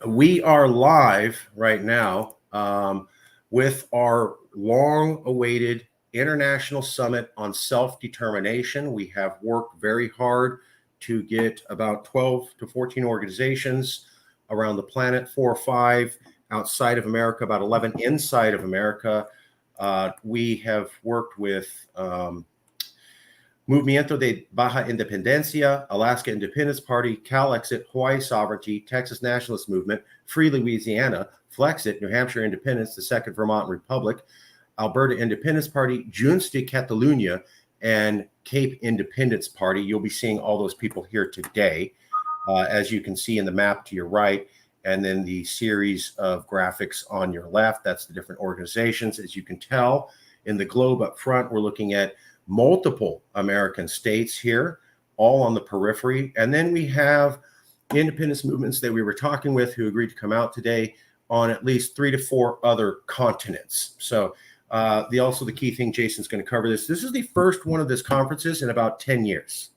We are live right now with our long-awaited International Summit on Self-Determination. We have worked very hard to get about 12 to 14 organizations around the planet, 4 or 5 outside of America, about 11 inside of America. We have worked with Movimiento de Baja Independencia, Alaska Independence Party, Calexit, Hawaii Sovereignty, Texas Nationalist Movement, Free Louisiana, Flexit, New Hampshire Independence, the Second Vermont Republic, Alberta Independence Party, Junts de Catalunya, and Cape Independence Party. You'll be seeing all those people here today, as you can see in the map to your right, and then the series of graphics on your left. That's the different organizations. As you can tell in the globe up front, we're looking at multiple American states here, all on the periphery. And then we have independence movements that we were talking with who agreed to come out today on at least 3 to 4 other continents. So the key thing, Jason's going to cover this. This is the first one of these conferences in about 10 years.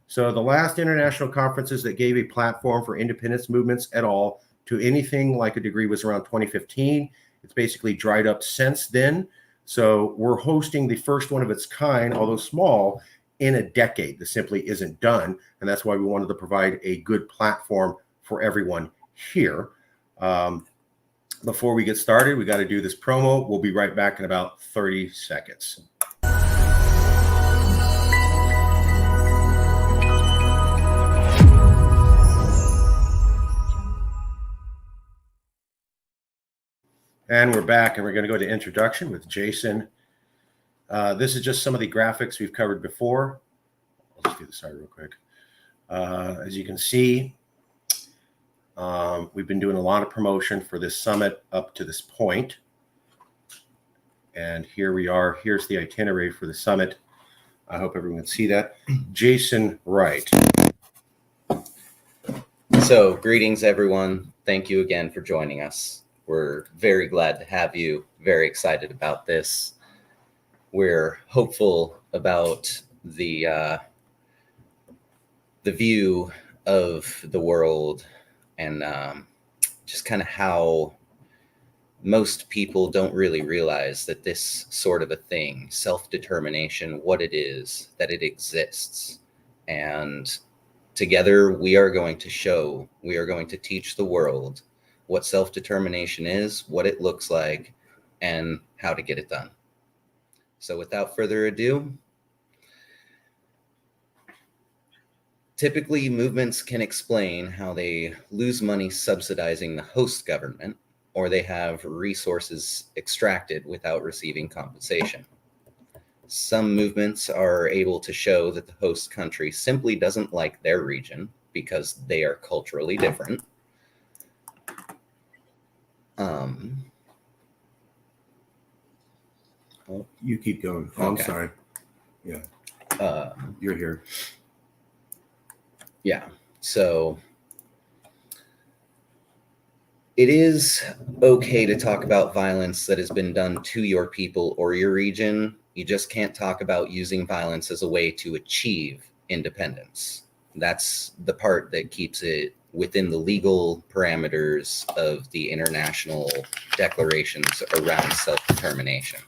So the last international conferences that gave a platform for independence movements at all to anything like a degree was around 2015. It's basically dried up since then. So we're hosting the first one of its kind, although small, in a decade. This simply isn't done. And that's why we wanted to provide a good platform for everyone here. Before we get started, we got to do this promo. We'll be right back in about 30 seconds. And we're back, and we're going to go to introduction with Jason. This is just some of the graphics we've covered before. I'll just do the side real quick. As you can see, we've been doing a lot of promotion for this summit up to this point. And here we are. Here's the itinerary for the summit. I hope everyone can see that. Jason Wright. So, greetings, everyone. Thank you again for joining us. We're very glad to have you, very excited about this. We're hopeful about the view of the world and just kind of how most people don't really realize that this sort of a thing, self-determination, what it is, that it exists. And together we are going to teach the world what self-determination is, what it looks like, and how to get it done. So without further ado, typically movements can explain how they lose money subsidizing the host government, or they have resources extracted without receiving compensation. Some movements are able to show that the host country simply doesn't like their region because they are culturally different. You keep going. Oh, okay. I'm sorry. Yeah. You're here. Yeah. So it is okay to talk about violence that has been done to your people or your region. You just can't talk about using violence as a way to achieve independence. That's the part that keeps it within the legal parameters of the international declarations around self-determination.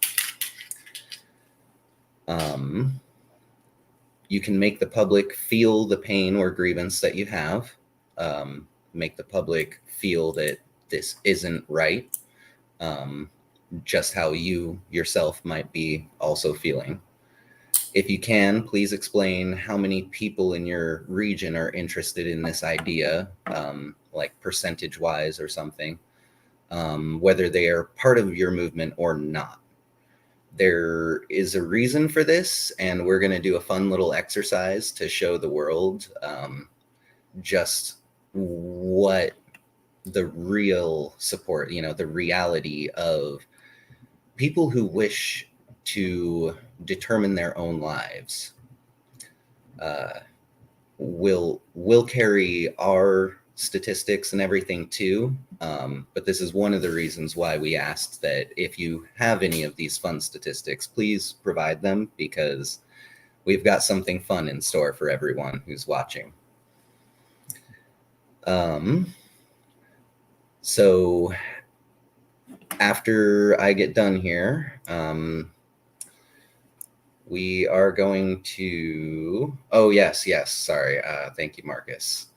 You can make the public feel the pain or grievance that you have, make the public feel that this isn't right, just how you yourself might be also feeling. If you can, please explain how many people in your region are interested in this idea, like percentage-wise or something, whether they are part of your movement or not. There is a reason for this, and we're going to do a fun little exercise to show the world just what the real support, the reality of people who wish to determine their own lives will carry our statistics and everything too. But this is one of the reasons why we asked that if you have any of these fun statistics, please provide them, because we've got something fun in store for everyone who's watching. So after I get done here, we are going to, oh, yes, sorry. Thank you, Marcus.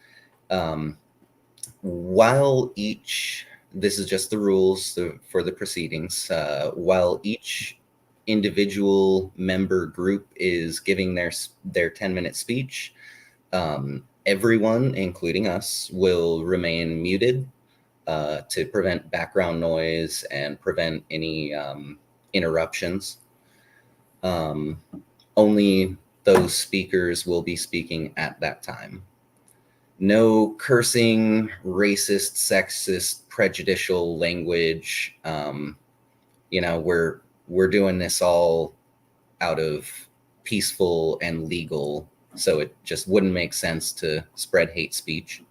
While each, this is just the rules for the proceedings, while each individual member group is giving their 10-minute speech, everyone, including us, will remain muted to prevent background noise and prevent any interruptions. Only those speakers will be speaking at that time. No cursing, racist, sexist, prejudicial language. We're doing this all out of peaceful and legal, so it just wouldn't make sense to spread hate speech.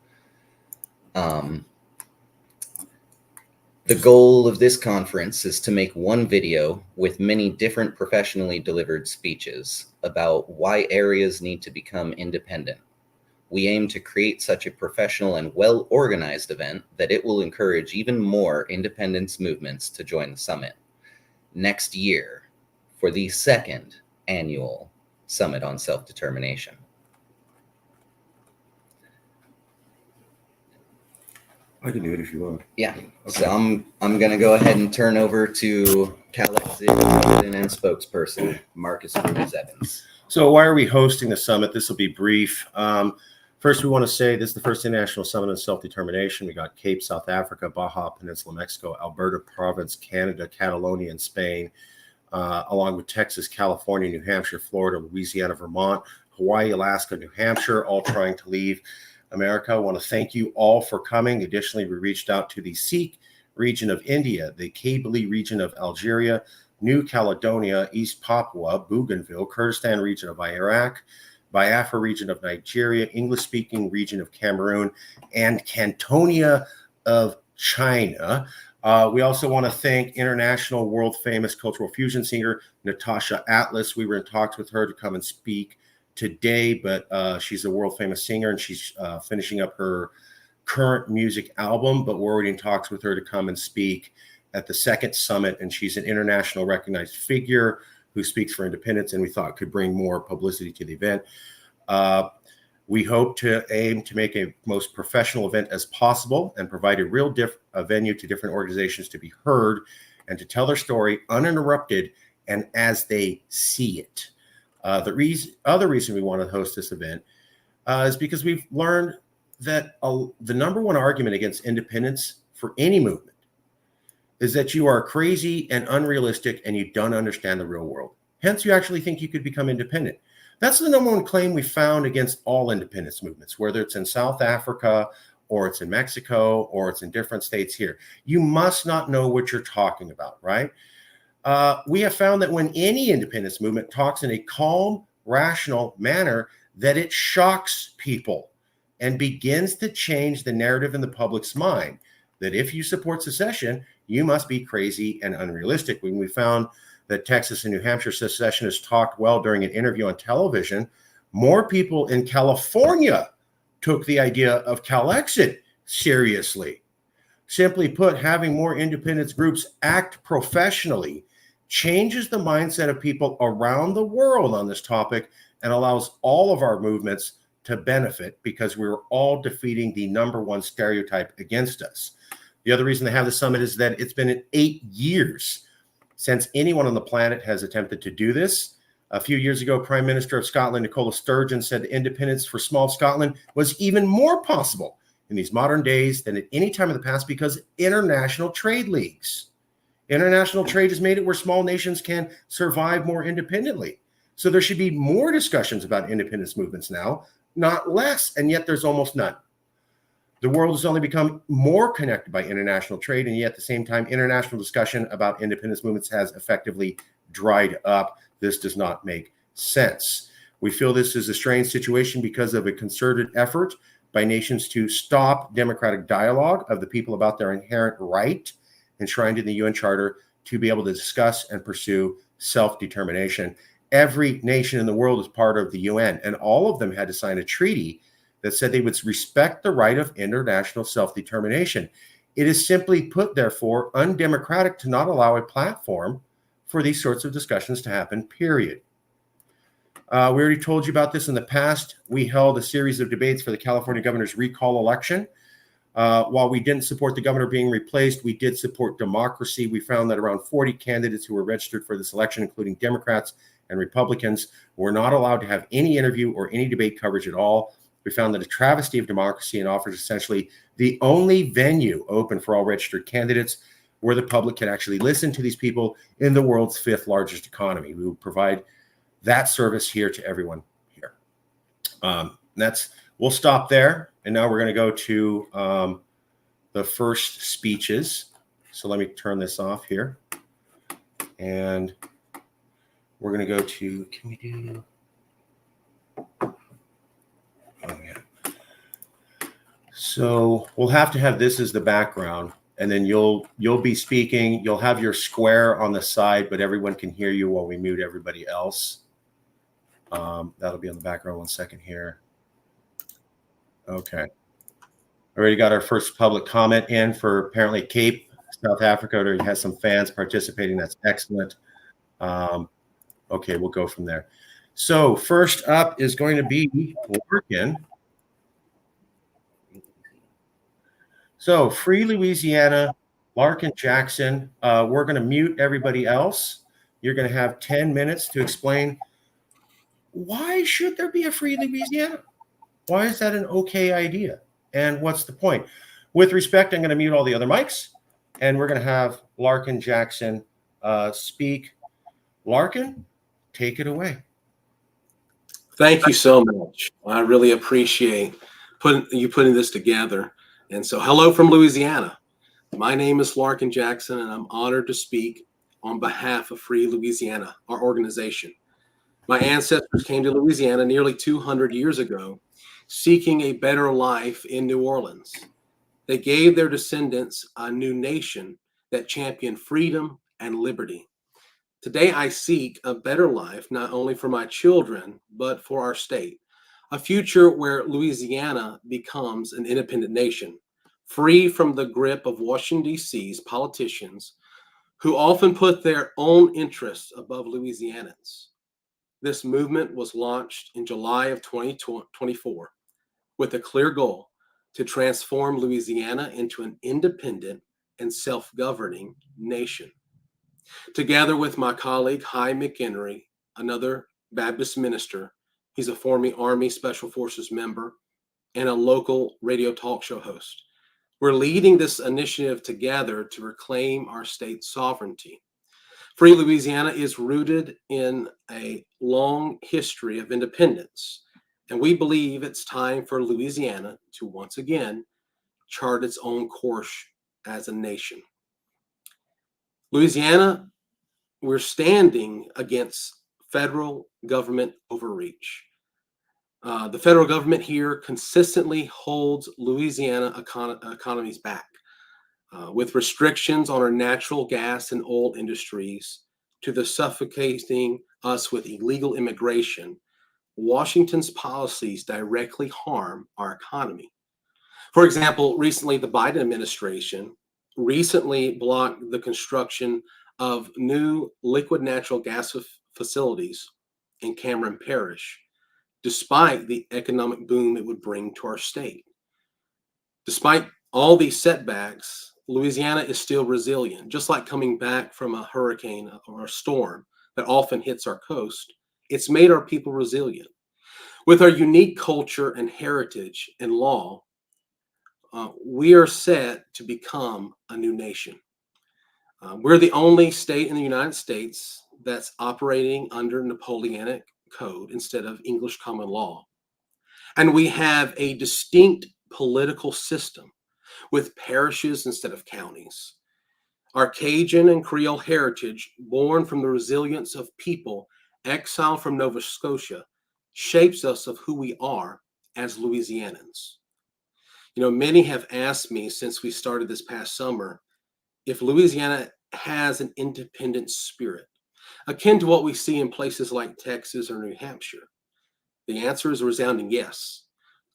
The goal of this conference is to make one video with many different professionally delivered speeches about why areas need to become independent. We aim to create such a professional and well-organized event that it will encourage even more independence movements to join the summit next year for the second annual Summit on Self-Determination. I can do it if you want. Yeah. Okay. So I'm gonna go ahead and turn over to Calexit president and spokesperson Marcus Ruiz Evans. So why are we hosting the summit? This will be brief. First, we want to say this is the first international summit on self-determination. We got Cape, South Africa, Baja Peninsula, Mexico, Alberta Province, Canada, Catalonia, and Spain, along with Texas, California, New Hampshire, Florida, Louisiana, Vermont, Hawaii, Alaska, New Hampshire, all trying to leave America. I want to thank you all for coming. Additionally, we reached out to the Sikh region of India, the Kabyle region of Algeria, New Caledonia, East Papua, Bougainville, Kurdistan region of Iraq, Biafra region of Nigeria, English-speaking region of Cameroon, and Cantonia of China. We also want to thank international world-famous cultural fusion singer Natasha Atlas. We were in talks with her to come and speak today, but she's a world-famous singer, and she's finishing up her current music album, but we're already in talks with her to come and speak at the second summit, and she's an international recognized figure who speaks for independence, and we thought could bring more publicity to the event. We hope to aim to make a most professional event as possible and provide a real venue to different organizations to be heard and to tell their story uninterrupted and as they see it. The other reason we want to host this event is because we've learned that the number one argument against independence for any movement is that you are crazy and unrealistic and you don't understand the real world. Hence, you actually think you could become independent. That's the number one claim we found against all independence movements, whether it's in South Africa or it's in Mexico or it's in different states here. You must not know what you're talking about, right? We have found that when any independence movement talks in a calm, rational manner, that it shocks people and begins to change the narrative in the public's mind that if you support secession, you must be crazy and unrealistic. When we found that Texas and New Hampshire secessionists talked well during an interview on television, more people in California took the idea of Calexit seriously. Simply put, having more independence groups act professionally changes the mindset of people around the world on this topic and allows all of our movements to benefit because we're all defeating the number one stereotype against us. The other reason they have the summit is that it's been 8 years since anyone on the planet has attempted to do this. A few years ago, Prime Minister of Scotland, Nicola Sturgeon, said that independence for small Scotland was even more possible in these modern days than at any time in the past because international trade leagues. International trade has made it where small nations can survive more independently. So there should be more discussions about independence movements now, not less, and yet there's almost none. The world has only become more connected by international trade, and yet at the same time, international discussion about independence movements has effectively dried up. This does not make sense. We feel this is a strange situation because of a concerted effort by nations to stop democratic dialogue of the people about their inherent right enshrined in the UN Charter to be able to discuss and pursue self-determination. Every nation in the world is part of the UN, and all of them had to sign a treaty that said they would respect the right of international self-determination. It is simply put, therefore, undemocratic to not allow a platform for these sorts of discussions to happen, period. We already told you about this in the past. We held a series of debates for the California governor's recall election. While we didn't support the governor being replaced, we did support democracy. We found that around 40 candidates who were registered for this election, including Democrats and Republicans, were not allowed to have any interview or any debate coverage at all. We found that a travesty of democracy and offers essentially the only venue open for all registered candidates where the public can actually listen to these people in the world's 5th largest economy. We will provide that service here to everyone here. We'll stop there. And now we're going to go to the first speeches. So let me turn this off here. And we're going to go to, can we do, oh yeah. So we'll have to have this as the background, and then you'll be speaking. You'll have your square on the side, but everyone can hear you while we mute everybody else. That'll be on the background. 1 second here. Okay. Already got our first public comment in for apparently Cape, South Africa. Already has some fans participating. That's excellent. Okay, we'll go from there. So first up is going to be Larkin. So Free Louisiana, Larkin Jackson. We're going to mute everybody else. You're going to have 10 minutes to explain why should there be a Free Louisiana? Why is that an okay idea? And what's the point? With respect, I'm going to mute all the other mics, and we're going to have Larkin Jackson speak. Larkin, take it away. Thank you so much. I really appreciate putting this together. And so, hello from Louisiana. My name is Larkin Jackson, and I'm honored to speak on behalf of Free Louisiana, our organization. My ancestors came to Louisiana nearly 200 years ago, seeking a better life in New Orleans. They gave their descendants a new nation that championed freedom and liberty. Today, I seek a better life, not only for my children, but for our state, a future where Louisiana becomes an independent nation, free from the grip of Washington, D.C.'s politicians who often put their own interests above Louisianans. This movement was launched in July of 2024 with a clear goal to transform Louisiana into an independent and self-governing nation. Together with my colleague, Hy McHenry, another Baptist minister, he's a former Army Special Forces member and a local radio talk show host. We're leading this initiative together to reclaim our state's sovereignty. Free Louisiana is rooted in a long history of independence, and we believe it's time for Louisiana to once again chart its own course as a nation. Louisiana, we're standing against federal government overreach. The federal government here consistently holds Louisiana economies back. With restrictions on our natural gas and oil industries to the suffocating us with illegal immigration, Washington's policies directly harm our economy. For example, recently the Biden administration recently blocked the construction of new liquid natural gas facilities in Cameron Parish, despite the economic boom it would bring to our state. Despite all these setbacks, Louisiana is still resilient. Just like coming back from a hurricane or a storm that often hits our coast, it's made our people resilient. With our unique culture and heritage and law, we are set to become a new nation. We're the only state in the United States that's operating under Napoleonic Code instead of English common law. And we have a distinct political system with parishes instead of counties. Our Cajun and Creole heritage, born from the resilience of people exiled from Nova Scotia, shapes us of who we are as Louisianans. You know, many have asked me since we started this past summer if Louisiana has an independent spirit, akin to what we see in places like Texas or New Hampshire. The answer is a resounding yes.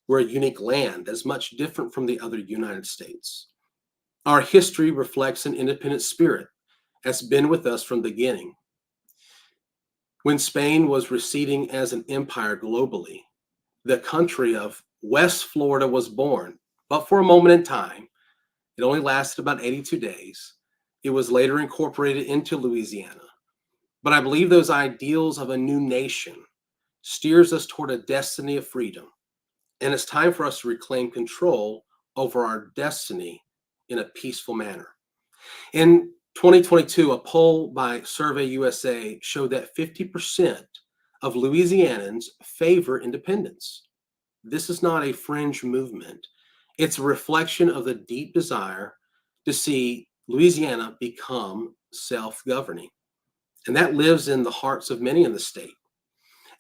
We're a unique land that's much different from the other United States. Our history reflects an independent spirit that's been with us from the beginning. When Spain was receding as an empire globally, the country of West Florida was born, but for a moment in time. It only lasted about 82 days. It was later incorporated into Louisiana. But I believe those ideals of a new nation steers us toward a destiny of freedom. And it's time for us to reclaim control over our destiny in a peaceful manner. In 2022, a poll by Survey USA showed that 50% of Louisianans favor independence. This is not a fringe movement. It's a reflection of the deep desire to see Louisiana become self-governing. And that lives in the hearts of many in the state.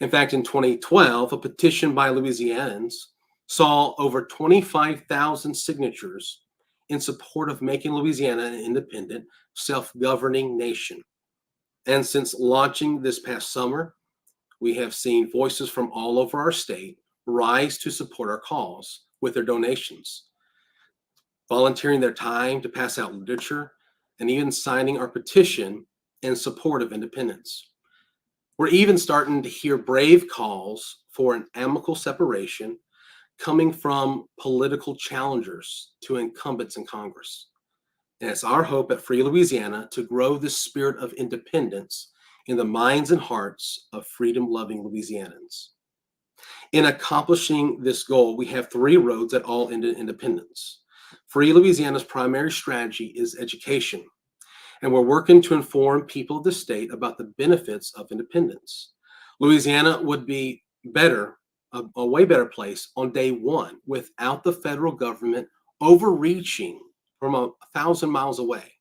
In fact, in 2012, a petition by Louisianans saw over 25,000 signatures in support of making Louisiana an independent, self-governing nation. And since launching this past summer, we have seen voices from all over our state rise to support our cause with their donations, volunteering their time to pass out literature, and even signing our petition in support of independence. We're even starting to hear brave calls for an amicable separation coming from political challengers to incumbents in Congress. And it's our hope at Free Louisiana to grow this spirit of independence in the minds and hearts of freedom-loving Louisianans. In accomplishing this goal, we have three roads that all end in independence. Free Louisiana's primary strategy is education, and we're working to inform people of the state about the benefits of independence. Louisiana would be better, a way better place on day one without the federal government overreaching from 1,000 miles away.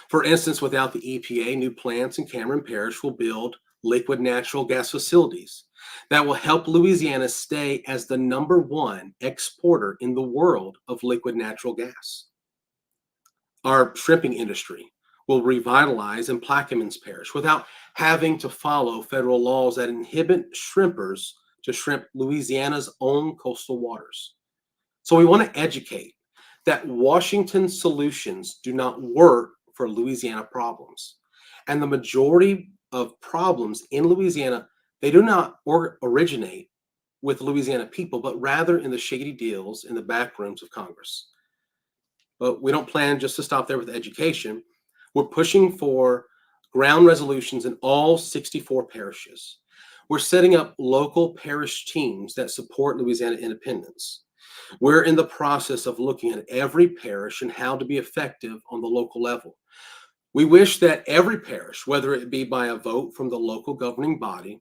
For instance, without the EPA, new plants in Cameron Parish will build liquid natural gas facilities that will help Louisiana stay as the #1 exporter in the world of liquid natural gas. Our shrimping industry will revitalize in Plaquemines Parish without having to follow federal laws that inhibit shrimpers to shrimp Louisiana's own coastal waters. So we want to educate that Washington's solutions do not work for Louisiana problems. And the majority of problems in Louisiana, they do not originate with Louisiana people, but rather in the shady deals in the back rooms of Congress. But we don't plan just to stop there with education. We're pushing for ground resolutions in all 64 parishes. We're setting up local parish teams that support Louisiana independence. We're in the process of looking at every parish and how to be effective on the local level. We wish that every parish, whether it be by a vote from the local governing body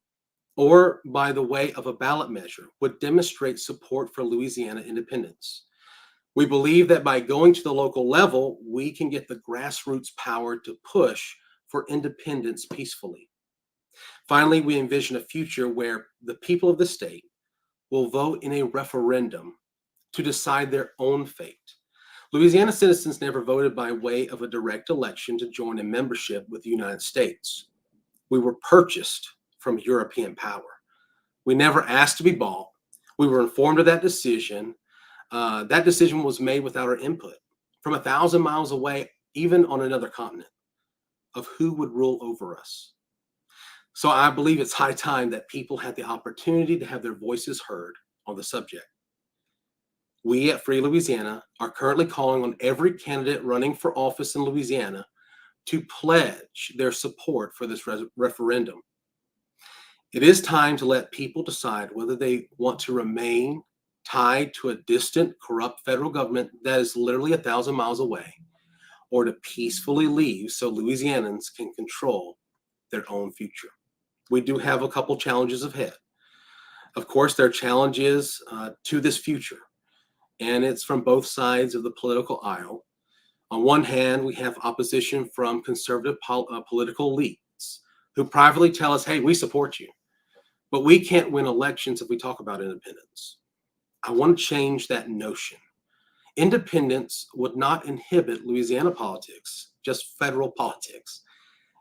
or by the way of a ballot measure, would demonstrate support for Louisiana independence. We believe that by going to the local level, we can get the grassroots power to push for independence peacefully. Finally, we envision a future where the people of the state will vote in a referendum to decide their own fate. Louisiana citizens never voted by way of a direct election to join a membership with the United States. We were purchased from European power. We never asked to be bought. We were informed of that decision. That decision was made without our input from 1,000 miles away, even on another continent, of who would rule over us. So I believe it's high time that people had the opportunity to have their voices heard on the subject. We at Free Louisiana are currently calling on every candidate running for office in Louisiana to pledge their support for this referendum. It is time to let people decide whether they want to remain tied to a distant, corrupt federal government that is literally 1,000 miles away, or to peacefully leave so Louisianans can control their own future. We do have a couple challenges ahead. Of course, there are challenges to this future, and it's from both sides of the political aisle. On one hand, we have opposition from conservative political elites who privately tell us, hey, we support you, but we can't win elections if we talk about independence. I want to change that notion. Independence would not inhibit Louisiana politics, just federal politics.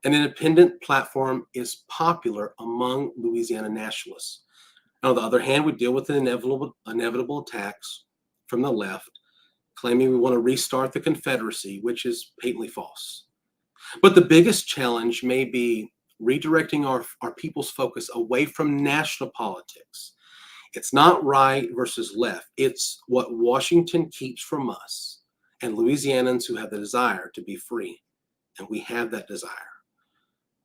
An independent platform is popular among Louisiana nationalists. On the other hand, we deal with the inevitable attacks from the left, claiming we want to restart the Confederacy, which is patently false. But the biggest challenge may be redirecting our people's focus away from national politics. It's not right versus left. It's what Washington keeps from us and Louisianans who have the desire to be free. And we have that desire.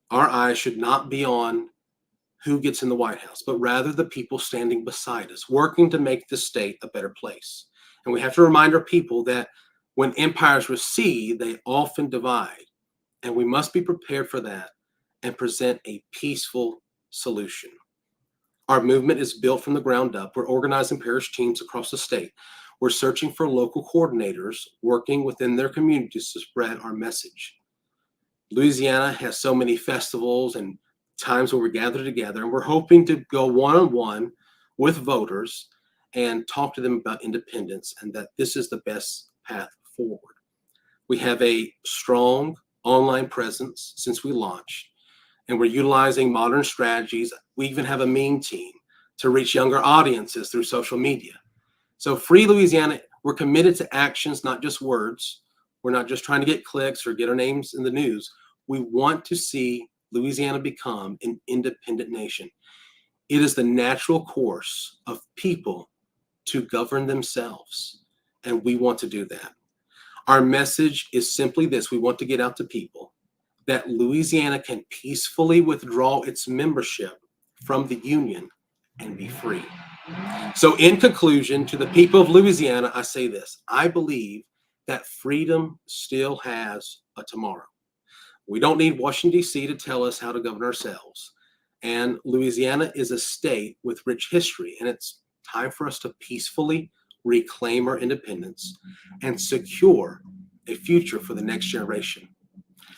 Our eyes should not be on who gets in the White House, but rather the people standing beside us, working to make the state a better place. And we have to remind our people that when empires recede, they often divide. And we must be prepared for that and present a peaceful solution. Our movement is built from the ground up. We're organizing parish teams across the state. We're searching for local coordinators working within their communities to spread our message. Louisiana has so many festivals and times where we gather together, and we're hoping to go one-on-one with voters and talk to them about independence and that this is the best path forward. We have a strong online presence since we launched, and we're utilizing modern strategies. We even have a meme team to reach younger audiences through social media. So Free Louisiana, we're committed to actions, not just words. We're not just trying to get clicks or get our names in the news. We want to see Louisiana become an independent nation. It is the natural course of people to govern themselves, and we want to do that. Our message is simply this. We want to get out to people that Louisiana can peacefully withdraw its membership from the Union and be free. So in conclusion, to the people of Louisiana, I say this. I believe that freedom still has a tomorrow. We don't need Washington, D.C. to tell us how to govern ourselves. And Louisiana is a state with rich history, and it's time for us to peacefully reclaim our independence and secure a future for the next generation.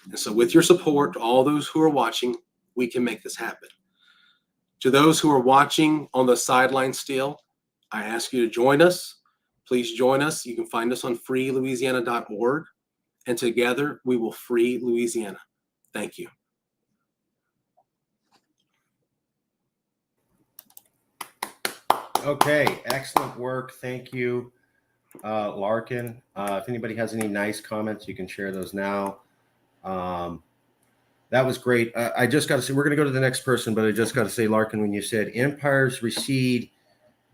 And so with your support, to all those who are watching, we can make this happen. To those who are watching on the sidelines still, I ask you to join us. Please join us. You can find us on freelouisiana.org. And together we will free Louisiana. Thank you. Okay, excellent work. Thank you, Larkin. If anybody has any nice comments, you can share those now. That was great. I just got to say, we're going to go to the next person, but I just got to say, Larkin, when you said empires recede,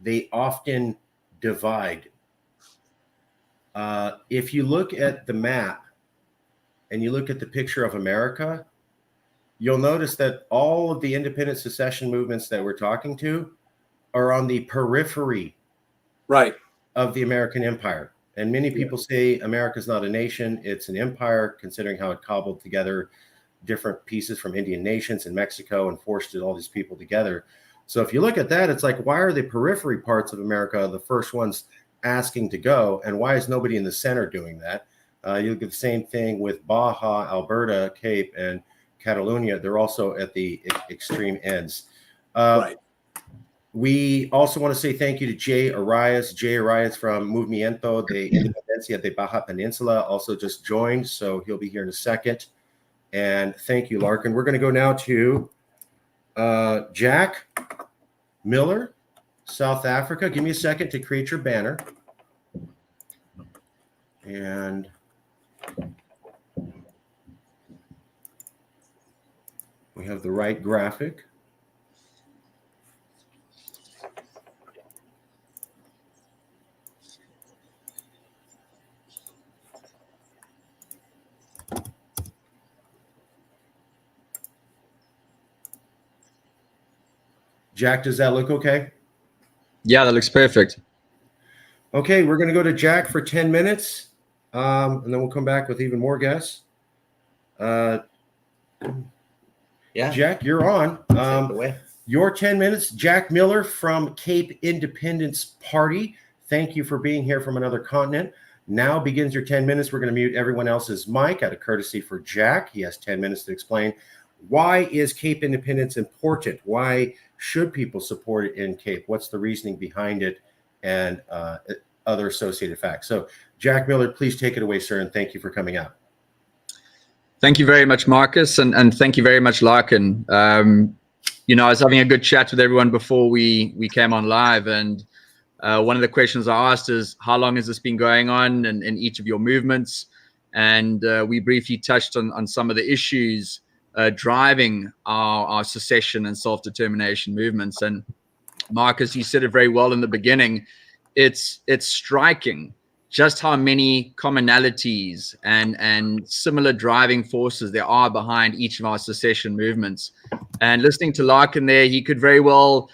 they often divide. If you look at the map and you look at the picture of America, you'll notice that all of the independent secession movements that we're talking to are on the periphery of the American empire. And many people say America's not a nation, it's an empire, considering how it cobbled together different pieces from Indian nations in Mexico and forced all these people together. So if you look at that, it's like, why are the periphery parts of America the first ones asking to go? And why is nobody in the center doing that? You look at the same thing with Baja, Alberta, Cape, and Catalonia. They're also at the extreme ends. We also want to say thank you to Jay Arias. Jay Arias from Movimiento de Independencia de Baja Peninsula also just joined, so he'll be here in a second. And thank you, Larkin. We're going to go now to Jack Miller, South Africa. Give me a second to create your banner. And we have the right graphic. Jack, does that look okay? Yeah, that looks perfect. Okay, we're going to go to Jack for 10 minutes, and then we'll come back with even more guests. Yeah, Jack, you're on. take it away. Your 10 minutes. Jack Miller from Cape Independence Party. Thank you for being here from another continent. Now begins your 10 minutes. We're going to mute everyone else's mic out of courtesy for Jack. He has 10 minutes to explain why is Cape Independence important? Why should people support it in Cape? What's the reasoning behind it, and other associated facts? So, Jack Miller, please take it away, sir, and thank you for coming out. Thank you very much, Marcus, and thank you very much, Larkin. You know, I was having a good chat with everyone before we came on live, and One of the questions I asked is, how long has this been going on in each of your movements? And we briefly touched on some of the issues driving our secession and self-determination movements. And Marcus, you said it very well in the beginning. It's striking just how many commonalities and similar driving forces there are behind each of our secession movements. And listening to Larkin there, he could very well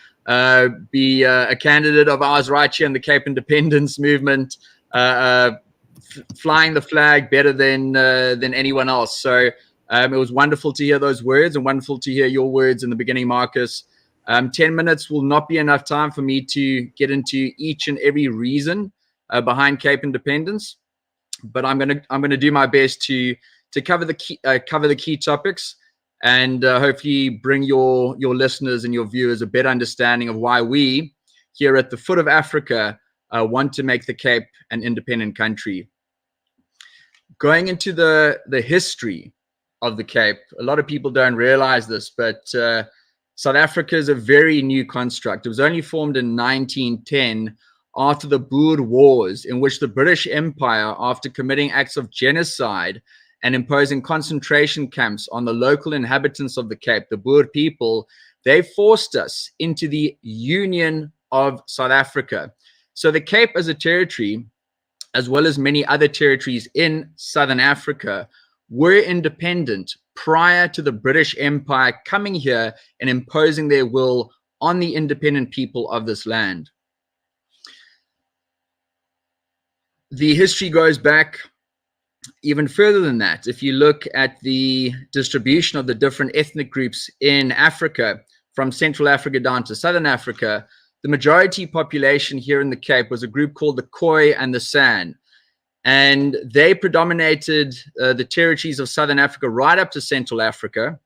be a candidate of ours right here in the Cape Independence movement, flying the flag better than anyone else. So it was wonderful to hear those words, and wonderful to hear your words in the beginning, Marcus. 10 minutes will not be enough time for me to get into each and every reason behind Cape Independence, but I'm gonna do my best to cover the key topics, and hopefully bring your listeners and your viewers a better understanding of why we here at the foot of Africa want to make the Cape an independent country. Going into the history of the Cape, a lot of people don't realize this, but South Africa is a very new construct. It was only formed in 1910 after the Boer Wars, in which the British Empire, after committing acts of genocide and imposing concentration camps on the local inhabitants of the Cape, the Boer people, they forced us into the Union of South Africa. So the Cape as a territory, as well as many other territories in Southern Africa, were independent prior to the British Empire coming here and imposing their will on the independent people of this land. The history goes back even further than that. If you look at the distribution of the different ethnic groups in Africa, from Central Africa down to Southern Africa, the majority population here in the Cape was a group called the Khoi and the San. And they predominated the territories of Southern Africa right up to Central Africa,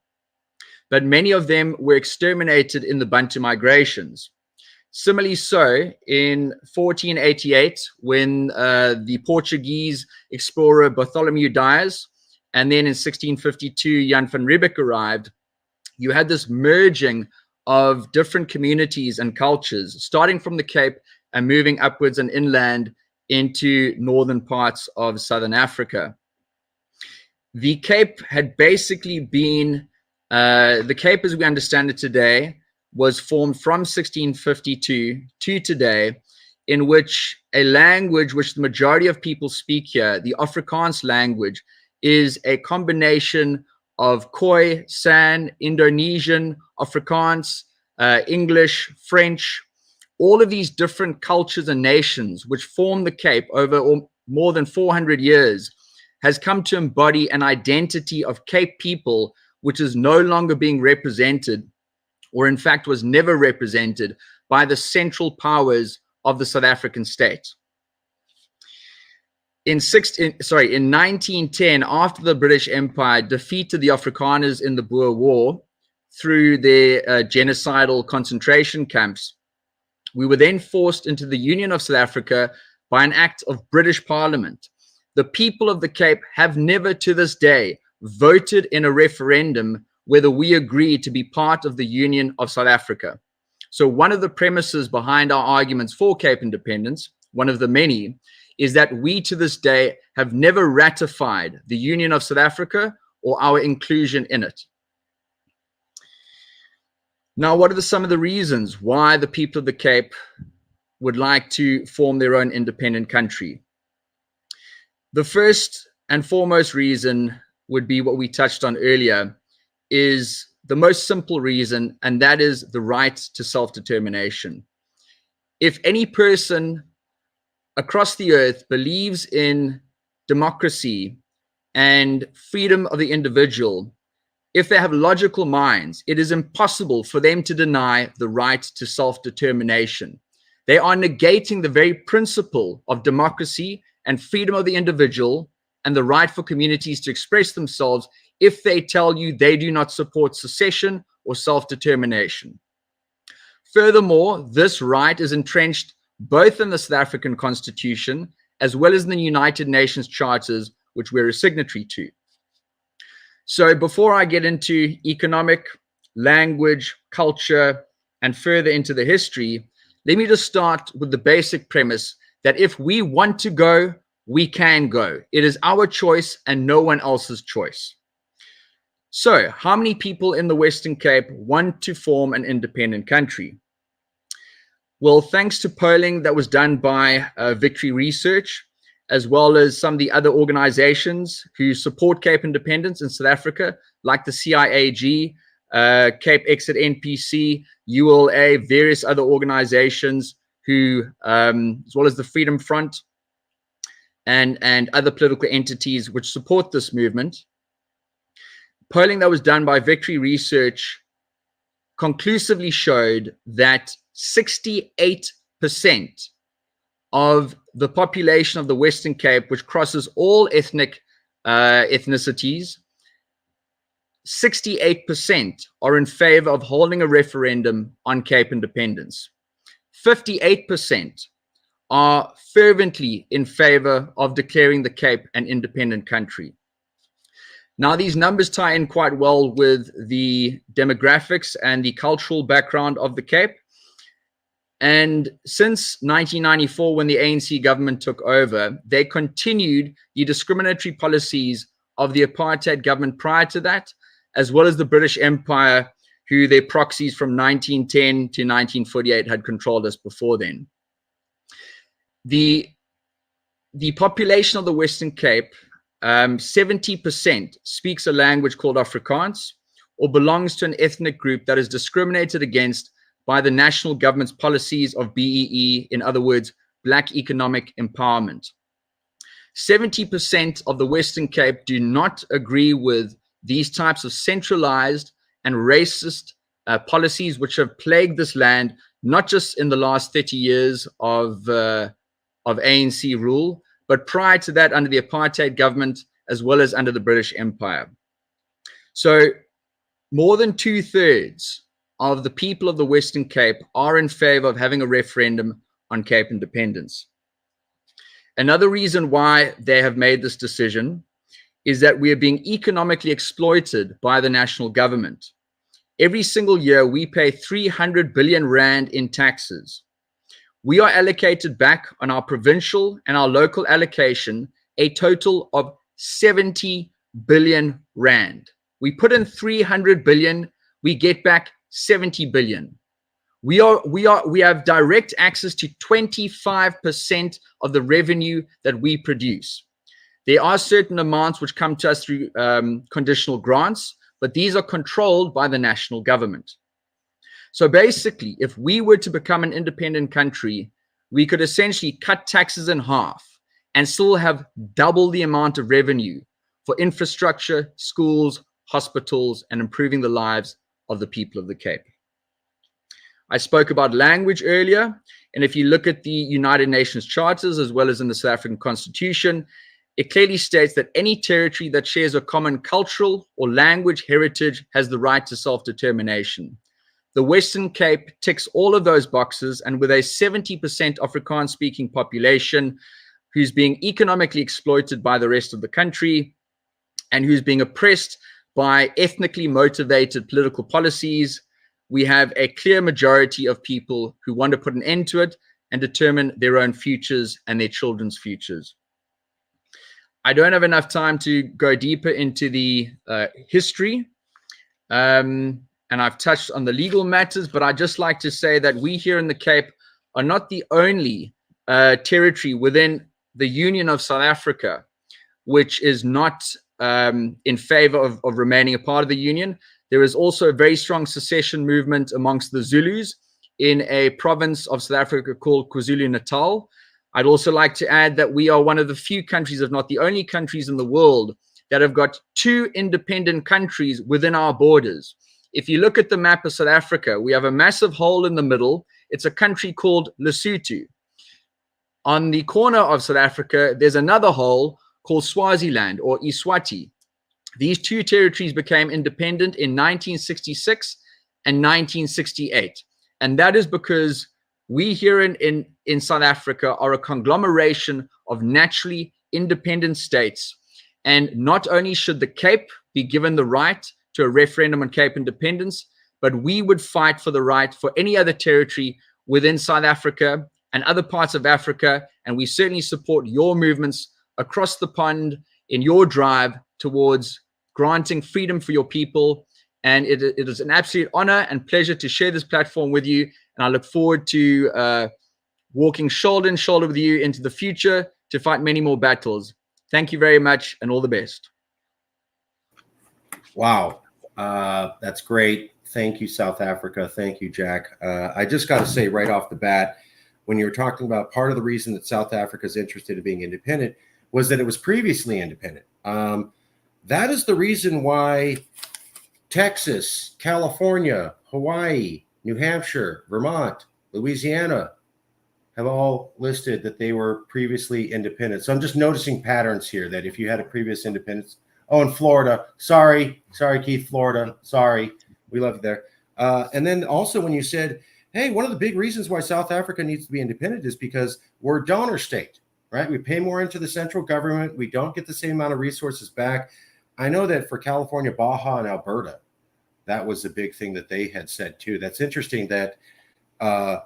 but many of them were exterminated in the Bantu migrations. Similarly so, in 1488, when the Portuguese explorer Bartholomew Dias, and then in 1652, Jan van Riebeeck arrived, you had this merging of different communities and cultures, starting from the Cape and moving upwards and inland into northern parts of Southern Africa. The Cape had basically been, the Cape as we understand it today, was formed from 1652 to today, in which a language which the majority of people speak here, the Afrikaans language, is a combination of Khoi, San, Indonesian, Afrikaans, English, French, all of these different cultures and nations which form the Cape over more than 400 years, has come to embody an identity of Cape people which is no longer being represented, or in fact was never represented, by the central powers of the South African state. In 1910, after the British Empire defeated the Afrikaners in the Boer War through their genocidal concentration camps, we were then forced into the Union of South Africa by an act of British Parliament. The people of the Cape have never to this day voted in a referendum whether we agree to be part of the Union of South Africa. So one of the premises behind our arguments for Cape independence, one of the many, is that we to this day have never ratified the Union of South Africa or our inclusion in it. Now, what are some of the reasons why the people of the Cape would like to form their own independent country? The first and foremost reason would be what we touched on earlier, is the most simple reason, and that is the right to self-determination. If any person across the earth believes in democracy and freedom of the individual, if they have logical minds, it is impossible for them to deny the right to self-determination. They are negating the very principle of democracy and freedom of the individual and the right for communities to express themselves if they tell you they do not support secession or self-determination. Furthermore, this right is entrenched both in the South African Constitution as well as in the United Nations Charters, which we're a signatory to. So before I get into economic, language, culture, and further into the history, let me just start with the basic premise that if we want to go, we can go. It is our choice and no one else's choice. So, how many people in the Western Cape want to form an independent country? Well, thanks to polling that was done by Victory Research, as well as some of the other organizations who support Cape independence in South Africa, like the CIAG, Cape Exit NPC, ULA, various other organizations who, as well as the Freedom Front and other political entities which support this movement. Polling that was done by Victory Research conclusively showed that 68% of the population of the Western Cape, which crosses all ethnicities, 68% are in favor of holding a referendum on Cape independence. 58% are fervently in favor of declaring the Cape an independent country. Now, these numbers tie in quite well with the demographics and the cultural background of the Cape. And since 1994, when the ANC government took over, they continued the discriminatory policies of the apartheid government prior to that, as well as the British Empire, who their proxies from 1910 to 1948 had controlled us before then. The population of the Western Cape, 70% speaks a language called Afrikaans or belongs to an ethnic group that is discriminated against by the national government's policies of BEE, in other words, Black Economic Empowerment. 70% of the Western Cape do not agree with these types of centralized and racist policies which have plagued this land, not just in the last 30 years of ANC rule, but prior to that under the apartheid government, as well as under the British Empire. So more than 2/3 of the people of the Western Cape are in favor of having a referendum on Cape independence. Another reason why they have made this decision is that we are being economically exploited by the national government. Every single year, we pay 300 billion rand in taxes. We are allocated back on our provincial and our local allocation a total of 70 billion rand. We put in 300 billion, we get back 70 billion. We have direct access to 25% of the revenue that we produce. There are certain amounts which come to us through conditional grants, but these are controlled by the national government. So basically, if we were to become an independent country, we could essentially cut taxes in half and still have double the amount of revenue for infrastructure, schools, hospitals, and improving the lives of the people of the Cape. I spoke about language earlier, and if you look at the United Nations charters as well as in the South African Constitution, it clearly states that any territory that shares a common cultural or language heritage has the right to self-determination. The Western Cape ticks all of those boxes, and with a 70% Afrikaans-speaking population who's being economically exploited by the rest of the country and who's being oppressed by ethnically motivated political policies, we have a clear majority of people who want to put an end to it and determine their own futures and their children's futures. I don't have enough time to go deeper into the history, and I've touched on the legal matters, but I'd just like to say that we here in the Cape are not the only territory within the Union of South Africa which is not in favor of remaining a part of the Union. There is also a very strong secession movement amongst the Zulus in a province of South Africa called KwaZulu-Natal. I'd also like to add that we are one of the few countries, if not the only countries in the world, that have got two independent countries within our borders. If you look at the map of South Africa, we have a massive hole in the middle. It's a country called Lesotho. On the corner of South Africa, there's another hole called Swaziland or Eswatini. These two territories became independent in 1966 and 1968. And that is because we here in South Africa are a conglomeration of naturally independent states. And not only should the Cape be given the right to a referendum on Cape independence, but we would fight for the right for any other territory within South Africa and other parts of Africa. And we certainly support your movements across the pond in your drive towards granting freedom for your people. And it is an absolute honor and pleasure to share this platform with you. And I look forward to walking shoulder to shoulder with you into the future to fight many more battles. Thank you very much, and all the best. Wow. That's great. Thank you, South Africa. Thank you, Jack. I just got to say right off the bat, when you were talking about part of the reason that South Africa is interested in being independent was that it was previously independent. That is the reason why Texas, California, Hawaii, New Hampshire, Vermont, Louisiana have all listed that they were previously independent. So I'm just noticing patterns here that if you had a previous independence, oh, in Florida, sorry, Keith, Florida, sorry, we love you there. And then also when you said, hey, one of the big reasons why South Africa needs to be independent is because we're a donor state, right? We pay more into the central government. We don't get the same amount of resources back. I know that for California, Baja, and Alberta, that was a big thing that they had said too. That's interesting that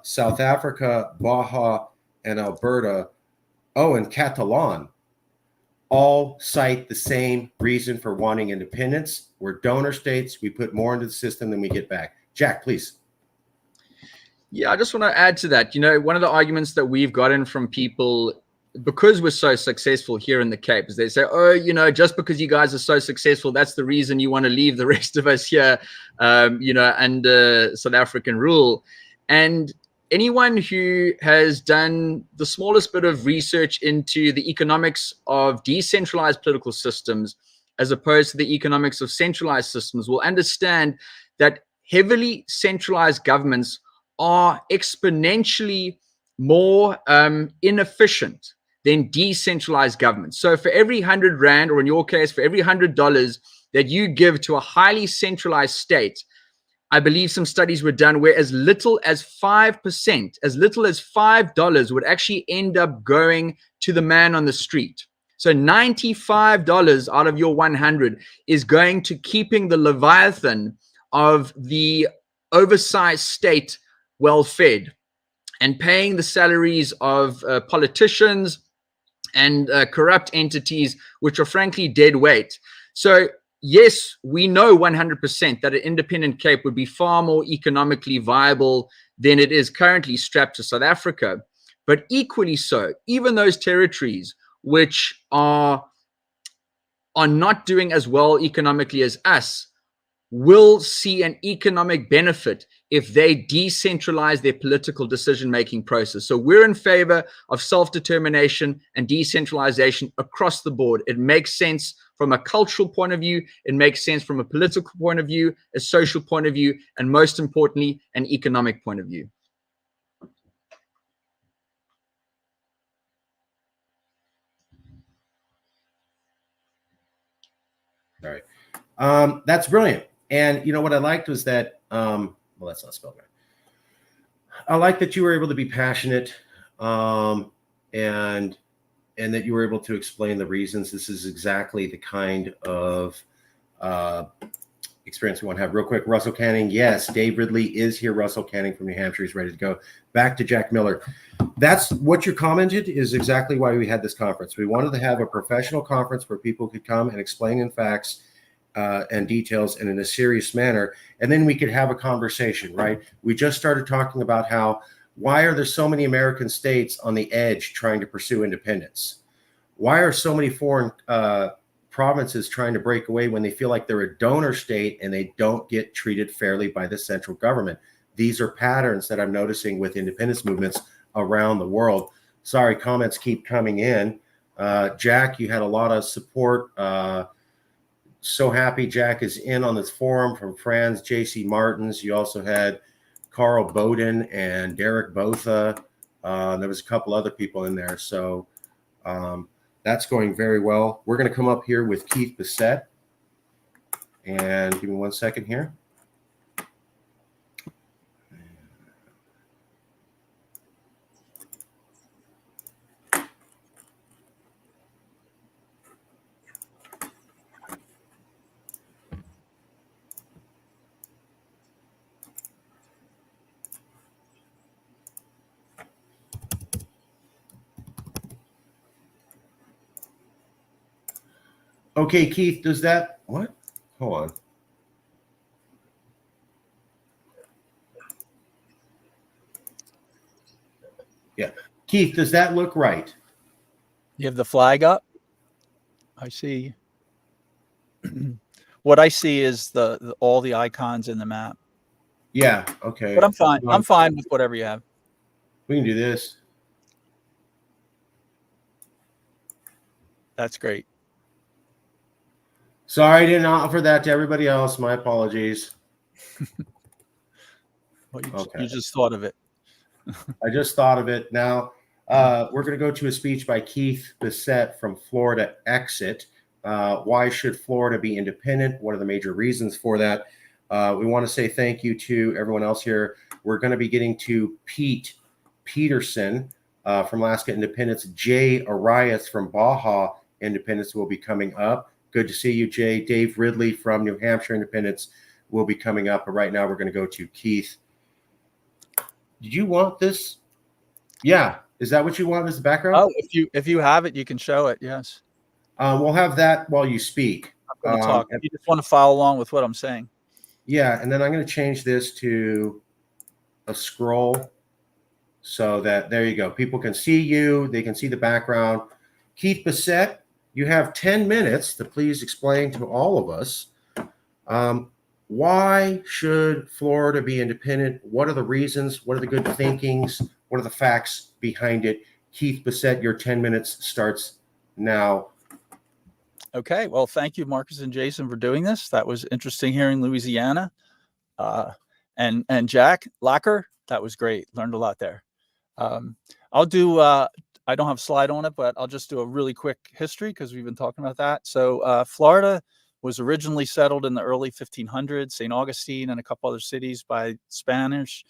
South Africa, Baja, and Alberta, and Catalan, all cite the same reason for wanting independence. We're donor states. We put more into the system than we get back. Jack, please. Yeah, I just want to add to that. One of the arguments that we've gotten from people, because we're so successful here in the Cape, is they say, just because you guys are so successful, that's the reason you want to leave the rest of us here, under South African rule. And anyone who has done the smallest bit of research into the economics of decentralized political systems as opposed to the economics of centralized systems will understand that heavily centralized governments are exponentially more inefficient than decentralized governments. So for every 100 Rand, or in your case, for every $100 that you give to a highly centralized state, I believe some studies were done where as little as 5%, as little as $5 would actually end up going to the man on the street. So $95 out of your 100 is going to keeping the Leviathan of the oversized state well fed and paying the salaries of politicians and corrupt entities, which are frankly dead weight. So yes, we know 100% that an independent Cape would be far more economically viable than it is currently strapped to South Africa. But equally so, even those territories which are not doing as well economically as us will see an economic benefit if they decentralize their political decision-making process. So we're in favor of self-determination and decentralization across the board. It makes sense from a cultural point of view. It makes sense from a political point of view, a social point of view, and most importantly, an economic point of view. All right. That's brilliant. And what I liked was that, well, that's not spelled right. I like that you were able to be passionate, and that you were able to explain the reasons. This is exactly the kind of experience we want to have. Real quick, Russell Canning. Yes, Dave Ridley is here. Russell Canning from New Hampshire is ready to go. Back to Jack Miller. That's what you commented is exactly why we had this conference. We wanted to have a professional conference where people could come and explain in facts and details and in a serious manner, and then we could have a conversation, right? We just started talking about why are there so many American states on the edge trying to pursue independence? Why are so many foreign provinces trying to break away when they feel like they're a donor state and they don't get treated fairly by the central government? These are patterns that I'm noticing with independence movements around the world. Sorry, comments keep coming in. Jack, you had a lot of support. So happy Jack is in on this forum from Franz J.C. Martins. You also had Carl Bowden and Derek Botha. There was a couple other people in there. So that's going very well. We're going to come up here with Keith Bissett. And give me 1 second here. Okay, Keith, does that what? Hold on. Yeah. Keith, does that look right? You have the flag up. I see. What I see is the all the icons in the map. Yeah. Okay. But I'm fine. Hold on. I'm fine with whatever you have. We can do this. That's great. Sorry, I didn't offer that to everybody else. My apologies. Well, Okay. you just thought of it. I just thought of it. Now, we're going to go to a speech by Keith Bissett from Florida Exit. Why should Florida be independent? What are the major reasons for that? We want to say thank you to everyone else here. We're going to be getting to Pete Peterson from Alaska Independence. Jay Arias from Baja Independence will be coming up. Good to see you, Jay. Dave Ridley from New Hampshire Independence will be coming up. But right now, we're going to go to Keith. Did you want this? Yeah. Is that what you want as the background? Oh, if you have it, you can show it. Yes. We'll have that while you speak. I'm going to talk. If you just want to follow along with what I'm saying. Yeah, and then I'm going to change this to a scroll so that there you go. People can see you. They can see the background. Keith Bissett, you have 10 minutes to please explain to all of us why should Florida be independent? What are the reasons? What are the good thinkings? What are the facts behind it? Keith Bissett, your 10 minutes starts now. Okay. Well, thank you, Marcus and Jason, for doing this. That was interesting hearing Louisiana. And Jack Lacker, that was great. Learned a lot there. I'll do, I don't have a slide on it, but I'll just do a really quick history because we've been talking about that. So Florida was originally settled in the early 1500s, St. Augustine and a couple other cities by Spanish.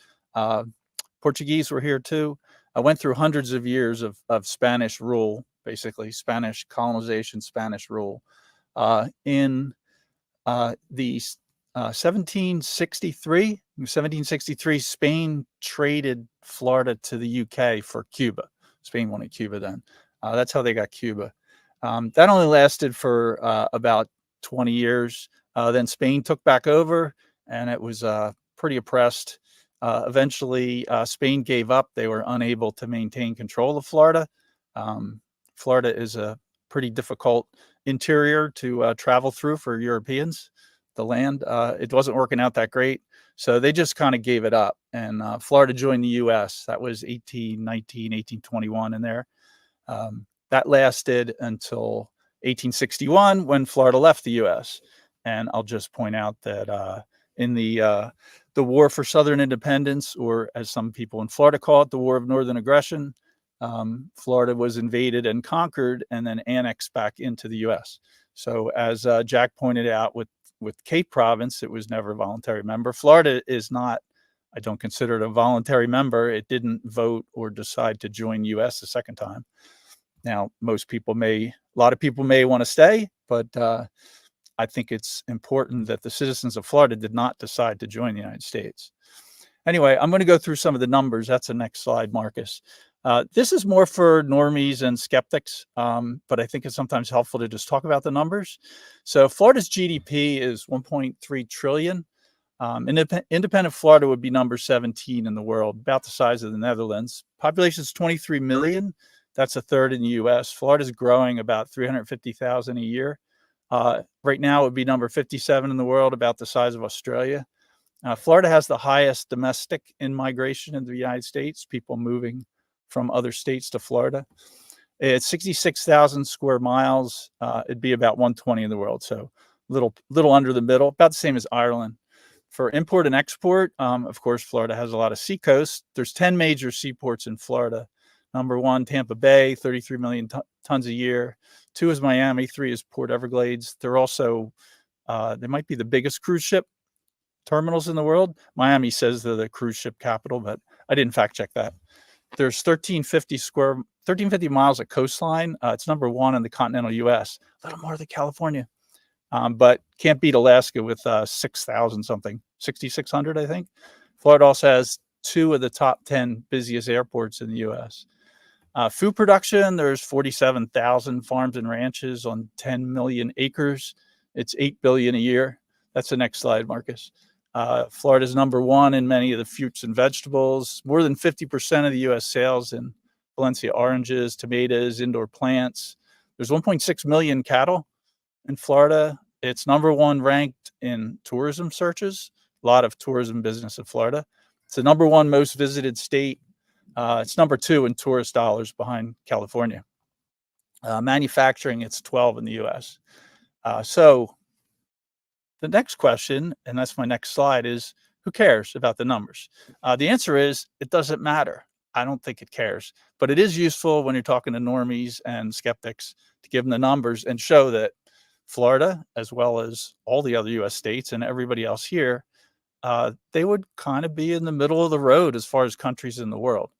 Portuguese were here too. I went through hundreds of years of Spanish rule, basically Spanish colonization, Spanish rule. In the 1763, Spain traded Florida to the UK for Cuba. Spain wanted Cuba then. That's how they got Cuba. That only lasted for about 20 years. Then Spain took back over, and it was pretty oppressed. Eventually, Spain gave up. They were unable to maintain control of Florida. Florida is a pretty difficult interior to travel through for Europeans. The land, it wasn't working out that great. So they just kind of gave it up. And Florida joined the U.S. That was 1819, 1821 in there. That lasted until 1861 when Florida left the U.S. And I'll just point out that in the War for Southern Independence, or as some people in Florida call it, the War of Northern Aggression, Florida was invaded and conquered and then annexed back into the U.S. So as Jack pointed out with Cape Province, it was never a voluntary member. Florida is not, I don't consider it a voluntary member. It didn't vote or decide to join U.S. the second time. Now, a lot of people may want to stay, but I think it's important that the citizens of Florida did not decide to join the United States. Anyway, I'm going to go through some of the numbers. That's the next slide, Marcus. This is more for normies and skeptics, but I think it's sometimes helpful to just talk about the numbers. So Florida's GDP is 1.3 trillion. Independent Florida would be number 17 in the world, about the size of the Netherlands. Population is 23 million. That's a third in the U.S. Florida's growing about 350,000 a year. Right now, it would be number 57 in the world, about the size of Australia. Florida has the highest domestic in-migration in the United States, people moving from other states to Florida. It's 66,000 square miles. It'd be about 120 in the world, so little under the middle, about the same as Ireland. For import and export, of course, Florida has a lot of seacoast. There's 10 major seaports in Florida. Number 1, Tampa Bay, 33 million tons a year. 2 is Miami. 3 is Port Everglades. They're also, they might be the biggest cruise ship terminals in the world. Miami says they're the cruise ship capital, but I didn't fact check that. There's 1350 miles of coastline. It's number 1 in the continental U.S., a little more than California, but can't beat Alaska with 6,000 something, 6,600, I think. Florida also has 2 of the top 10 busiest airports in the U.S. Food production, there's 47,000 farms and ranches on 10 million acres. It's 8 billion a year. That's the next slide, Marcus. Florida's number one in many of the fruits and vegetables. More than 50% of the U.S. sales in Valencia oranges, tomatoes, indoor plants. There's 1.6 million cattle in Florida. It's number one ranked in tourism searches. A lot of tourism business in Florida. It's the number one most visited state. It's number two in tourist dollars behind California. Manufacturing, it's 12 in the U.S. So the next question, and that's my next slide, is who cares about the numbers? The answer is it doesn't matter. I don't think it cares, but it is useful when you're talking to normies and skeptics to give them the numbers and show that Florida, as well as all the other U.S. states and everybody else here, they would kind of be in the middle of the road as far as countries in the world.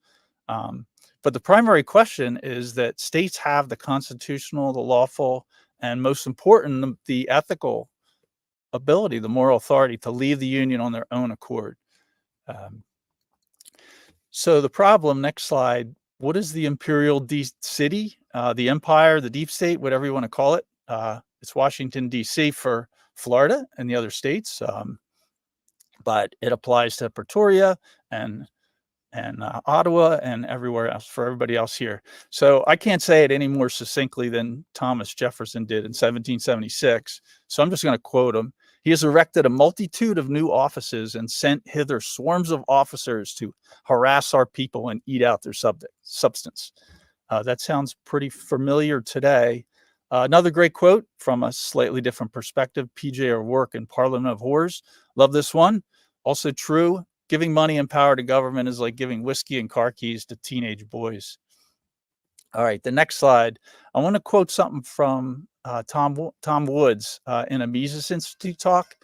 But the primary question is that states have the constitutional, the lawful, and most important, the ethical ability, the moral authority to leave the union on their own accord. So the problem, next slide, what is the imperial city, the empire, the deep state, whatever you want to call it? It's Washington, D.C. for Florida and the other states, but it applies to Pretoria and Ottawa and everywhere else for everybody else here. So I can't say it any more succinctly than Thomas Jefferson did in 1776. So I'm just going to quote him. He has erected a multitude of new offices and sent hither swarms of officers to harass our people and eat out their substance. That sounds pretty familiar today. Another great quote from a slightly different perspective, P.J. O'Rourke in Parliament of Whores. Love this one. Also true. Giving money and power to government is like giving whiskey and car keys to teenage boys. All right, the next slide. I want to quote something from Tom Woods in a Mises Institute talk.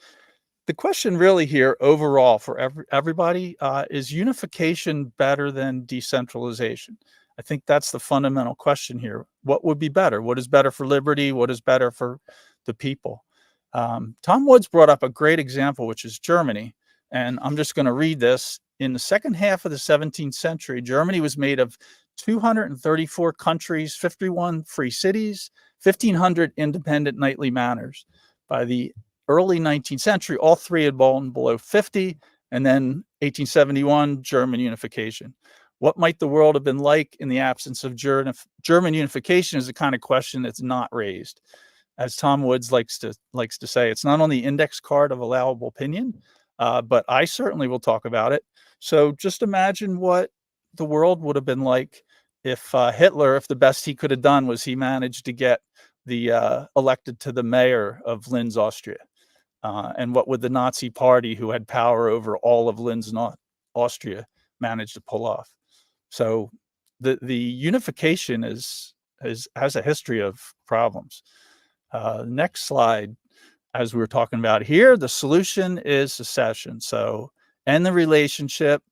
The question really here overall for everybody is unification better than decentralization? I think that's the fundamental question here. What would be better? What is better for liberty? What is better for the people? Tom Woods brought up a great example, which is Germany. And I'm just going to read this. In the second half of the 17th century, Germany was made of 234 countries, 51 free cities, 1,500 independent nightly manors. By the early 19th century, all three had fallen below 50, and then 1871, German unification. What might the world have been like in the absence of German unification is the kind of question that's not raised. As Tom Woods likes to say, it's not on the index card of allowable opinion, but I certainly will talk about it. So just imagine what the world would have been like if Hitler, if the best he could have done was he managed to get the elected to the mayor of Linz, Austria. And what would the Nazi party, who had power over all of Linz, Austria, manage to pull off? So the unification has a history of problems. Next slide. As we were talking about here, the solution is secession. So end the relationship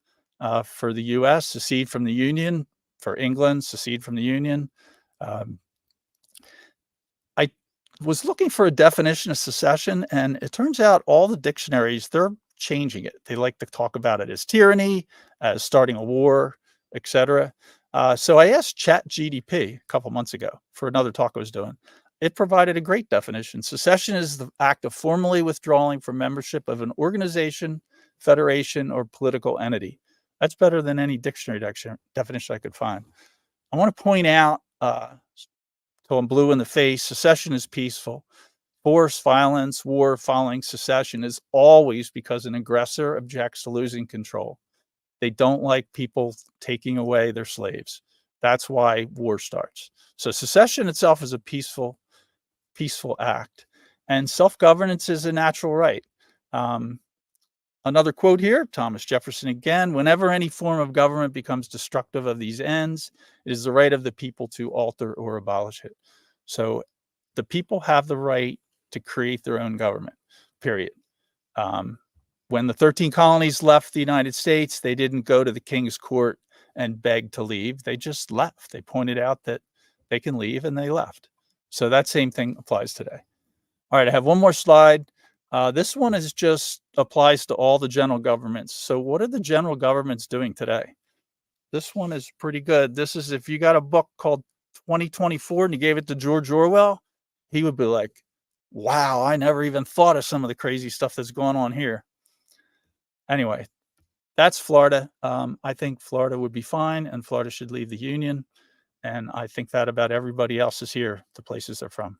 for the U.S., secede from the Union. For England, secede from the Union. I was looking for a definition of secession, and it turns out all the dictionaries, they're changing it. They like to talk about it as tyranny, as starting a war, etc. So I asked ChatGPT a couple months ago for another talk I was doing. It provided a great definition. Secession is the act of formally withdrawing from membership of an organization, federation, or political entity. That's better than any dictionary definition I could find. I want to point out, till I'm blue in the face, secession is peaceful. Force, violence, war following secession is always because an aggressor objects to losing control. They don't like people taking away their slaves. That's why war starts. So secession itself is a peaceful act, and self-governance is a natural right. Another quote here, Thomas Jefferson again, whenever any form of government becomes destructive of these ends, it is the right of the people to alter or abolish it. So the people have the right to create their own government, period. When the 13 colonies left the United States, they didn't go to the King's Court and beg to leave. They just left. They pointed out that they can leave, and they left. So that same thing applies today. All right, I have one more slide. This one is just applies to all the general governments. So what are the general governments doing today? This one is pretty good. This is, if you got a book called 2024 and you gave it to George Orwell, he would be like, wow, I never even thought of some of the crazy stuff that's going on here. Anyway, that's Florida. I think Florida would be fine, and Florida should leave the Union. And I think that about everybody else is here, the places they're from.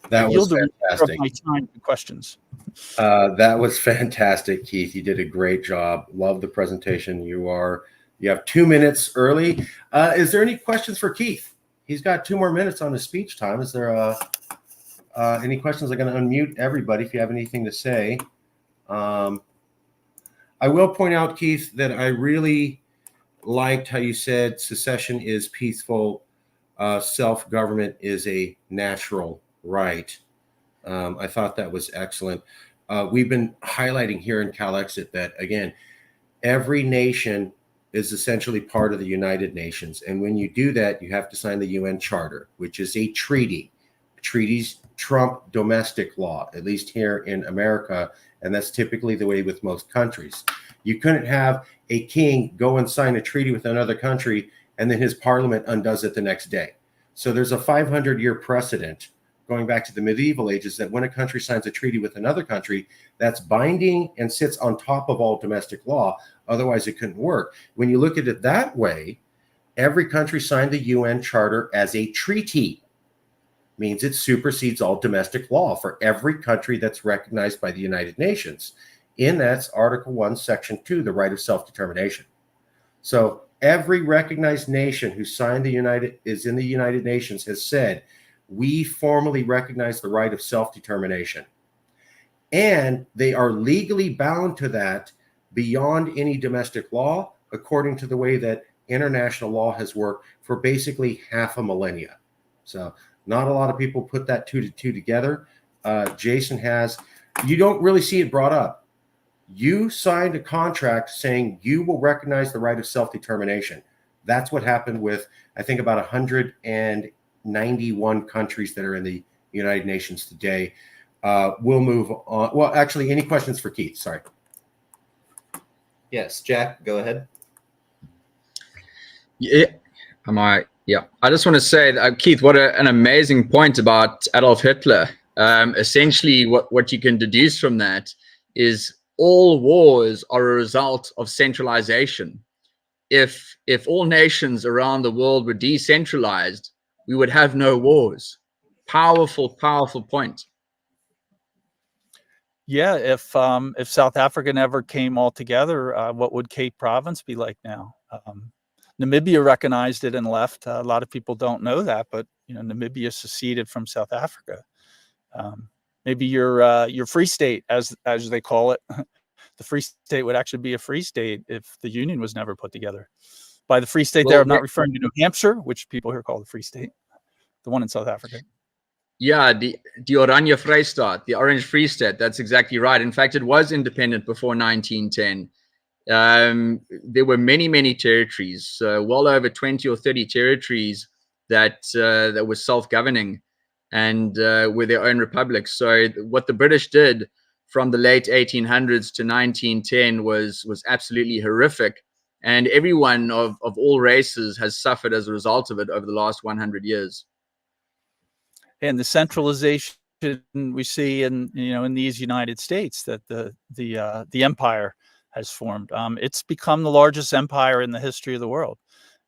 That was fantastic. My time for questions. That was fantastic, Keith. You did a great job. Love the presentation. You have 2 minutes early. Is there any questions for Keith? He's got 2 more minutes on his speech time. Is there any questions? I'm going to unmute everybody if you have anything to say. I will point out, Keith, that I really liked how you said secession is peaceful, self-government is a natural right. I thought that was excellent. We've been highlighting here in Calexit that, again, every nation is essentially part of the United Nations. And when you do that, you have to sign the UN Charter, which is a treaty. Treaties trump domestic law, at least here in America. And that's typically the way with most countries. You couldn't have a king go and sign a treaty with another country and then his parliament undoes it the next day. So there's a 500-year precedent going back to the medieval ages that when a country signs a treaty with another country, that's binding and sits on top of all domestic law. Otherwise, it couldn't work. When you look at it that way, every country signed the UN Charter as a treaty. Means it supersedes all domestic law for every country that's recognized by the United Nations. In that's Article 1, Section 2, the right of self-determination. So every recognized nation who signed is in the United Nations has said, we formally recognize the right of self-determination. And they are legally bound to that beyond any domestic law, according to the way that international law has worked for basically half a millennia. So not a lot of people put that 2 to 2 together. Jason has. You don't really see it brought up. You signed a contract saying you will recognize the right of self-determination. That's what happened with, I think, about 191 countries that are in the United Nations today. We'll move on. Well, actually, any questions for Keith? Sorry. Yes, Jack, go ahead. Yeah. Yeah. I just want to say, Keith, what an amazing point about Adolf Hitler. Essentially, what you can deduce from that is all wars are a result of centralization. If all nations around the world were decentralized, we would have no wars. Powerful point. Yeah, if South Africa never came all together, what would Cape Province be like now? Namibia recognized it and left. A lot of people don't know that, but Namibia seceded from South Africa. Maybe your free state, as they call it, the free state would actually be a free state if the Union was never put together. By the free state, I'm not referring to New Hampshire, which people here call the Free State, the one in South Africa. Yeah, the Oranje Vrystaat, the Orange Free State. That's exactly right. In fact, it was independent before 1910. There were many territories, well over 20 or 30 territories that were self-governing and were their own republics. So what the British did from the late 1800s to 1910 was absolutely horrific, and everyone of all races has suffered as a result of it over the last 100 years. And the centralization we see in these United States that the empire has formed. It's become the largest empire in the history of the world.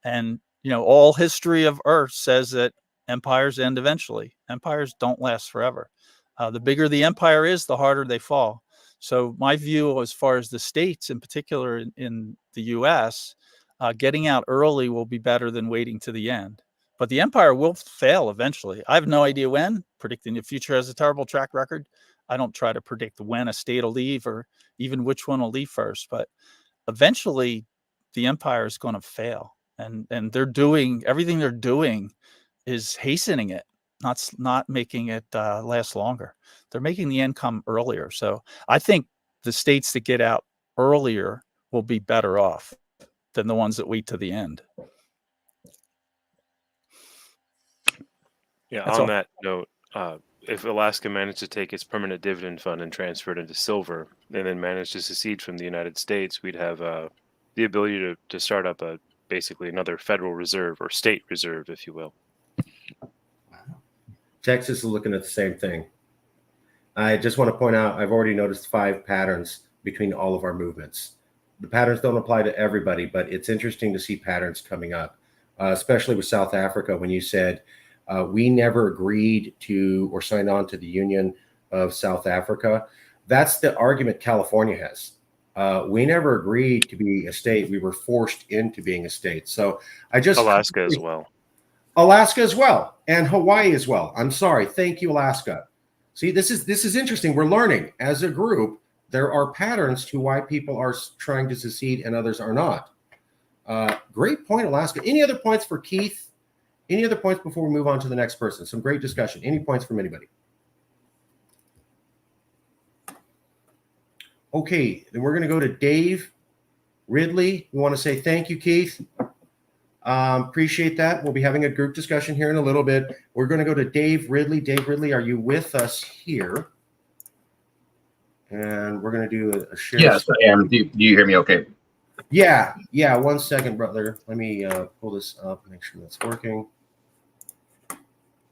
And, all history of Earth says that empires end eventually. Empires don't last forever. The bigger the empire is, the harder they fall. So my view, as far as the states in particular in the U.S., getting out early will be better than waiting to the end. But the empire will fail eventually. I have no idea when. Predicting the future has a terrible track record. I don't try to predict when a state will leave or even which one will leave first. But eventually, the empire is going to fail. And they're doing everything they're doing is hastening it, not making it last longer. They're making the end come earlier. So I think the states that get out earlier will be better off than the ones that wait to the end. Yeah, That's on all. that note, if Alaska managed to take its permanent dividend fund and transfer it into silver, and then managed to secede from the United States, we'd have the ability to start up basically another Federal Reserve or state reserve, if you will. Texas is looking at the same thing. I just want to point out, I've already noticed 5 patterns between all of our movements. The patterns don't apply to everybody, but it's interesting to see patterns coming up, especially with South Africa, when you said we never agreed to or signed on to the Union of South Africa. That's the argument California has. We never agreed to be a state. We were forced into being a state. So I just Alaska as well. Alaska as well, and Hawaii as well. I'm sorry. Thank you, Alaska. See, this is interesting. We're learning as a group. There are patterns to why people are trying to secede and others are not. Great point, Alaska. Any other points for Keith? Any other points before we move on to the next person? Some great discussion. Any points from anybody? Okay, then we're going to go to Dave Ridley. We want to say thank you, Keith. Appreciate that. We'll be having a group discussion here in a little bit. We're going to go to Dave Ridley. Dave Ridley, are you with us here? And we're going to do a share. Yes, I am. Do you hear me okay? Yeah. 1 second, brother. Let me pull this up, make sure that's working.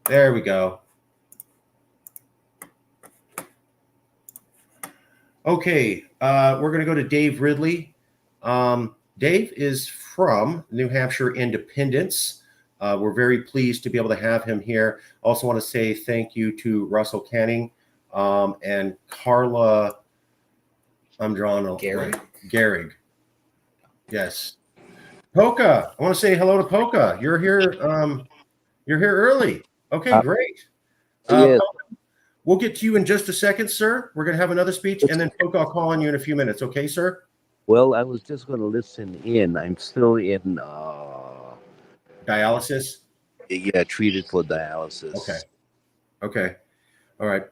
There we go. Okay, we're going to go to Dave Ridley. Dave is from New Hampshire Independence. We're very pleased to be able to have him here. Also want to say thank you to Russell Canning and Carla. I'm drawing a Gehrig. Yes. Polka. I want to say hello to Polka. You're here. You're here early. Okay, great. Yes. We'll get to you in just a second, sir. We're going to have another speech, and then Polka, I'll call on you in a few minutes. Okay, sir? Well, I was just going to listen in. I'm still in. Dialysis? Yeah, treated for dialysis. Okay. All right.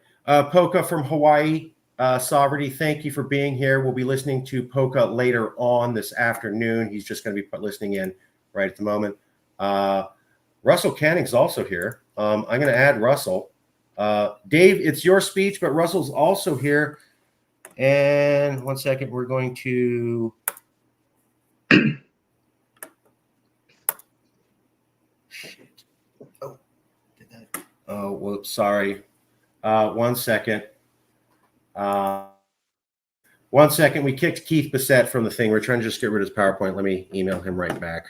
Polka from Hawaii Sovereignty, thank you for being here. We'll be listening to Polka later on this afternoon. He's just going to be listening in right at the moment. Russell Canning's also here. I'm going to add Russell. Dave, it's your speech, but Russell's also here. And 1 second, we're going to shit. Oh, whoops, sorry. 1 second. 1 second. We kicked Keith Bissett from the thing. We're trying to just get rid of his PowerPoint. Let me email him right back.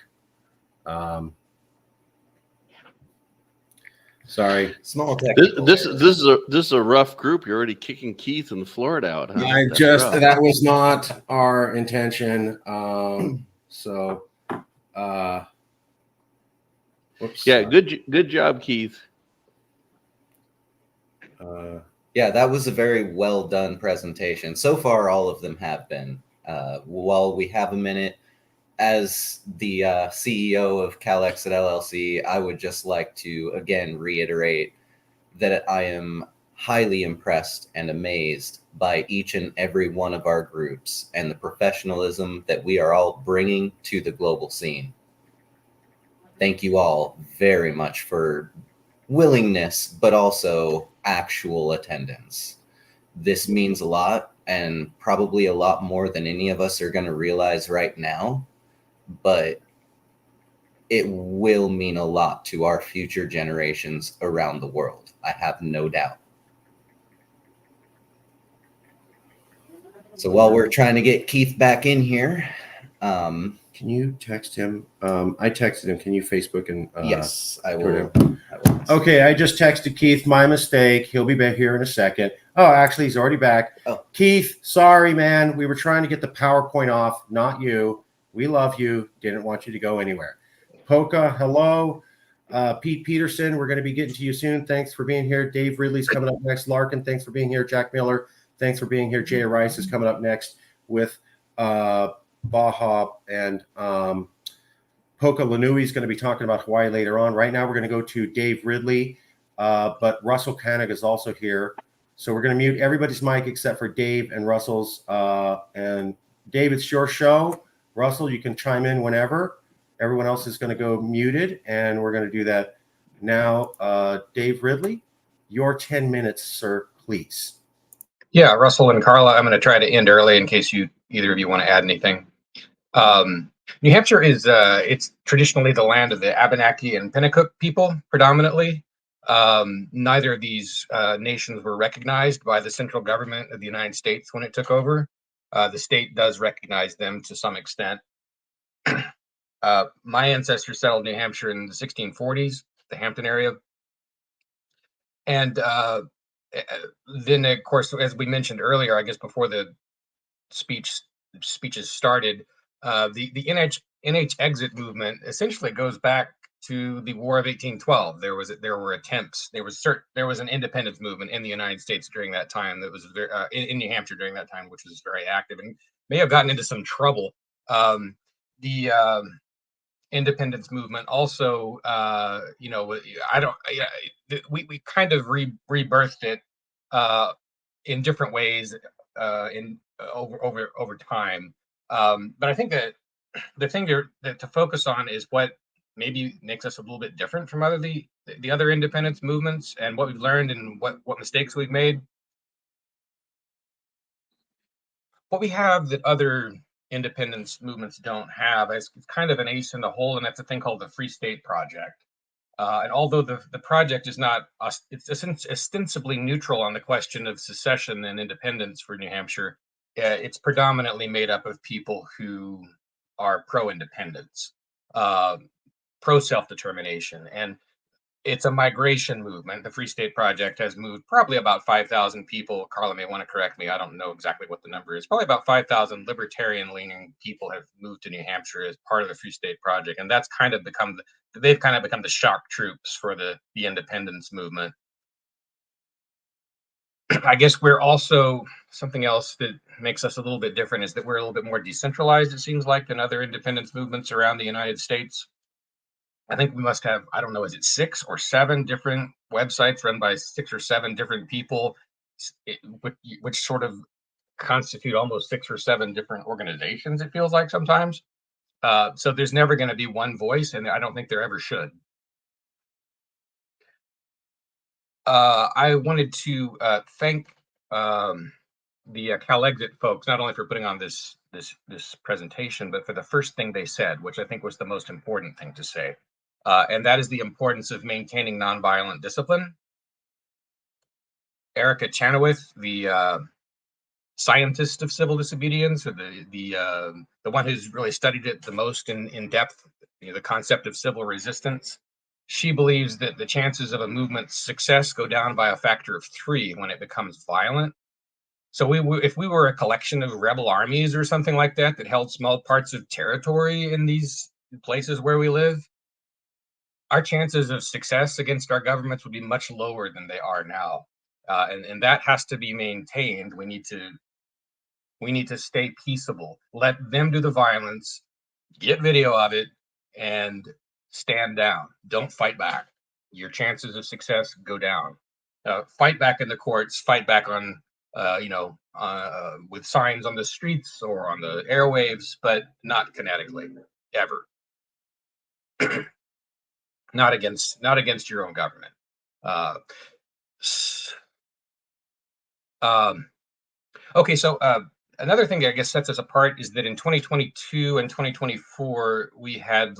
Sorry. Small This is a rough group. You're already kicking Keith and Florida out. Huh? That was not our intention. Whoops. Yeah, good job, Keith. Yeah, that was a very well done presentation. So far, all of them have been. While we have a minute, as the CEO of Calexit LLC, I would just like to again reiterate that I am highly impressed and amazed by each and every one of our groups and the professionalism that we are all bringing to the global scene. Thank you all very much for willingness, but also actual attendance. This means a lot, and probably a lot more than any of us are going to realize right now, but it will mean a lot to our future generations around the world. I have no doubt. So while we're trying to get Keith back in here, can you text him? I texted him. Can you Facebook and yes, I will. Okay, I just texted Keith. My mistake. He'll be back here in a second. Oh, actually, he's already back. Oh. Keith, sorry, man. We were trying to get the PowerPoint off. Not you. We love you. Didn't want you to go anywhere. Polka, hello. Pete Peterson, we're going to be getting to you soon. Thanks for being here. Dave Ridley's coming up next. Larkin, thanks for being here. Jack Miller, thanks for being here. Jay Rice is coming up next with Baja, and Polka Lanui is going to be talking about Hawaii later on. Right now, we're going to go to Dave Ridley, but Russell Canning is also here. So we're going to mute everybody's mic except for Dave and Russell's. And Dave, it's your show. Russell, you can chime in whenever. Everyone else is going to go muted, and we're going to do that now. Dave Ridley, Your 10 minutes, sir, please. Yeah, Russell and Carla, I'm going to try to end early in case either of you want to add anything. New Hampshire is it's traditionally the land of the Abenaki and Pennacook people, predominantly. Neither of these nations were recognized by the central government of the United States when it took over. The state does recognize them to some extent. My ancestors settled New Hampshire in the 1640s, the Hampton area. And then, of course, as we mentioned earlier, I guess before the speeches started, the NH exit movement essentially goes back to the War of 1812. There were attempts. There was an independence movement in the United States during that time that was very, in New Hampshire during that time, which was very active and may have gotten into some trouble. The independence movement also, we kind of rebirthed it in different ways over time. But I think that the thing to focus on is what maybe makes us a little bit different from the other independence movements, and what we've learned and what mistakes we've made. What we have that other independence movements don't have is kind of an ace in the hole, and that's a thing called the Free State Project. And although the project is not, it's ostensibly neutral on the question of secession and independence for New Hampshire, it's predominantly made up of people who are pro-independence, pro-self-determination, and it's a migration movement. The Free State Project has moved probably about 5,000 people. Carla may want to correct me. I don't know exactly what the number is. Probably about 5,000 libertarian-leaning people have moved to New Hampshire as part of the Free State Project, and that's kind of they've kind of become the shock troops for the independence movement. I guess we're also, something else that makes us a little bit different is that we're a little bit more decentralized, it seems like, than other independence movements around the United States. I think we must have, I don't know, is it 6 or 7 different websites run by 6 or 7 different people, which sort of constitute almost 6 or 7 different organizations, it feels like sometimes. So there's never going to be one voice, and I don't think there ever should. I wanted to thank the Calexit folks, not only for putting on this presentation, but for the first thing they said, which I think was the most important thing to say. And that is the importance of maintaining nonviolent discipline. Erica Chenoweth, the scientist of civil disobedience, or the one who's really studied it the most in depth, the concept of civil resistance, she believes that the chances of a movement's success go down by a factor of 3 when it becomes violent. So if we were a collection of rebel armies or something like that held small parts of territory in these places where we live, our chances of success against our governments would be much lower than they are now. And that has to be maintained. We need to stay peaceable. Let them do the violence, get video of it, and stand down. Don't fight back. Your chances of success go down. Fight back in the courts, fight back on, with signs on the streets or on the airwaves, but not kinetically, ever. Not against your own government. Okay, so another thing that I guess sets us apart is that in 2022 and 2024, we had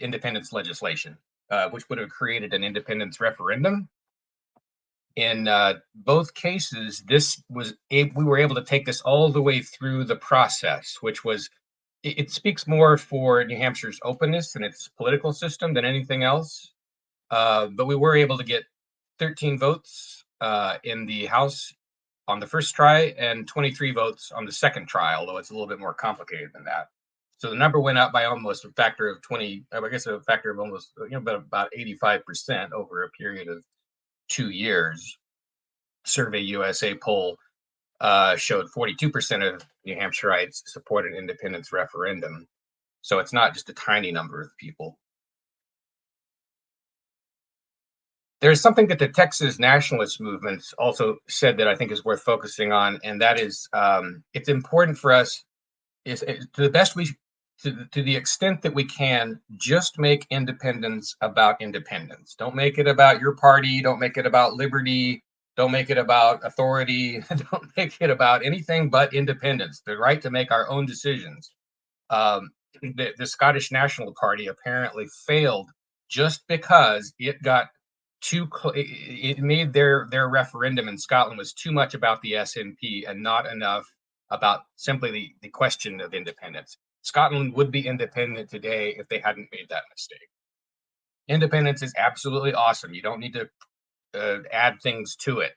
independence legislation, which would have created an independence referendum. In both cases, we were able to take this all the way through the process, which was, it speaks more for New Hampshire's openness and its political system than anything else. But we were able to get 13 votes in the House on the first try and 23 votes on the second try, although it's a little bit more complicated than that. So the number went up by almost a factor of 20, I guess a factor of almost, about 85% over a period of 2 years. Survey USA poll showed 42% of New Hampshireites support an independence referendum. So it's not just a tiny number of people. There's something that the Texas nationalist movements also said that I think is worth focusing on, and that is it's important for us, to the best we to the extent that we can, just make independence about independence. Don't make it about your party. Don't make it about liberty. Don't make it about authority. Don't make it about anything but independence, the right to make our own decisions. The Scottish National Party apparently failed just because it got it made their referendum in Scotland was too much about the SNP and not enough about simply the question of independence. Scotland would be independent today if they hadn't made that mistake. Independence is absolutely awesome. You don't need to add things to it.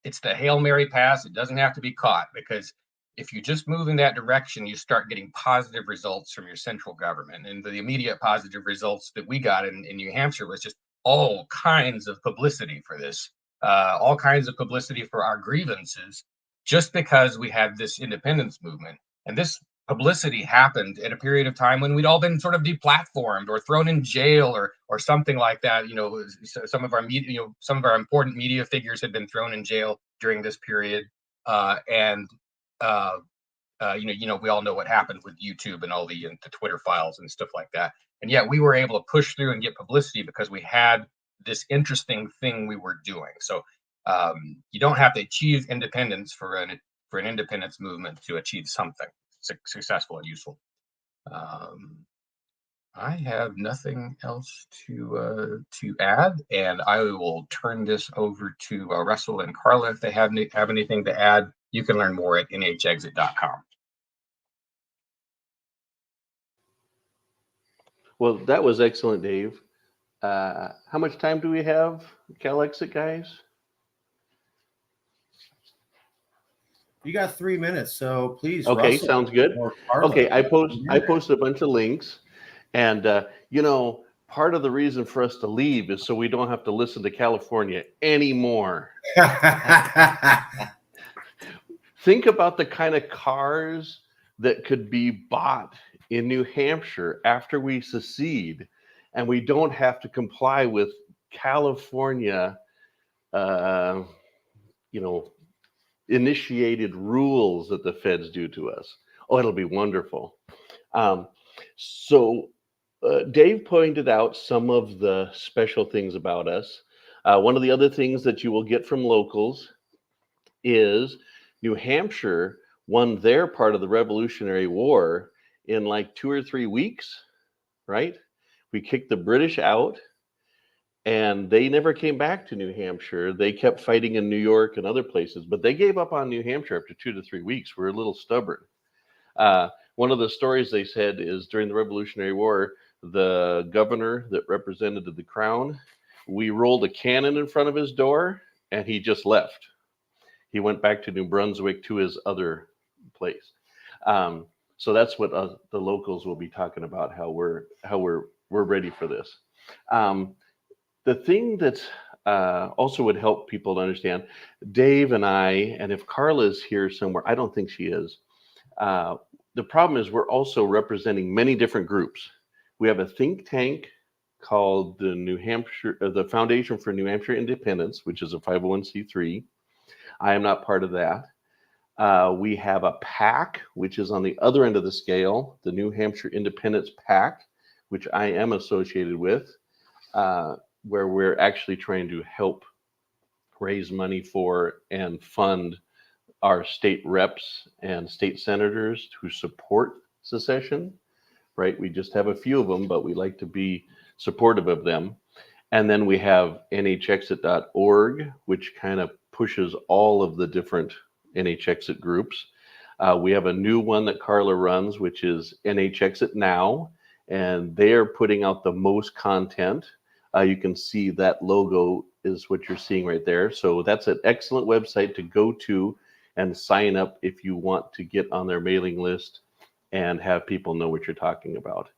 It's the Hail Mary pass. It doesn't have to be caught, because if you just move in that direction, you start getting positive results from your central government. And the immediate positive results that we got in New Hampshire was just all kinds of publicity for this, all kinds of publicity for our grievances, just because we had this independence movement. And this publicity happened at a period of time when we'd all been sort of deplatformed or thrown in jail or something like that. You know, some of our media, you know, some of our important media figures had been thrown in jail during this period, you know, we all know what happened with YouTube and all the Twitter files and stuff like that. And yet we were able to push through and get publicity because we had this interesting thing we were doing. So you don't have to achieve independence for an independence movement to achieve something successful and useful. I have nothing else to add, and I will turn this over to Russell and Carla if they have anything to add. You can learn more at nhexit.com. Well, that was excellent, Dave. How much time do we have, Calexit guys? You got 3 minutes, so please. Okay, Russell, sounds good. or Carla. Okay, I posted a bunch of links, and you know, part of the reason for us to leave is so we don't have to listen to California anymore. Think about the kind of cars that could be bought in New Hampshire after we secede, and we don't have to comply with California, you know, initiated rules that the feds do to us. Oh, it'll be wonderful. So Dave pointed out some of the special things about us. One of the other things that you will get from locals is New Hampshire won their part of the Revolutionary War in like 2 or 3 weeks, right? We kicked the British out, and they never came back to New Hampshire. They kept fighting in New York and other places, but they gave up on New Hampshire after 2 to 3 weeks. We're a little stubborn. One of the stories they said is during the Revolutionary War, the governor that represented the crown, we rolled a cannon in front of his door, and he just left. He went back to New Brunswick to his other place. So that's what the locals will be talking about, how we're ready for this. The thing that also would help people to understand, Dave and I, and if Carla's here somewhere, I don't think she is. The problem is we're also representing many different groups. We have a think tank called the Foundation for New Hampshire Independence, which is a 501c3. I am not part of that. We have a PAC, which is on the other end of the scale, the New Hampshire Independence PAC, which I am associated with, where we're actually trying to help raise money for and fund our state reps and state senators who support secession, right? We just have a few of them, but we like to be supportive of them. And then we have nhexit.org, which kind of pushes all of the different NHExit groups. We have a new one that Carla runs, which is NHExit Now, and they are putting out the most content. You can see that logo is what you're seeing right there. So that's an excellent website to go to and sign up if you want to get on their mailing list and have people know what you're talking about.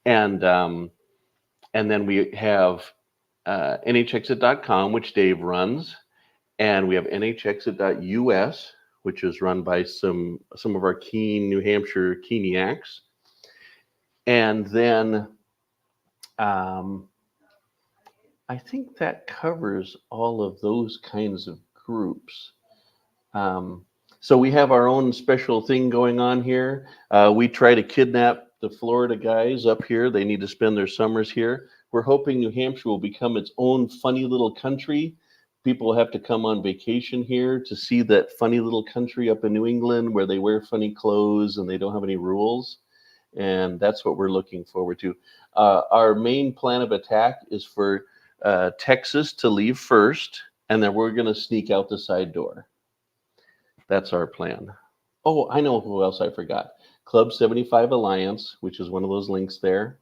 And then we have nhexit.com, which Dave runs, and we have nhexit.us, which is run by some of our keen New Hampshire Keeniacs. And then I think that covers all of those kinds of groups. So we have our own special thing going on here. We try to kidnap the Florida guys up here, they need to spend their summers here. We're hoping New Hampshire will become its own funny little country. People have to come on vacation here to see that funny little country up in New England where they wear funny clothes and they don't have any rules. And that's what we're looking forward to. Our main plan of attack is for Texas to leave first, and then we're going to sneak out the side door. That's our plan. Oh, I know who else I forgot. Club 75 Alliance, which is one of those links there.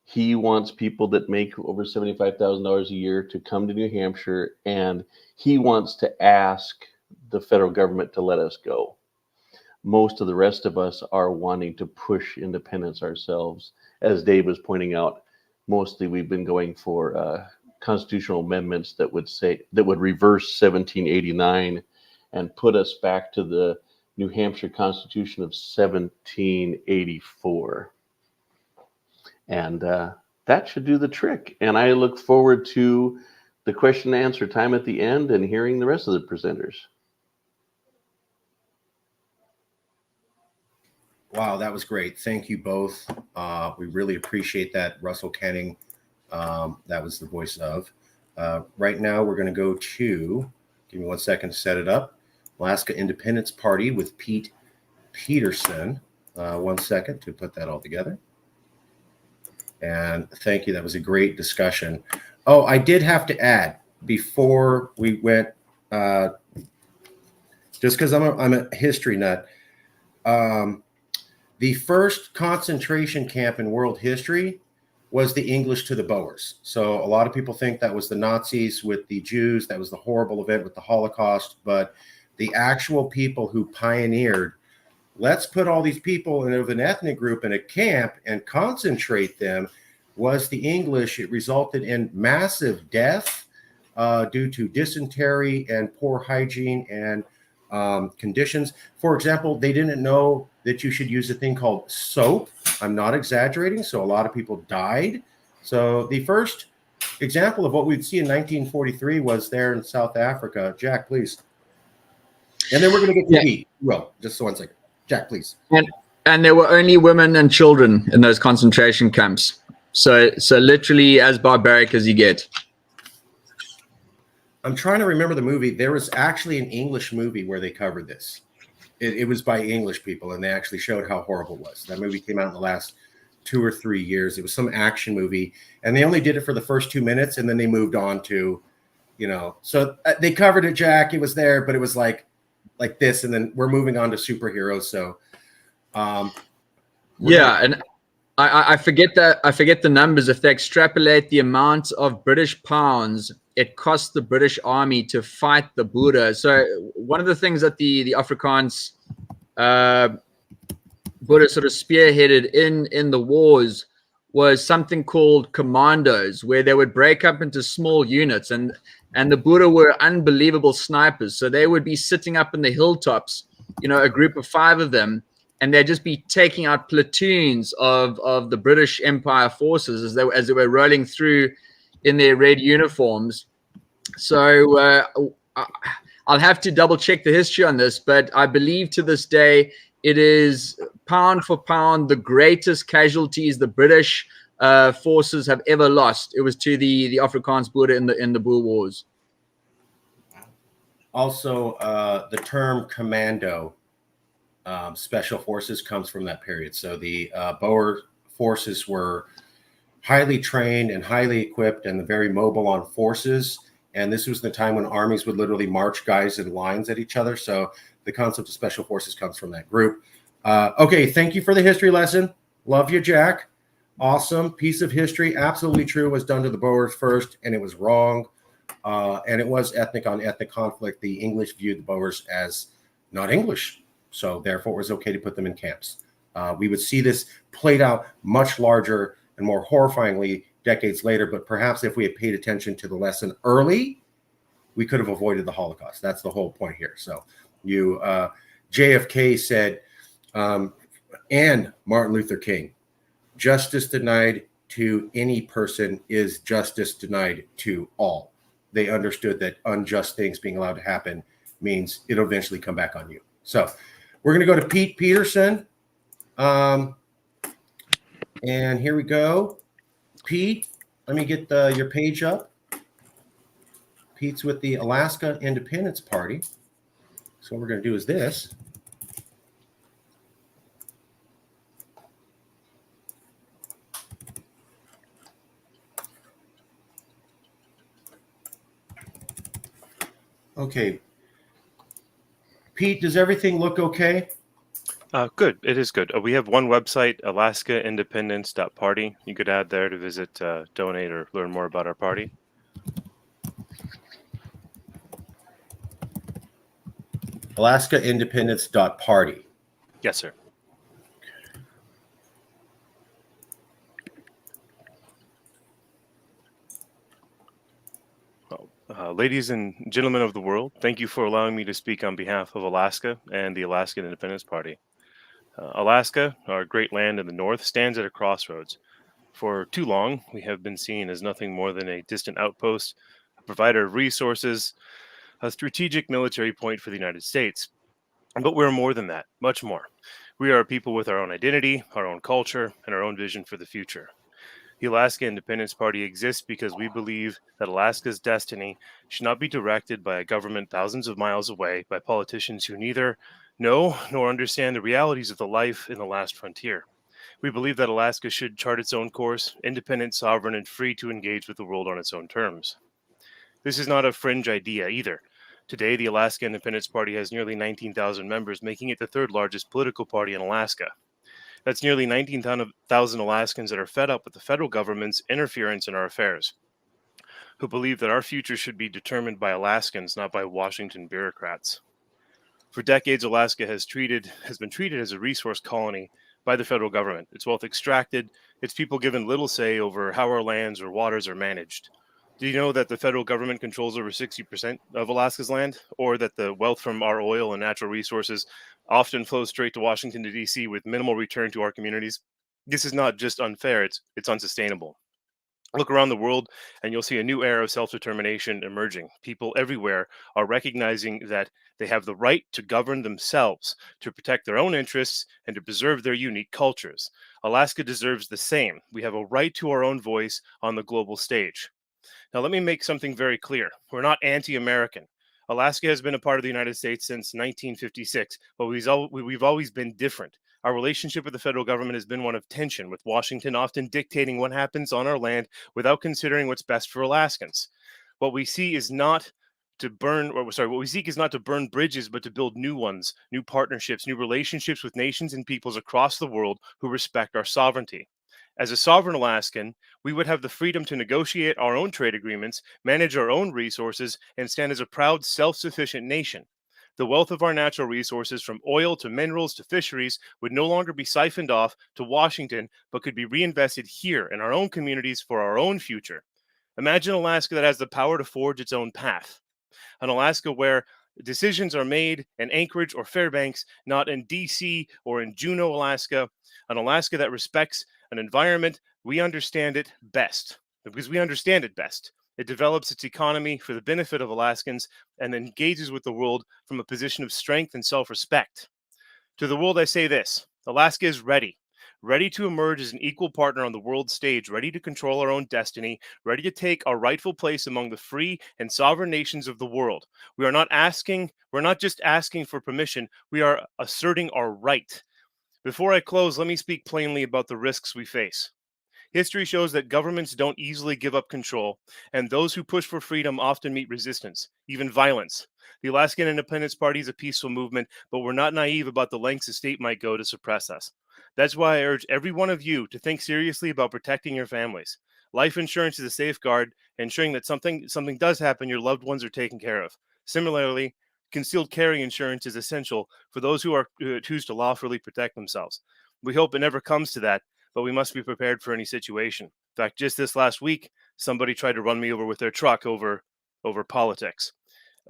He wants people that make over $75,000 a year to come to New Hampshire, and he wants to ask the federal government to let us go. Most of the rest of us are wanting to push independence ourselves. As Dave was pointing out, mostly we've been going for constitutional amendments that would reverse 1789 and put us back to the New Hampshire Constitution of 1784. And that should do the trick. And I look forward to the question and answer time at the end and hearing the rest of the presenters. Wow, that was great. Thank you both. We really appreciate that. Russell Kenning, that was the voice of. Right now, we're going to go to, give me 1 second to set it up, Alaska Independence Party with Pete Peterson. 1 second to put that all together. And thank you. That was a great discussion. Oh, I did have to add before we went, just because I'm a history nut, the first concentration camp in world history was the English to the Boers. So a lot of people think that was the Nazis with the Jews. That was the horrible event with the Holocaust. But the actual people who pioneered, let's put all these people in an ethnic group in a camp and concentrate them, was the English. It resulted in massive death due to dysentery and poor hygiene and conditions. For example, they didn't know that you should use a thing called soap. I'm not exaggerating. So a lot of people died. So the first example of what we'd see in 1943 was there in South Africa. Jack, please. And then we're going to get to eat. Well, just 1 second. Jack, please. And there were only women and children in those concentration camps. So literally as barbaric as you get. I'm trying to remember the movie. There was actually an English movie where they covered this. It was by English people, and they actually showed how horrible it was. That movie came out in the last 2 or 3 years. It was some action movie, and they only did it for the first 2 minutes, and then they moved on to, so they covered it, Jack. It was there, but it was like this, and then we're moving on to superheroes. So, and I forget the numbers. If they extrapolate the amount of British pounds it cost the British Army to fight the Boer. So one of the things that the Afrikaans Boer sort of spearheaded in the wars was something called commandos, where they would break up into small units, and the Boer were unbelievable snipers. So they would be sitting up in the hilltops, a group of 5 of them, and they'd just be taking out platoons of the British Empire forces as they were rolling through in their red uniforms. So I'll have to double check the history on this, but I believe to this day it is pound for pound the greatest casualties the British forces have ever lost. It was to the Afrikaans Boer in the Boer Wars. Also, the term commando special forces comes from that period. So the Boer forces were highly trained and highly equipped and very mobile on forces. And this was the time when armies would literally march guys in lines at each other. So the concept of special forces comes from that group. Okay, thank you for the history lesson. Love you, Jack. Awesome piece of history. Absolutely true. Was done to the Boers first, and it was wrong. And it was ethnic on ethnic conflict. The English viewed the Boers as not English. So therefore, it was okay to put them in camps. We would see this played out much larger and more horrifyingly decades later, but perhaps if we had paid attention to the lesson early, we could have avoided the Holocaust. That's the whole point here. So JFK said, and Martin Luther King, justice denied to any person is justice denied to all. They understood that unjust things being allowed to happen means it'll eventually come back on you. So we're going to go to Pete Peterson. And here we go. Pete, let me get your page up. Pete's with the Alaska Independence Party. So what we're going to do is this. Okay. Pete, does everything look okay? Good. It is good. We have one website, alaskaindependence.party. You could add there to visit, donate, or learn more about our party. alaskaindependence.party. Yes, sir. Ladies and gentlemen of the world, thank you for allowing me to speak on behalf of Alaska and the Alaska Independence Party. Alaska, our great land in the north, stands at a crossroads. For too long, we have been seen as nothing more than a distant outpost, a provider of resources, a strategic military point for the United States. But we're more than that, much more. We are a people with our own identity, our own culture, and our own vision for the future. The Alaska Independence Party exists because we believe that Alaska's destiny should not be directed by a government thousands of miles away, by politicians who neither know nor understand the realities of the life in the last frontier. We believe that Alaska should chart its own course, independent, sovereign, and free to engage with the world on its own terms. This is not a fringe idea either. Today, the Alaska Independence Party has nearly 19,000 members, making it the third largest political party in Alaska. That's nearly 19,000 Alaskans that are fed up with the federal government's interference in our affairs, who believe that our future should be determined by Alaskans, not by Washington bureaucrats. For decades, Alaska has been treated as a resource colony by the federal government. Its wealth extracted, its people given little say over how our lands or waters are managed. Do you know that the federal government controls over 60% of Alaska's land, or that the wealth from our oil and natural resources often flows straight to Washington, D.C. with minimal return to our communities? This is not just unfair, it's unsustainable. Look around the world and you'll see a new era of self-determination emerging. People everywhere are recognizing that they have the right to govern themselves, to protect their own interests, and to preserve their unique cultures. Alaska deserves the same. We have a right to our own voice on the global stage. Now, let me make something very clear. We're not anti-American. Alaska has been a part of the United States since 1956, but we've always been different. Our relationship with the federal government has been one of tension, with Washington often dictating what happens on our land without considering what's best for Alaskans. What we see is not what we seek is not to burn bridges, but to build new ones, new partnerships, new relationships with nations and peoples across the world who respect our sovereignty. As a sovereign Alaskan, we would have the freedom to negotiate our own trade agreements, manage our own resources, and stand as a proud, self-sufficient nation. The wealth of our natural resources, from oil to minerals to fisheries, would no longer be siphoned off to Washington, but could be reinvested here in our own communities for our own future. Imagine Alaska that has the power to forge its own path. An Alaska where decisions are made in Anchorage or Fairbanks, not in DC or in Juneau, Alaska. An Alaska that respects an environment, we understand it best. Because we understand it best. It develops its economy for the benefit of Alaskans and engages with the world from a position of strength and self-respect. To the world, I say this: Alaska is ready. Ready to emerge as an equal partner on the world stage, ready to control our own destiny, ready to take our rightful place among the free and sovereign nations of the world. We're not just asking for permission, we are asserting our right. Before I close, let me speak plainly about the risks we face. History shows that governments don't easily give up control, and those who push for freedom often meet resistance, even violence. The Alaskan Independence Party is a peaceful movement, but we're not naive about the lengths the state might go to suppress us. That's why I urge every one of you to think seriously about protecting your families. Life insurance is a safeguard, ensuring that something does happen, your loved ones are taken care of. Similarly, concealed carry insurance is essential for those who choose to lawfully protect themselves. We hope it never comes to that, but we must be prepared for any situation. In fact, just this last week, somebody tried to run me over with their truck over politics.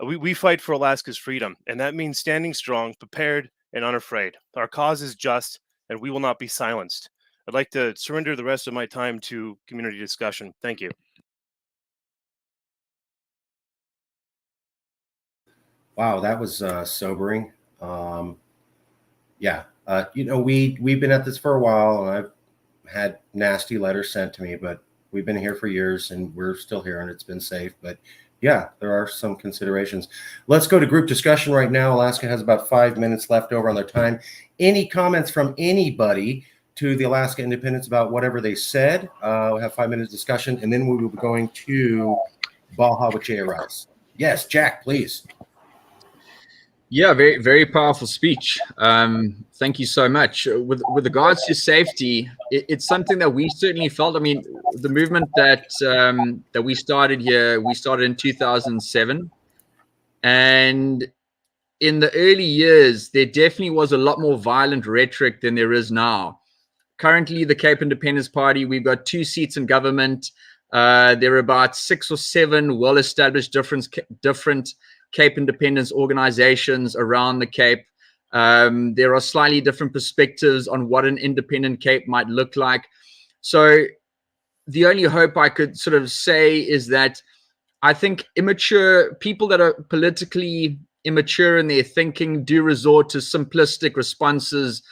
We fight for Alaska's freedom, and that means standing strong, prepared, and unafraid. Our cause is just, and we will not be silenced. I'd like to surrender the rest of my time to community discussion. Thank you. Wow, that was sobering. Yeah, we've been at this for a while, and I've had nasty letters sent to me, but we've been here for years and we're still here and it's been safe. But yeah, there are some considerations. Let's go to group discussion right now. Alaska has about 5 minutes left over on their time. Any comments from anybody to the Alaska Independence about whatever they said? We'll have 5 minutes discussion, and then we will be going to Baja with J.A. Rice. Yes, Jack, please. Yeah, very, very powerful speech. Thank you so much. With regards to safety, it's something that we certainly felt. I mean, the movement that we started here, we started in 2007, and in the early years, there definitely was a lot more violent rhetoric than there is now. Currently, the Cape Independence Party, we've got 2 seats in government. There are about 6 or 7 well-established different Cape independence organizations around the Cape. There are slightly different perspectives on what an independent Cape might look like. So the only hope I could sort of say is that I think immature people that are politically immature in their thinking do resort to simplistic responses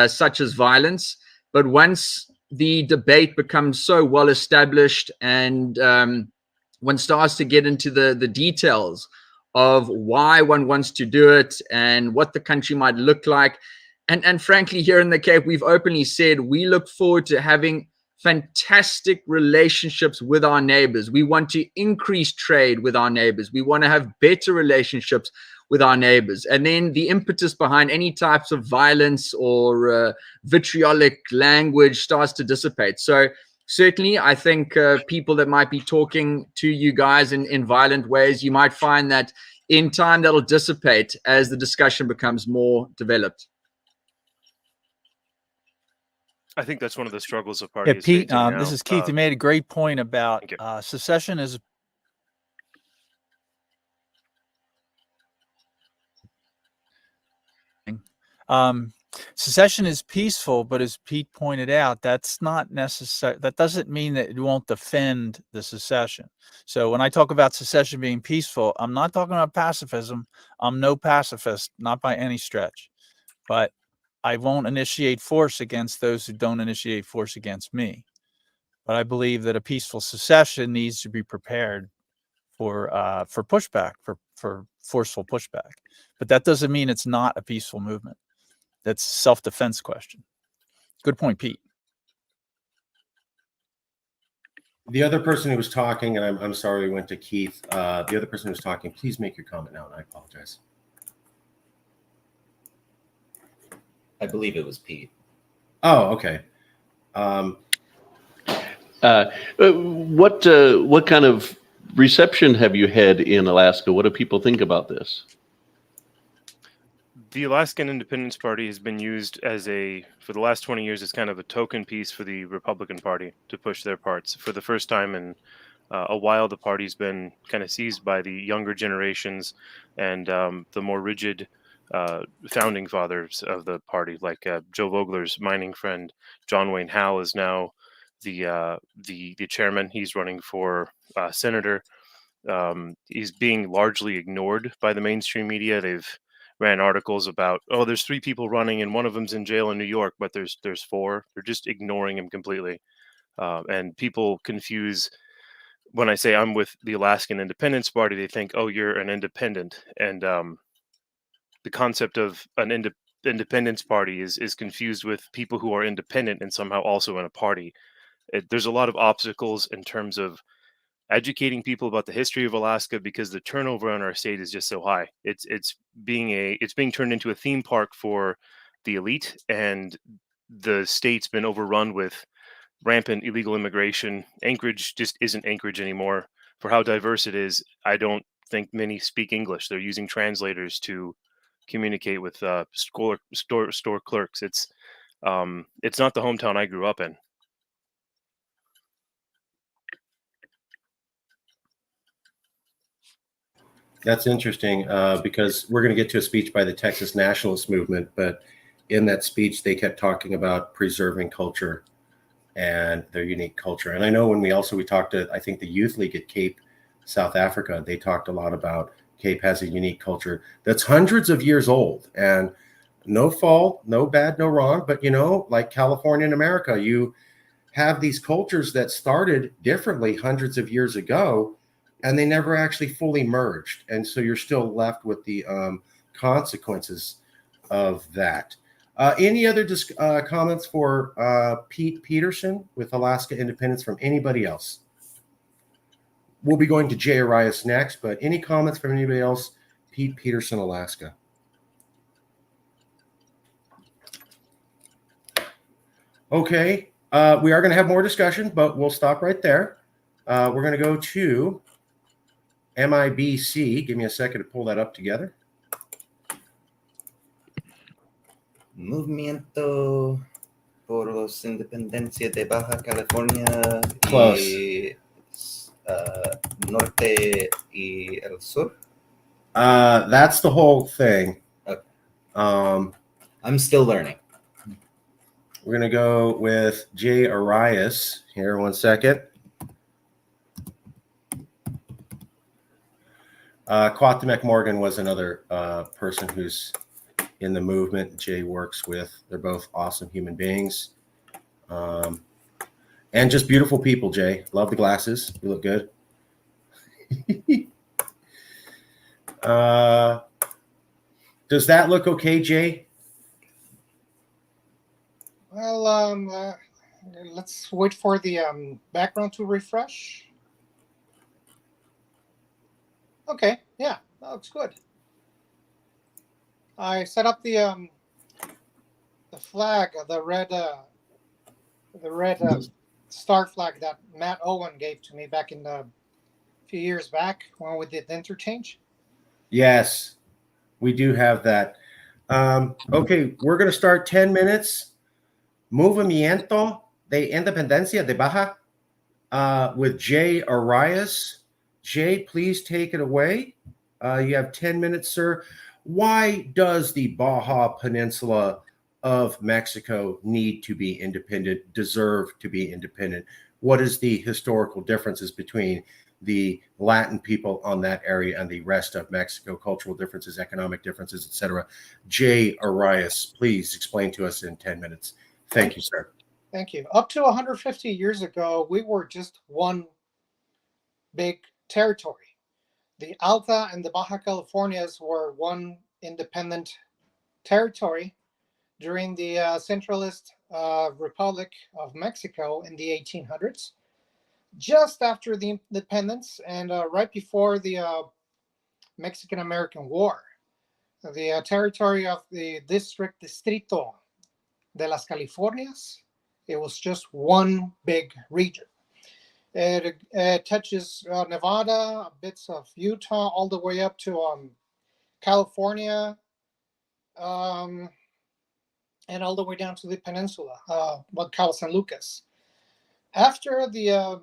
such as violence. But once the debate becomes so well established and one starts to get into the details of why one wants to do it and what the country might look like. And frankly, here in the Cape, we've openly said we look forward to having fantastic relationships with our neighbors. We want to increase trade with our neighbors. We want to have better relationships with our neighbors. And then the impetus behind any types of violence or vitriolic language starts to dissipate. So certainly, I think people that might be talking to you guys in violent ways, you might find that in time that'll dissipate as the discussion becomes more developed. I think that's one of the struggles of Yeah, parties. Pete, facing now. this is Keith. You made a great point about Thank you. secession is secession is peaceful, but as Pete pointed out, that's not necessary. That doesn't mean that it won't defend the secession. So when I talk about secession being peaceful, I'm not talking about pacifism. I'm no pacifist, not by any stretch. But I won't initiate force against those who don't initiate force against me. But I believe that a peaceful secession needs to be prepared for pushback, for forceful pushback. But that doesn't mean it's not a peaceful movement. That's a self-defense question. Good point, Pete. The other person who was talking, and I'm sorry we went to Keith. The other person who was talking, please make your comment now, and I apologize. I believe it was Pete. Oh, okay. What kind of reception have you had in Alaska? What do people think about this? The Alaskan Independence Party has been used for the last 20 years as kind of a token piece for the Republican Party to push their parts. For the first time in a while, the party's been kind of seized by the younger generations and the more rigid founding fathers of the party, like Joe Vogler's mining friend, John Wayne Howe, is now the chairman. He's running for senator. He's being largely ignored by the mainstream media. They've ran articles about, oh, there's 3 people running and one of them's in jail in New York, but there's 4. They're just ignoring him completely. And people confuse, when I say I'm with the Alaskan Independence Party, they think, oh, you're an independent. And the concept of an independence party is confused with people who are independent and somehow also in a party. There's a lot of obstacles in terms of educating people about the history of Alaska, because the turnover on our state is just so high. It's being turned into a theme park for the elite, and the state's been overrun with rampant illegal immigration. Anchorage just isn't Anchorage anymore. For how diverse it is, I don't think many speak English. They're using translators to communicate with store clerks. It's not the hometown I grew up in. That's interesting because we're going to get to a speech by the Texas Nationalist Movement, but in that speech, they kept talking about preserving culture and their unique culture. And I know when we talked to, I think, the Youth League at Cape, South Africa, they talked a lot about Cape has a unique culture that's hundreds of years old, and no fault, no bad, no wrong. But, like California and America, you have these cultures that started differently hundreds of years ago, and they never actually fully merged. And so you're still left with the consequences of that. Any other comments for Pete Peterson with Alaska independence from anybody else? We'll be going to Jay Arias next, but any comments from anybody else? Pete Peterson, Alaska. Okay, we are going to have more discussion, but we'll stop right there. We're going to go to MIBC. Give me a second to pull that up together. Movimiento por los Independencia de Baja California Close. y Norte y el Sur. That's the whole thing. Okay. I'm still learning. We're going to go with Jay Arias here. 1 second. Quatamek Morgan was another person who's in the movement Jay works with. They're both awesome human beings. And just beautiful people, Jay. Love the glasses. You look good. Does that look okay, Jay? Well, let's wait for the background to refresh. Okay, yeah, that looks good. I set up the flag, the red star flag that Matt Owen gave to me back in a few years back when we did the interchange. Yes, we do have that. Okay, we're going to start 10 minutes. Movimiento de Independencia de Baja with Jay Arias. Jay, please take it away. You have 10 minutes, sir. Why does the Baja Peninsula of Mexico need to be independent, deserve to be independent? What is the historical differences between the Latin people on that area and the rest of Mexico, cultural differences, economic differences, etc.? Jay Arias, please explain to us in 10 minutes. Thank you, sir. Thank you. Up to 150 years ago, we were just one big territory. The Alta and the Baja Californias were one independent territory during the Centralist Republic of Mexico in the 1800s. Just after the independence and right before the Mexican-American War, the territory of the Distrito de las Californias, it was just one big region. It touches Nevada, bits of Utah, all the way up to California, and all the way down to the peninsula, what Cabo San Lucas. After the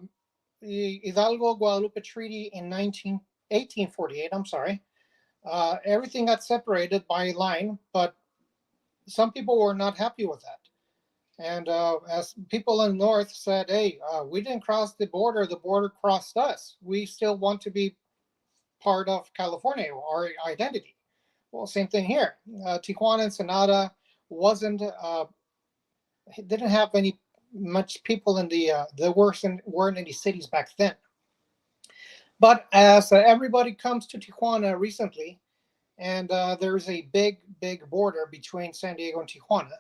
Hidalgo-Guadalupe Treaty in 1848, everything got separated by line, but some people were not happy with that. And as people in the north said, hey, we didn't cross the border crossed us. We still want to be part of California, our identity. Well, same thing here. Tijuana, Ensenada didn't have much people in there weren't any cities back then. But as everybody comes to Tijuana recently, and there's a big border between San Diego and Tijuana,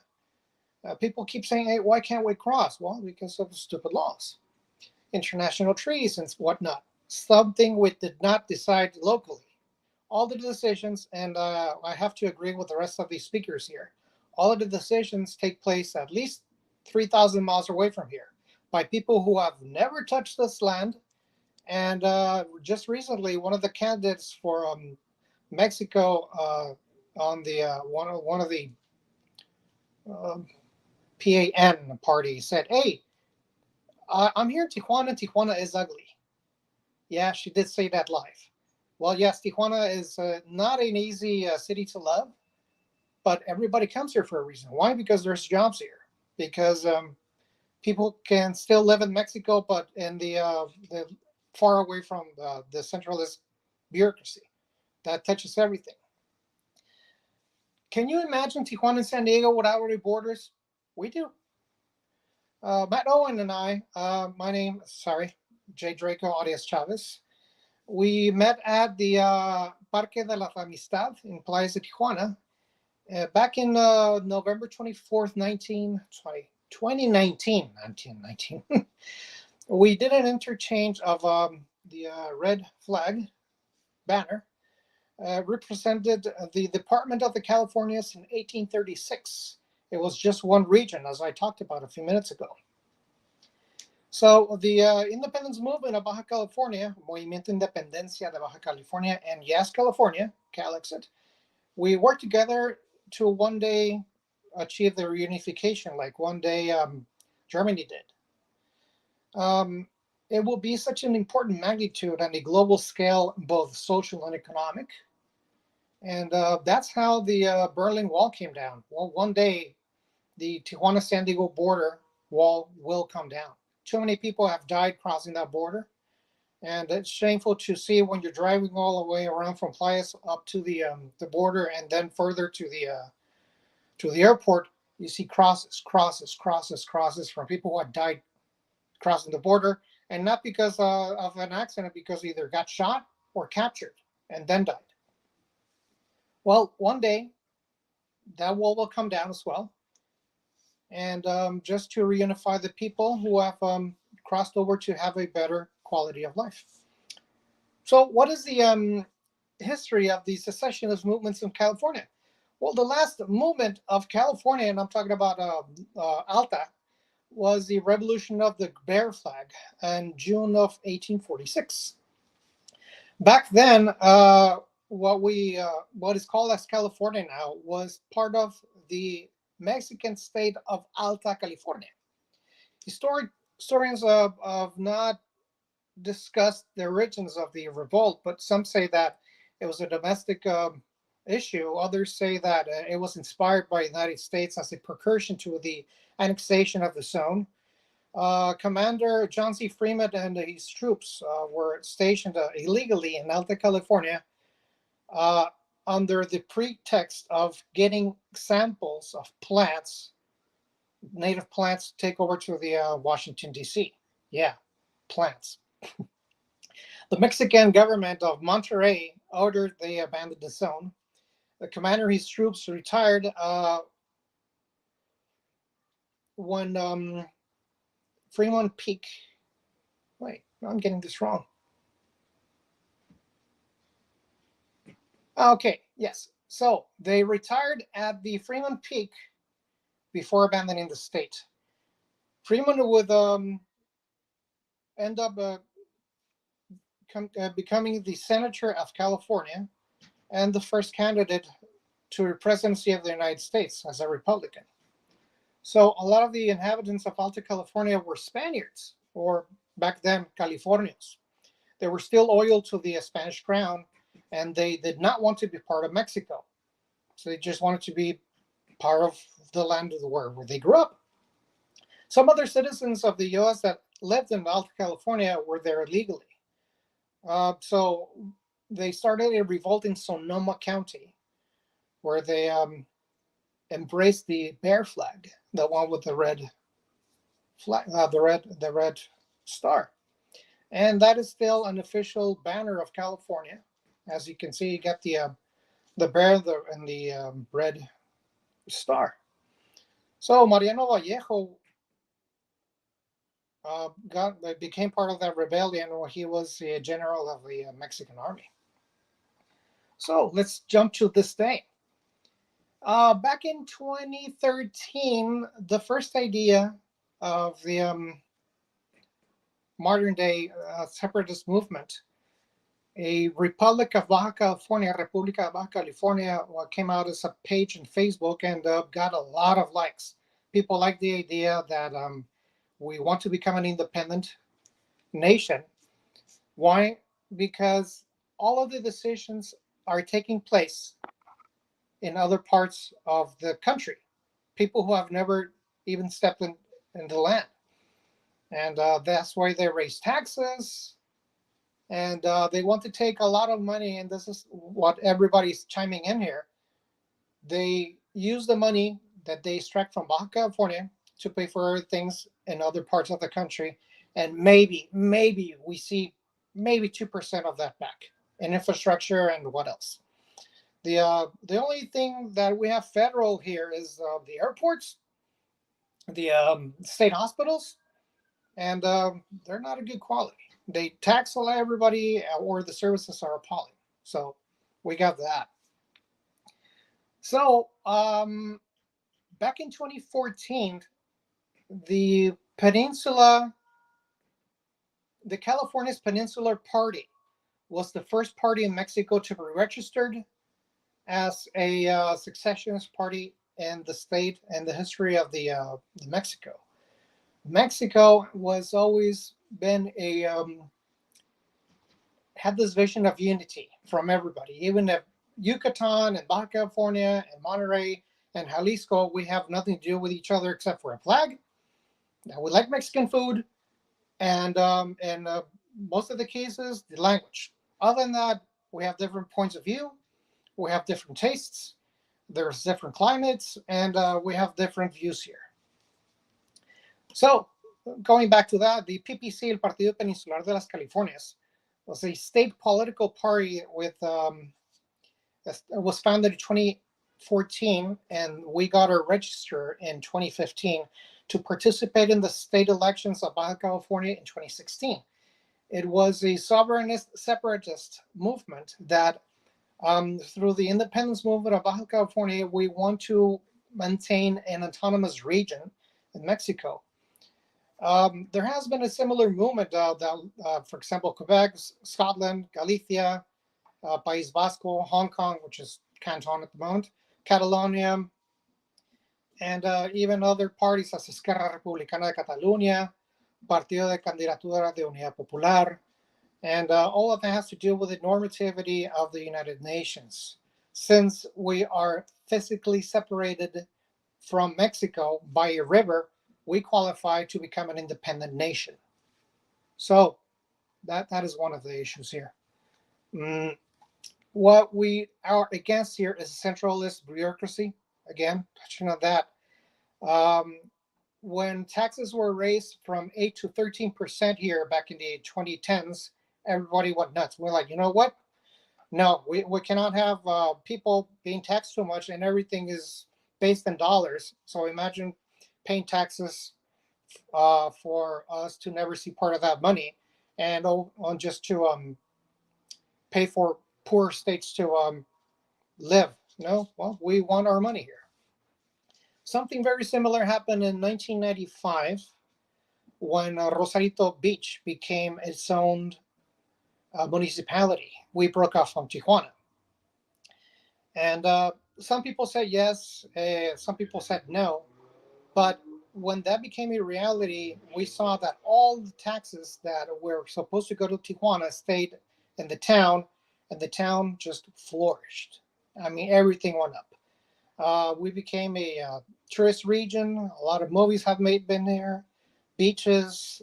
people keep saying, hey, why can't we cross? Well, because of stupid laws, international treaties and whatnot. Something we did not decide locally. All the decisions, and I have to agree with the rest of these speakers here, all of the decisions take place at least 3,000 miles away from here by people who have never touched this land. And just recently, one of the candidates for Mexico on the one of the PAN party said, hey, I'm here in Tijuana. Tijuana is ugly. Yeah, she did say that live. Well, yes, Tijuana is not an easy city to love, but everybody comes here for a reason. Why? Because there's jobs here. Because people can still live in Mexico, but in the far away from the centralist bureaucracy that touches everything. Can you imagine Tijuana and San Diego without any borders? We do. Matt Owen and I, Jay Draco alias Chavez, we met at the Parque de la Amistad in Playa de Tijuana back in November 24th, 1919. We did an interchange of the red flag banner represented the Department of the Californias in 1836. It was just one region, as I talked about a few minutes ago. So the independence movement of Baja California, Movimiento Independencia de Baja California, and Yes California, Calexit, we worked together to one day achieve the reunification, like one day Germany did. It will be such an important magnitude on a global scale, both social and economic. And that's how the Berlin Wall came down. Well, one day, the Tijuana-San Diego border wall will come down. Too many people have died crossing that border. And it's shameful to see when you're driving all the way around from Playas up to the border and then further to the airport, you see crosses from people who had died crossing the border, and not because of an accident, because either got shot or captured and then died. Well, one day that wall will come down as well, and just to reunify the people who have crossed over to have a better quality of life. So what is the history of the secessionist movements in California? Well, the last movement of California, and I'm talking about Alta, was the revolution of the bear flag in June of 1846. Back then, what is called as California now was part of the Mexican state of Alta California. Historians have not discussed the origins of the revolt, but some say that it was a domestic issue. Others say that it was inspired by the United States as a precursor to the annexation of the zone. Commander John C. Fremont and his troops were stationed illegally in Alta California under the pretext of getting samples of plants, native plants, to take over to the Washington, D.C. Yeah, plants. The Mexican government of Monterrey ordered they abandon the zone. The commander and his troops retired when Fremont Peak. Wait, I'm getting this wrong. Okay, yes. So they retired at the Fremont Peak before abandoning the state. Fremont would end up becoming the senator of California and the first candidate to the presidency of the United States as a Republican. So a lot of the inhabitants of Alta California were Spaniards, or back then Californians. They were still loyal to the Spanish crown, and they did not want to be part of Mexico. So they just wanted to be part of the land where they grew up. Some other citizens of the U.S. that lived in Alta California were there illegally. So they started a revolt in Sonoma County, where they embraced the bear flag, the one with the red flag, the red star, and that is still an official banner of California. As you can see, you got the bear and the red star. So Mariano Vallejo became part of that rebellion when he was a general of the Mexican army. So let's jump to this day. Back in 2013, the first idea of the modern day separatist movement, a Republic of Baja California, República de Baja California, came out as a page in Facebook and got a lot of likes. People like the idea that we want to become an independent nation. Why? Because all of the decisions are taking place in other parts of the country. People who have never even stepped in the land. And that's why they raise taxes. And they want to take a lot of money. And this is what everybody's chiming in here. They use the money that they extract from Baja California to pay for things in other parts of the country, and maybe we see maybe 2% of that back in infrastructure and what else. The only thing that we have federal here is the airports, the state hospitals, and they're not a good quality. They tax everybody, or the services are appalling. So we got that. So back in 2014, the California's Peninsular Party was the first party in Mexico to be registered as a secessionist party in the state and the history of the Mexico. Mexico was always been had this vision of unity from everybody. Even if Yucatan and Baja California and Monterey and Jalisco, we have nothing to do with each other except for a flag. Now, we like Mexican food, and most of the cases, the language. Other than that, we have different points of view. We have different tastes. There's different climates, and we have different views here. So, going back to that, the PPC, el Partido Peninsular de las Californias, was a state political party with was founded in 2014, and we got our register in 2015 to participate in the state elections of Baja California in 2016. It was a sovereignist separatist movement that, through the independence movement of Baja California, we want to maintain an autonomous region in Mexico. There has been a similar movement for example, Quebec, Scotland, Galicia, País Vasco, Hong Kong, which is Canton at the moment, Catalonia, and even other parties such as Esquerra Republicana de Cataluña, Partido de Candidatura de Unidad Popular, and all of that has to do with the normativity of the United Nations. Since we are physically separated from Mexico by a river, we qualify to become an independent nation. So that is one of the issues here. What we are against here is centralist bureaucracy. Again, touching on that. When taxes were raised from 8 to 13% here back in the 2010s, everybody went nuts. We're like, you know what? No, we cannot have people being taxed too much, and everything is based in dollars. So imagine paying taxes for us to never see part of that money, and just to pay for poor states to live. No, well, we want our money here. Something very similar happened in 1995 when Rosarito Beach became its own municipality. We broke off from Tijuana. And some people said yes, some people said no. But when that became a reality, we saw that all the taxes that were supposed to go to Tijuana stayed in the town, and the town just flourished. I mean, everything went up. We became a tourist region. A lot of movies have been there. Beaches,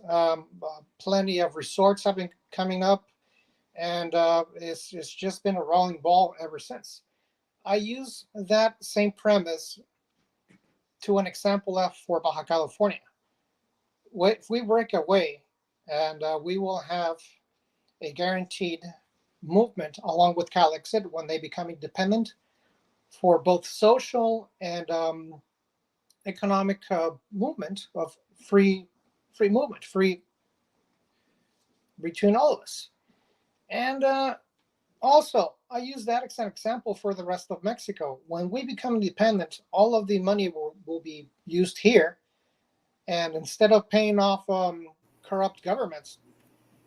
plenty of resorts have been coming up, and it's just been a rolling ball ever since. I use that same premise to an example for Baja California. If we break away, and we will have a guaranteed movement along with Calexit when they become independent for both social and economic movement of free movement, free between all of us. And also, I use that as an example for the rest of Mexico. When we become independent, all of the money will be used here. And instead of paying off corrupt governments,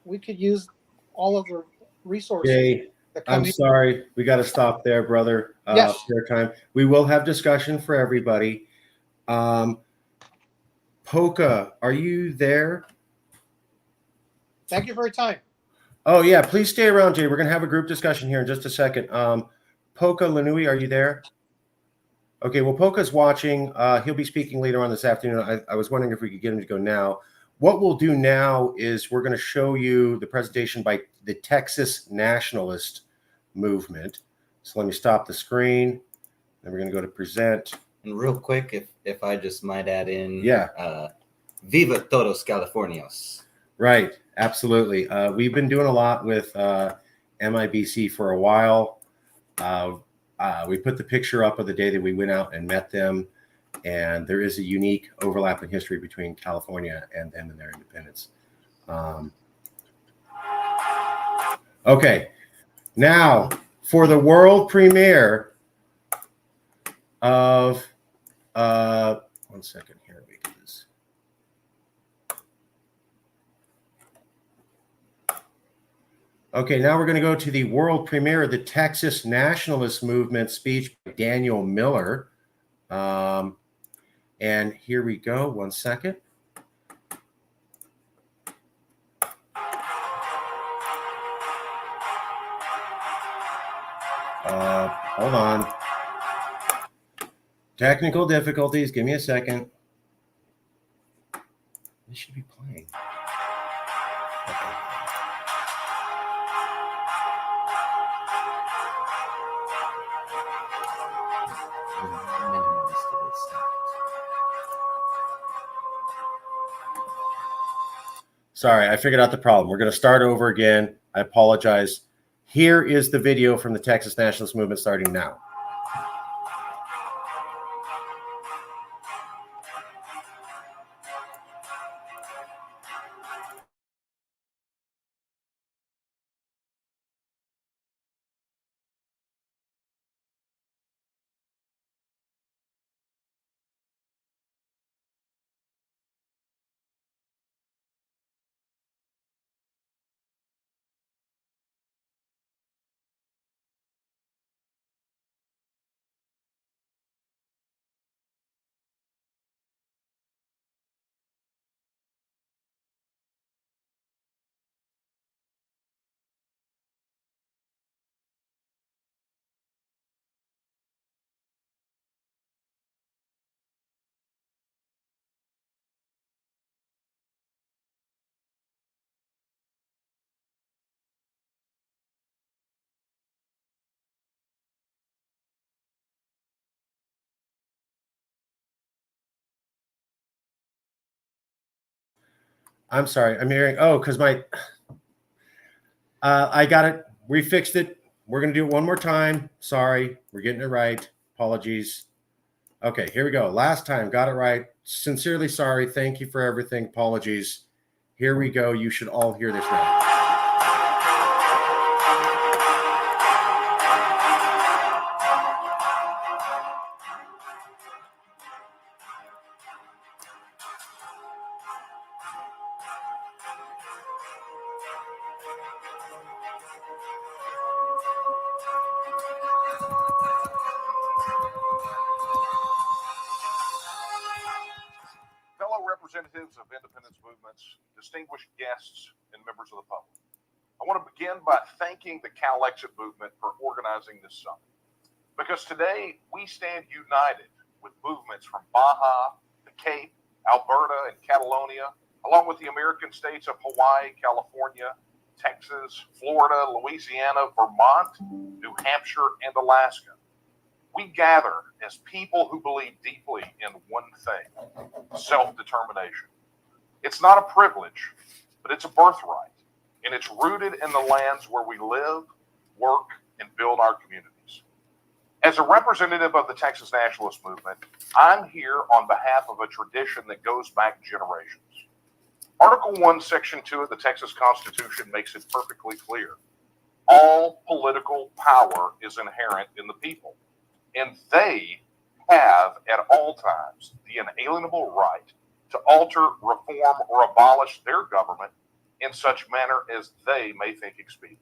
we could use all of the resources. Jay, I'm sorry. We got to stop there, brother. Yes. Fair time. We will have discussion for everybody. Polka, are you there? Thank you for your time. Oh, yeah. Please stay around, Jay. We're going to have a group discussion here in just a second. Polka Lanui, are you there? Okay, well, Polka's watching. He'll be speaking later on this afternoon. I was wondering if we could get him to go now. What we'll do now is we're going to show you the presentation by the Texas Nationalist Movement. So let me stop the screen. Then we're going to go to present. And real quick, if I just might add in, Yeah. Viva todos Californios. Right. Absolutely. We've been doing a lot with MIBC for a while. We put the picture up of the day that we went out and met them, and there is a unique overlap in history between California and them and their independence. Okay, now for the world premiere of, 1 second here, because okay, now we're going to go to the world premiere of the Texas Nationalist Movement speech by Daniel Miller. And here we go. 1 second. Hold on. Technical difficulties. Give me a second. This should be playing. Okay. Sorry, I figured out the problem. We're going to start over again. I apologize. Here is the video from the Texas Nationalist Movement starting now. I'm sorry. I'm hearing, oh, because I got it. We fixed it. We're going to do it one more time. Sorry. We're getting it right. Apologies. Okay, here we go. Last time. Got it right. Sincerely sorry. Thank you for everything. Apologies. Here we go. You should all hear this now. Fellow representatives of independence movements, distinguished guests, and members of the public. I want to begin by thanking the Calexit movement for organizing this summit. Because today we stand united with movements from Baja, the Cape, Alberta, and Catalonia, along with the American states of Hawaii, California, Texas, Florida, Louisiana, Vermont, New Hampshire, and Alaska. We gather as people who believe deeply in one thing: self-determination. It's not a privilege, but it's a birthright, and it's rooted in the lands where we live, work, and build our communities. As a representative of the Texas Nationalist Movement, I'm here on behalf of a tradition that goes back generations. Article 1, Section 2 of the Texas Constitution makes it perfectly clear. All political power is inherent in the people, and they have at all times the inalienable right to alter, reform, or abolish their government in such manner as they may think expedient.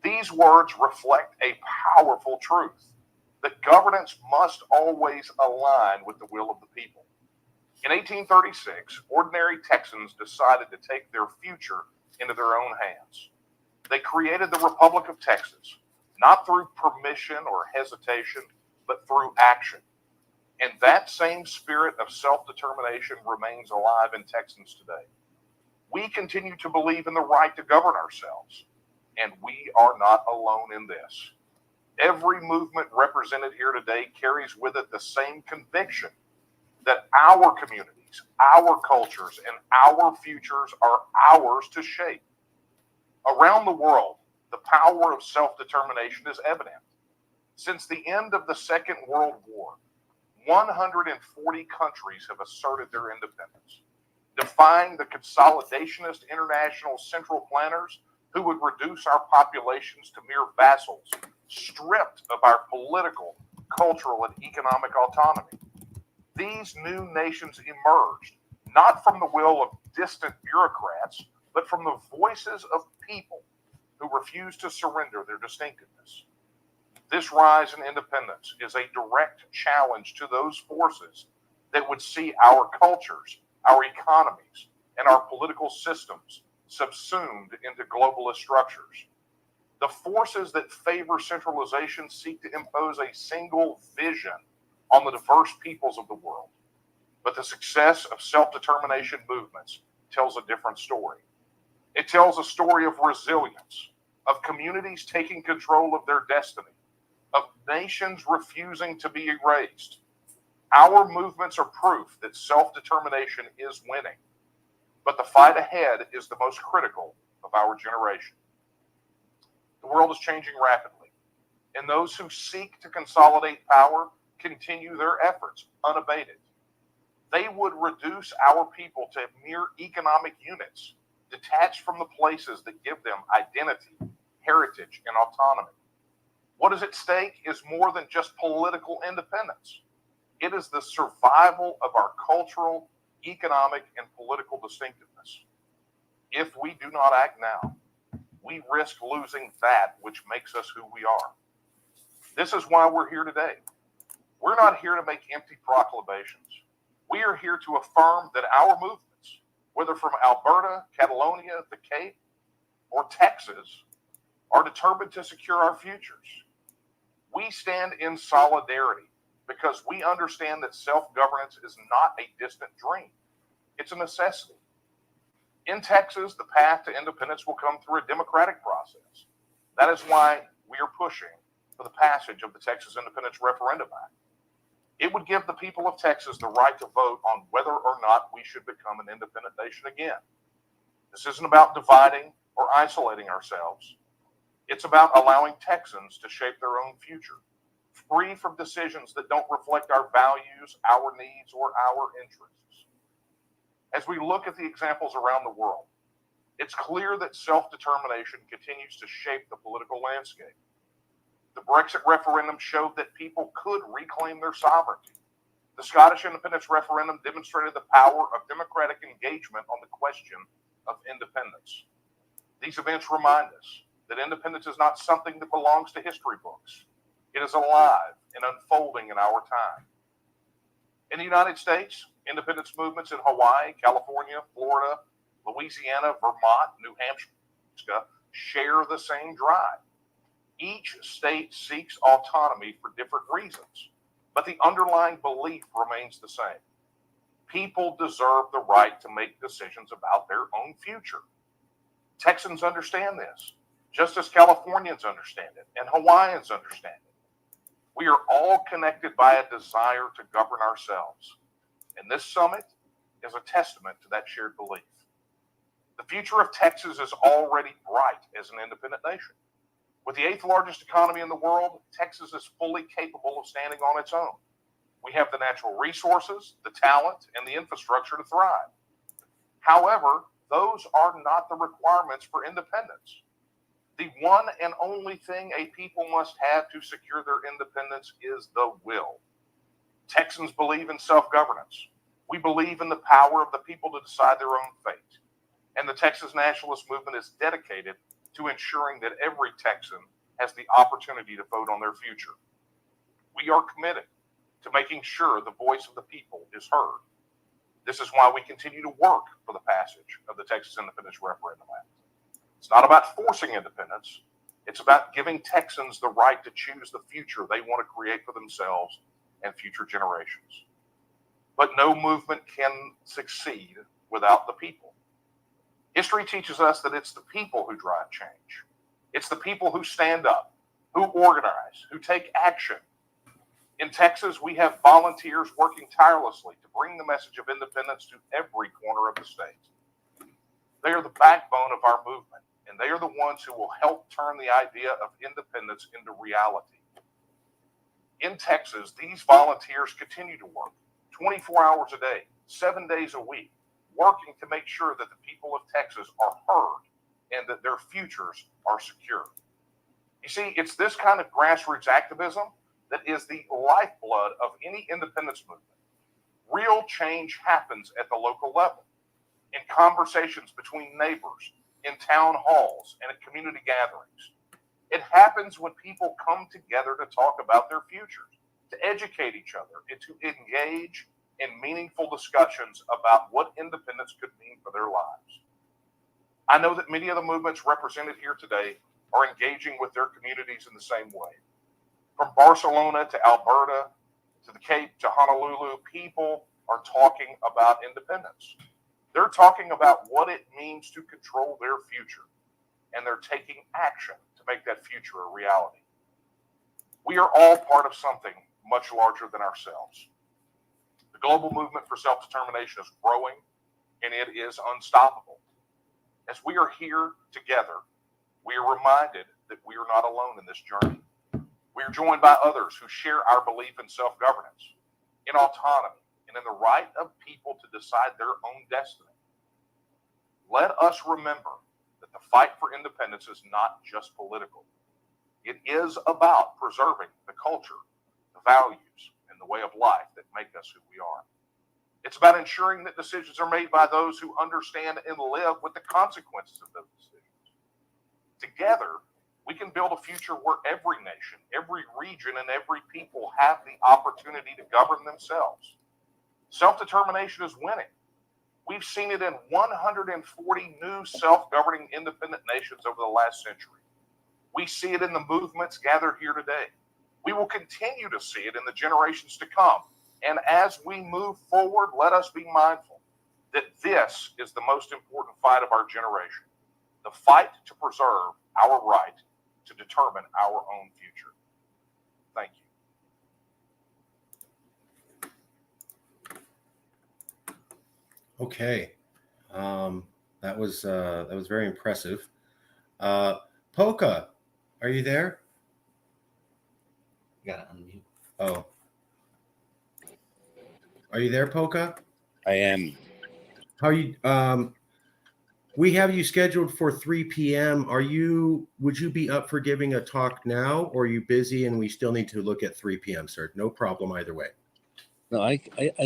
These words reflect a powerful truth that governance must always align with the will of the people. In 1836, ordinary Texans decided to take their future into their own hands. They created the Republic of Texas, not through permission or hesitation, but through action. And that same spirit of self-determination remains alive in Texans today. We continue to believe in the right to govern ourselves, and we are not alone in this. Every movement represented here today carries with it the same conviction that our communities, our cultures, and our futures are ours to shape. Around the world, the power of self-determination is evident. Since the end of the Second World War, 140 countries have asserted their independence, defying the consolidationist international central planners who would reduce our populations to mere vassals, stripped of our political, cultural, and economic autonomy. These new nations emerged not from the will of distant bureaucrats, but from the voices of people who refuse to surrender their distinctiveness. This rise in independence is a direct challenge to those forces that would see our cultures, our economies, and our political systems subsumed into globalist structures. The forces that favor centralization seek to impose a single vision on the diverse peoples of the world. But the success of self-determination movements tells a different story. It tells a story of resilience, of communities taking control of their destiny, of nations refusing to be erased. Our movements are proof that self-determination is winning, but the fight ahead is the most critical of our generation. The world is changing rapidly, and those who seek to consolidate power continue their efforts unabated. They would reduce our people to mere economic units, detached from the places that give them identity, heritage, and autonomy. What is at stake is more than just political independence. It is the survival of our cultural, economic, and political distinctiveness. If we do not act now, we risk losing that which makes us who we are. This is why we're here today. We're not here to make empty proclamations. We are here to affirm that our movements, whether from Alberta, Catalonia, the Cape, or Texas, are determined to secure our futures. We stand in solidarity because we understand that self-governance is not a distant dream. It's a necessity. In Texas, the path to independence will come through a democratic process. That is why we are pushing for the passage of the Texas Independence Referendum Act. It would give the people of Texas the right to vote on whether or not we should become an independent nation again. This isn't about dividing or isolating ourselves. It's about allowing Texans to shape their own future, free from decisions that don't reflect our values, our needs, or our interests. As we look at the examples around the world, it's clear that self-determination continues to shape the political landscape. The Brexit referendum showed that people could reclaim their sovereignty. The Scottish independence referendum demonstrated the power of democratic engagement on the question of independence. These events remind us that independence is not something that belongs to history books. It is alive and unfolding in our time. In the United States, independence movements in Hawaii, California, Florida, Louisiana, Vermont, New Hampshire share the same drive. Each state seeks autonomy for different reasons, but the underlying belief remains the same. People deserve the right to make decisions about their own future. Texans understand this, just as Californians understand it and Hawaiians understand it. We are all connected by a desire to govern ourselves, and this summit is a testament to that shared belief. The future of Texas is already bright as an independent nation. With the 8th largest economy in the world, Texas is fully capable of standing on its own. We have the natural resources, the talent, and the infrastructure to thrive. However, those are not the requirements for independence. The one and only thing a people must have to secure their independence is the will. Texans believe in self-governance. We believe in the power of the people to decide their own fate. And the Texas Nationalist Movement is dedicated to ensuring that every Texan has the opportunity to vote on their future. We are committed to making sure the voice of the people is heard. This is why we continue to work for the passage of the Texas Independence Referendum Act. It's not about forcing independence. It's about giving Texans the right to choose the future they want to create for themselves and future generations. But no movement can succeed without the people. History teaches us that it's the people who drive change. It's the people who stand up, who organize, who take action. In Texas, we have volunteers working tirelessly to bring the message of independence to every corner of the state. They are the backbone of our movement, and they are the ones who will help turn the idea of independence into reality. In Texas, these volunteers continue to work 24 hours a day, 7 days a week, working to make sure that the people of Texas are heard and that their futures are secure. You see, it's this kind of grassroots activism that is the lifeblood of any independence movement. Real change happens at the local level, in conversations between neighbors, in town halls, and at community gatherings. It happens when people come together to talk about their futures, to educate each other, and to engage in meaningful discussions about what independence could mean for their lives. I know that many of the movements represented here today are engaging with their communities in the same way. From Barcelona to Alberta, to the Cape, to Honolulu, people are talking about independence. They're talking about what it means to control their future, and they're taking action to make that future a reality. We are all part of something much larger than ourselves. The global movement for self-determination is growing, and it is unstoppable. As we are here together, we are reminded that we are not alone in this journey. We are joined by others who share our belief in self-governance, in autonomy, and in the right of people to decide their own destiny. Let us remember that the fight for independence is not just political. It is about preserving the culture, the values, and the way of life that make us who we are. It's about ensuring that decisions are made by those who understand and live with the consequences of those decisions. Together, we can build a future where every nation, every region, and every people have the opportunity to govern themselves. Self-determination is winning. We've seen it in 140 new self-governing independent nations over the last century. We see it in the movements gathered here today. We will continue to see it in the generations to come. And as we move forward, let us be mindful that this is the most important fight of our generation, the fight to preserve our right to determine our own future. Thank you. Okay, that was very impressive. Polka, are you there? You gotta unmute. Oh, are you there, Polka? I am. How are you? We have you scheduled for 3 p.m. Would you be up for giving a talk now, or are you busy and we still need to look at 3 p.m., sir? No problem either way. No, I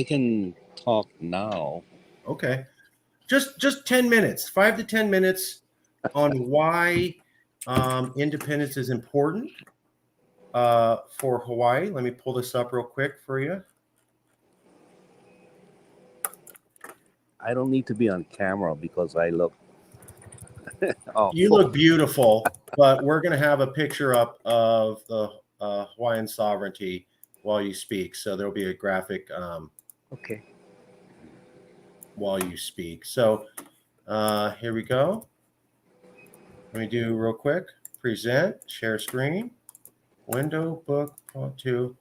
can talk now. Okay. Just 10 minutes, 5 to 10 minutes on why independence is important for Hawaii. Let me pull this up real quick for you. I don't need to be on camera because I look. Oh, You look beautiful, but we're going to have a picture up of the Hawaiian sovereignty while you speak. So there'll be a graphic okay. while you speak. So here we go. Let me do real quick. Present, share screen, window, book, font 2.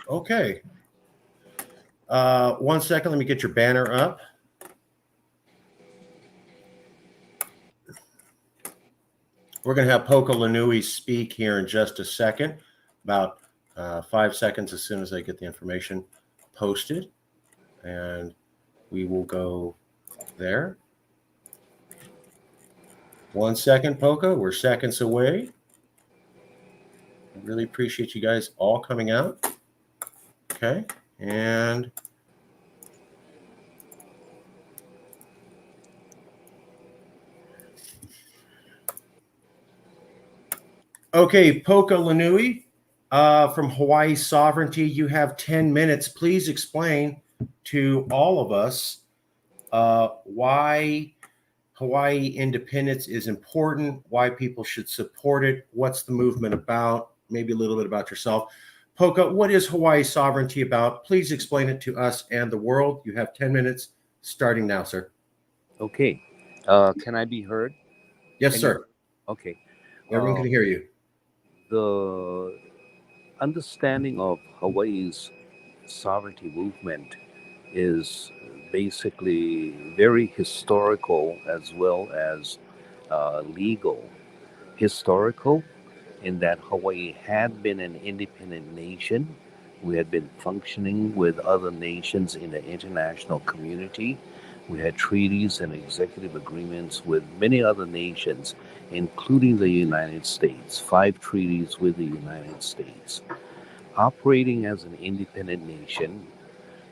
Okay. 1 second. Let me get your banner up. We're going to have Poka Lanui speak here in just a second, about 5 seconds as soon as I get the information posted. And we will go there. 1 second, Poka. We're seconds away. I really appreciate you guys all coming out. Okay. And okay, Poka Lanui from Hawaii Sovereignty, you have 10 minutes. Please explain to all of us why Hawaii independence is important, why people should support it, what's the movement about, maybe a little bit about yourself. Poka, what is Hawaii Sovereignty about? Please explain it to us and the world. You have 10 minutes starting now, sir. Okay. Can I be heard? Yes, sir. Okay. Everyone can hear you. the understanding of Hawaii's sovereignty movement is basically very historical as well as legal. Historical, in that Hawaii had been an independent nation. We had been functioning with other nations in the international community. We had treaties and executive agreements with many other nations, including the United States, 5 treaties with the United States. Operating as an independent nation,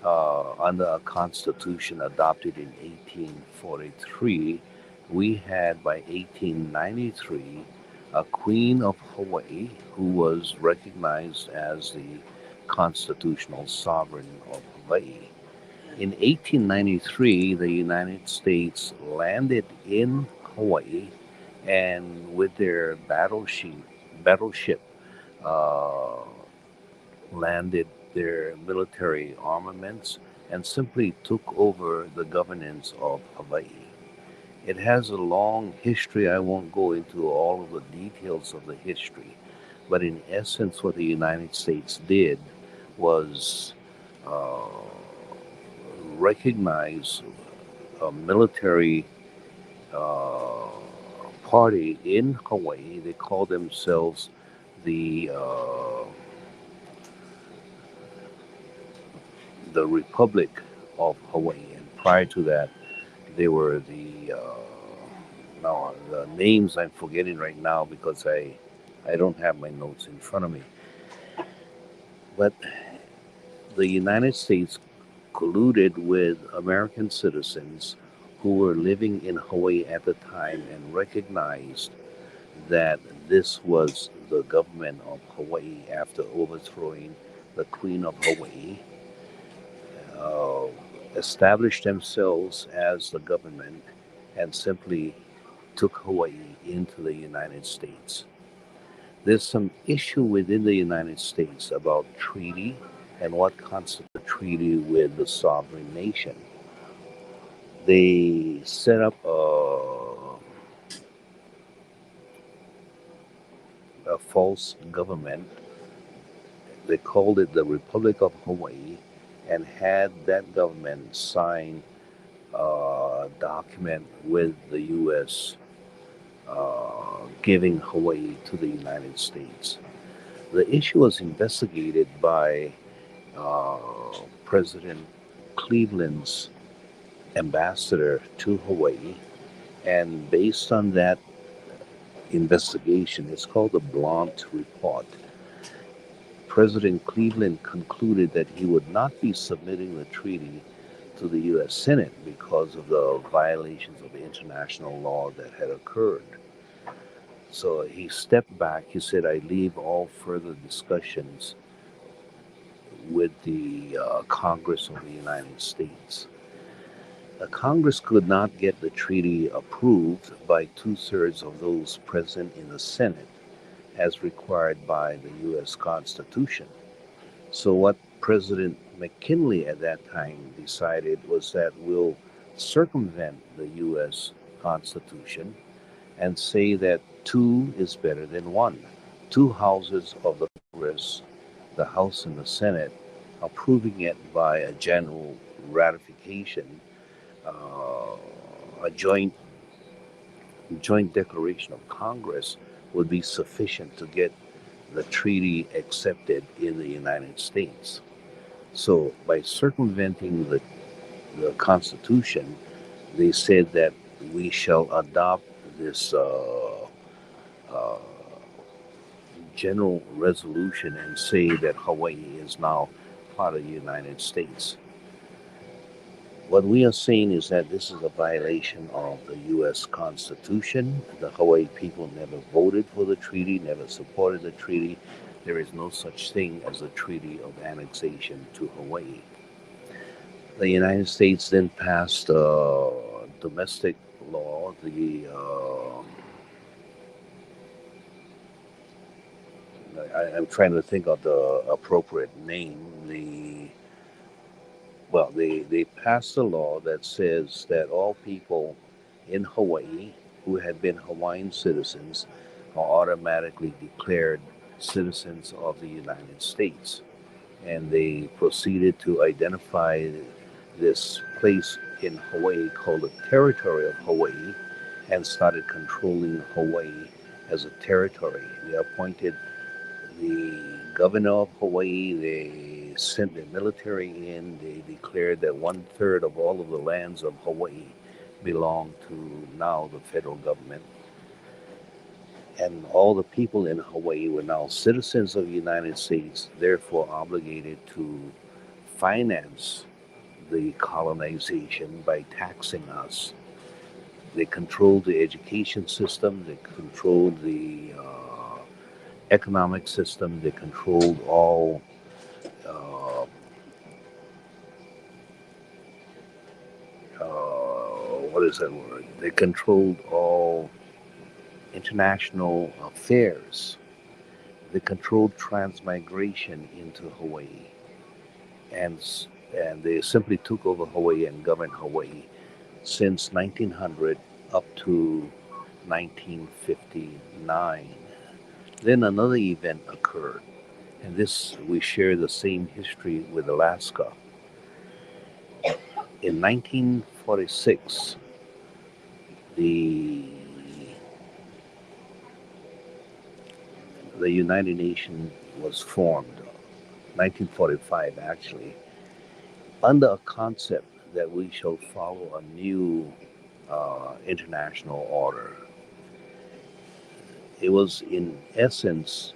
under a constitution adopted in 1843, we had by 1893 a Queen of Hawaii who was recognized as the constitutional sovereign of Hawaii. In 1893, the United States landed in Hawaii, and with their battleship uh, landed their military armaments and simply took over the governance of Hawaii. It has a long history. I won't go into all of the details of the history, but in essence, what the United States did was uh, recognize a military uh, party in Hawaii. They call themselves the the Republic of Hawaii, and prior to that, they were now the names I'm forgetting right now because I don't have my notes in front of me. But the United States colluded with American citizens who were living in Hawaii at the time and recognized that this was the government of Hawaii after overthrowing the Queen of Hawaii, uh, established themselves as the government and simply took Hawaii into the United States. There's some issue within the United States about treaty and what constitutes a treaty with the sovereign nation. They set up a false government. They called it the Republic of Hawaii and had that government sign a document with the U.S. Giving Hawaii to the United States. The issue was investigated by uh, President Cleveland's ambassador to Hawaii, and based on that investigation, it's called the Blunt Report. President Cleveland concluded that he would not be submitting the treaty to the U.S. Senate because of the violations of international law that had occurred. So he stepped back. He said, I leave all further discussions with the Congress of the United States. The Congress could not get the treaty approved by 2/3 of those present in the Senate, as required by the U.S. Constitution. So, what President McKinley at that time decided was that we'll circumvent the U.S. Constitution and say that two is better than one. Two houses of the Congress, the House and the Senate, approving it by a general ratification, a joint declaration of Congress would be sufficient to get the treaty accepted in the United States. So, by circumventing the Constitution, they said that we shall adopt this uh, general resolution and say that Hawaii is now part of the United States. What we are saying is that this is a violation of the U.S. Constitution. The Hawaii people never voted for the treaty, never supported the treaty. There is no such thing as a treaty of annexation to Hawaii. The United States then passed a domestic law, I'm trying to think of the appropriate name. They passed a law that says that all people in Hawaii who had been Hawaiian citizens are automatically declared citizens of the United States. And they proceeded to identify this place in Hawaii called the Territory of Hawaii and started controlling Hawaii as a territory. They appointed the governor of Hawaii, they sent the military in, they declared that 1/3 of all of the lands of Hawaii belong to now the federal government. And all the people in Hawaii were now citizens of the United States, therefore obligated to finance the colonization by taxing us. They controlled the education system, they controlled the economic system, they controlled all what is that word? They controlled all international affairs. They controlled transmigration into Hawaii, and and they simply took over Hawaii and governed Hawaii since 1900 up to 1959. Then another event occurred, and this we share the same history with Alaska. In 1946, the United Nations was formed, 1945 actually, under a concept that we shall follow a new international order. It was in essence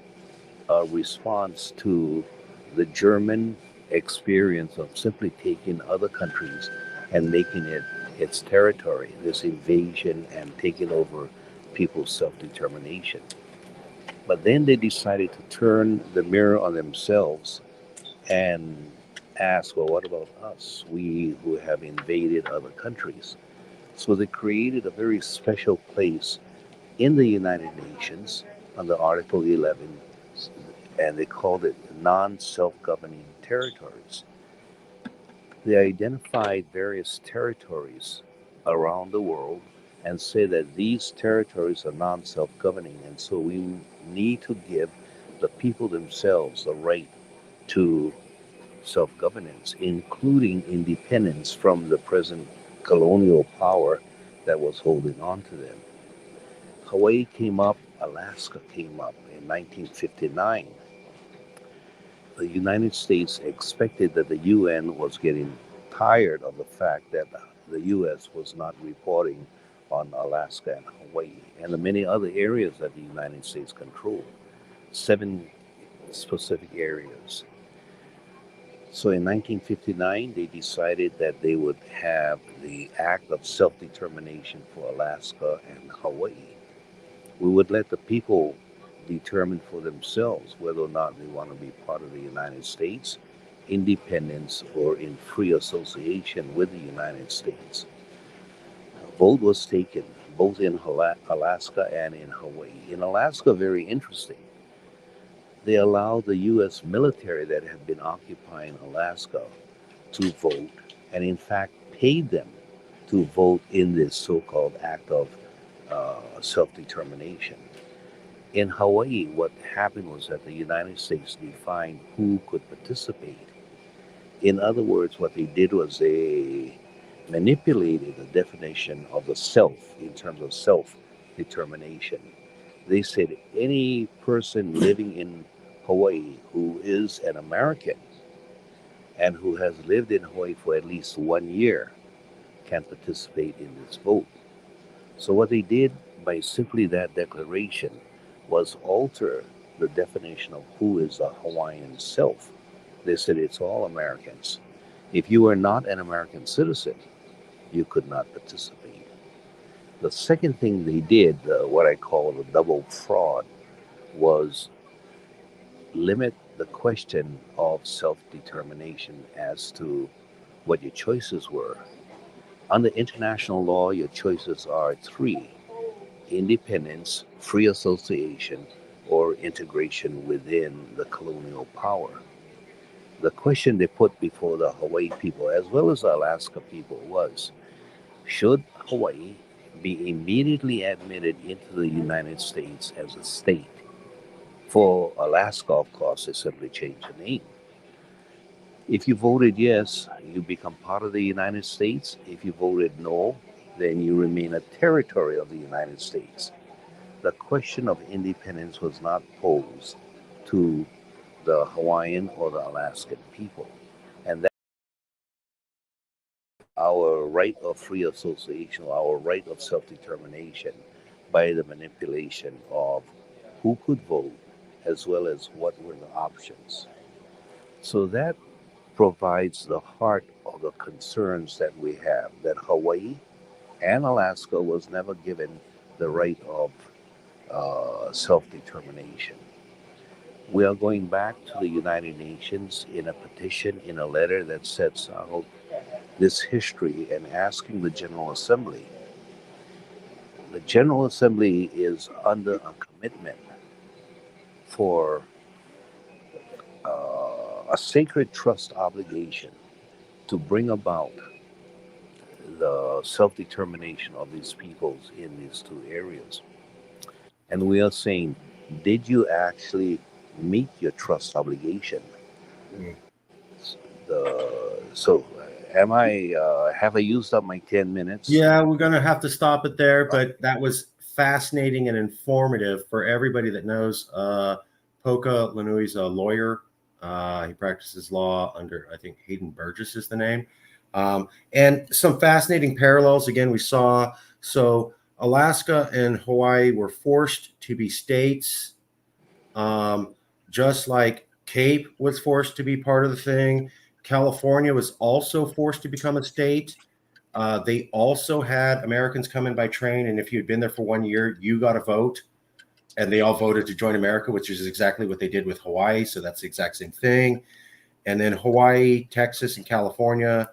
a response to the German experience of simply taking other countries and making it its territory, this invasion and taking over people's self-determination. But then they decided to turn the mirror on themselves and ask, well, what about us, we who have invaded other countries? So they created a very special place in the United Nations under Article 11, and they called it non-self-governing territories. They identified various territories around the world and say that these territories are non-self-governing, and so we need to give the people themselves the right to self-governance, including independence from the present colonial power that was holding on to them. Hawaii came up, Alaska came up in 1959. The United States expected that the UN was getting tired of the fact that the US was not reporting on Alaska and Hawaii and the many other areas that the United States controlled, 7 specific areas. So in 1959, they decided that they would have the Act of Self-Determination for Alaska and Hawaii. We would let the people determine for themselves whether or not they want to be part of the United States, independence, or in free association with the United States. A vote was taken both in Alaska and in Hawaii. In Alaska, very interesting, they allowed the U.S. military that had been occupying Alaska to vote, and in fact paid them to vote in this so-called Act of Self-Determination. In Hawaii, what happened was that the United States defined who could participate. In other words, what they did was they manipulated the definition of the self in terms of self-determination. They said any person living in Hawaii who is an American and who has lived in Hawaii for at least 1 year can participate in this vote. So what they did by simply that declaration was alter the definition of who is a Hawaiian self. They said it's all Americans. If you were not an American citizen, you could not participate. The second thing they did, what I call the double fraud, was limit the question of self-determination as to what your choices were. Under international law, your choices are 3: independence, free association, or integration within the colonial power. The question they put before the Hawaii people, as well as the Alaska people, was, should Hawaii be immediately admitted into the United States as a state For Alaska, of course, they simply changed the name. If you voted yes, you become part of the United States. If you voted no, then you remain a territory of the United States. The question of independence was not posed to the Hawaiian or the Alaskan people. And that our right of free association, our right of self-determination by the manipulation of who could vote as well as what were the options. So that provides the heart of the concerns that we have, that Hawaii and Alaska was never given the right of self-determination. We are going back to the United Nations in a petition, in a letter that sets out this history and asking the General Assembly. The General Assembly is under a commitment for a sacred trust obligation to bring about the self-determination of these peoples in these two areas. And we are saying, did you actually meet your trust obligation? So, am I? Have I used up my 10 minutes? Yeah, we're going to have to stop it there, but that was fascinating and informative for everybody that knows. Poka Lanui's a lawyer. He practices law under, I think, Hayden Burgess is the name. And some fascinating parallels. Again, we saw, so Alaska and Hawaii were forced to be states, just like Cape was forced to be part of the thing. California was also forced to become a state. They also had Americans come in by train, and if you had been there for 1 year, you got a vote, and they all voted to join America, which is exactly what they did with Hawaii. So that's the exact same thing. And then Hawaii, Texas, and California,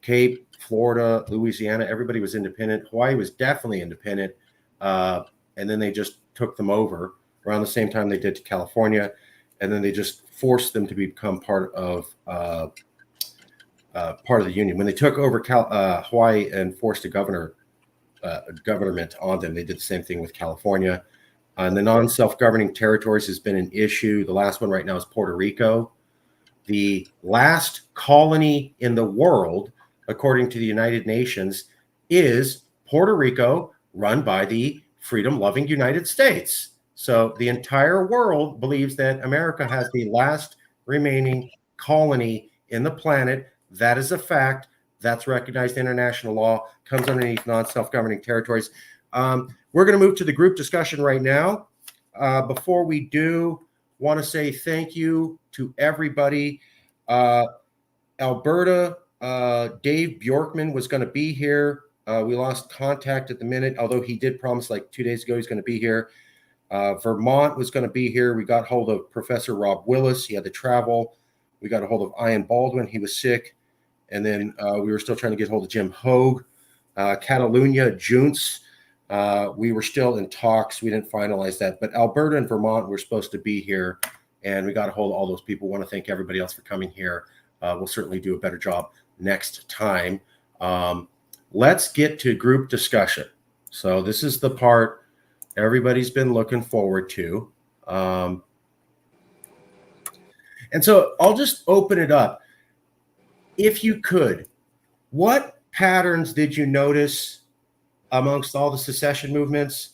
Cape, Florida, Louisiana, everybody was independent. Hawaii was definitely independent. And then they just took them over around the same time they did to California. And then they just forced them to become part of the union. When they took over Hawaii and forced a government on them, they did the same thing with California. And the non-self-governing territories has been an issue. The last one right now is Puerto Rico. The last colony in the world, according to the United Nations, is Puerto Rico, run by the freedom-loving United States. So the entire world believes that America has the last remaining colony in the planet. That is a fact. That's recognized international law, comes underneath non-self-governing territories. We're going to move to the group discussion right now. Before we do, want to say thank you to everybody. Alberta, Dave Bjorkman was going to be here. We lost contact at the minute, although he did promise like 2 days ago he's going to be here. Vermont was going to be here. We got hold of Professor Rob Willis. He had to travel. We got a hold of Ian Baldwin. He was sick. And then we were still trying to get hold of Jim Hogue. Catalunya, Junts. We were still in talks. We didn't finalize that. But Alberta and Vermont were supposed to be here. And we got a hold of all those people. Want to thank everybody else for coming here. We'll certainly do a better job next time. Let's get to group discussion. So this is the part everybody's been looking forward to. And so I'll just open it up. If you could, what patterns did you notice amongst all the secession movements?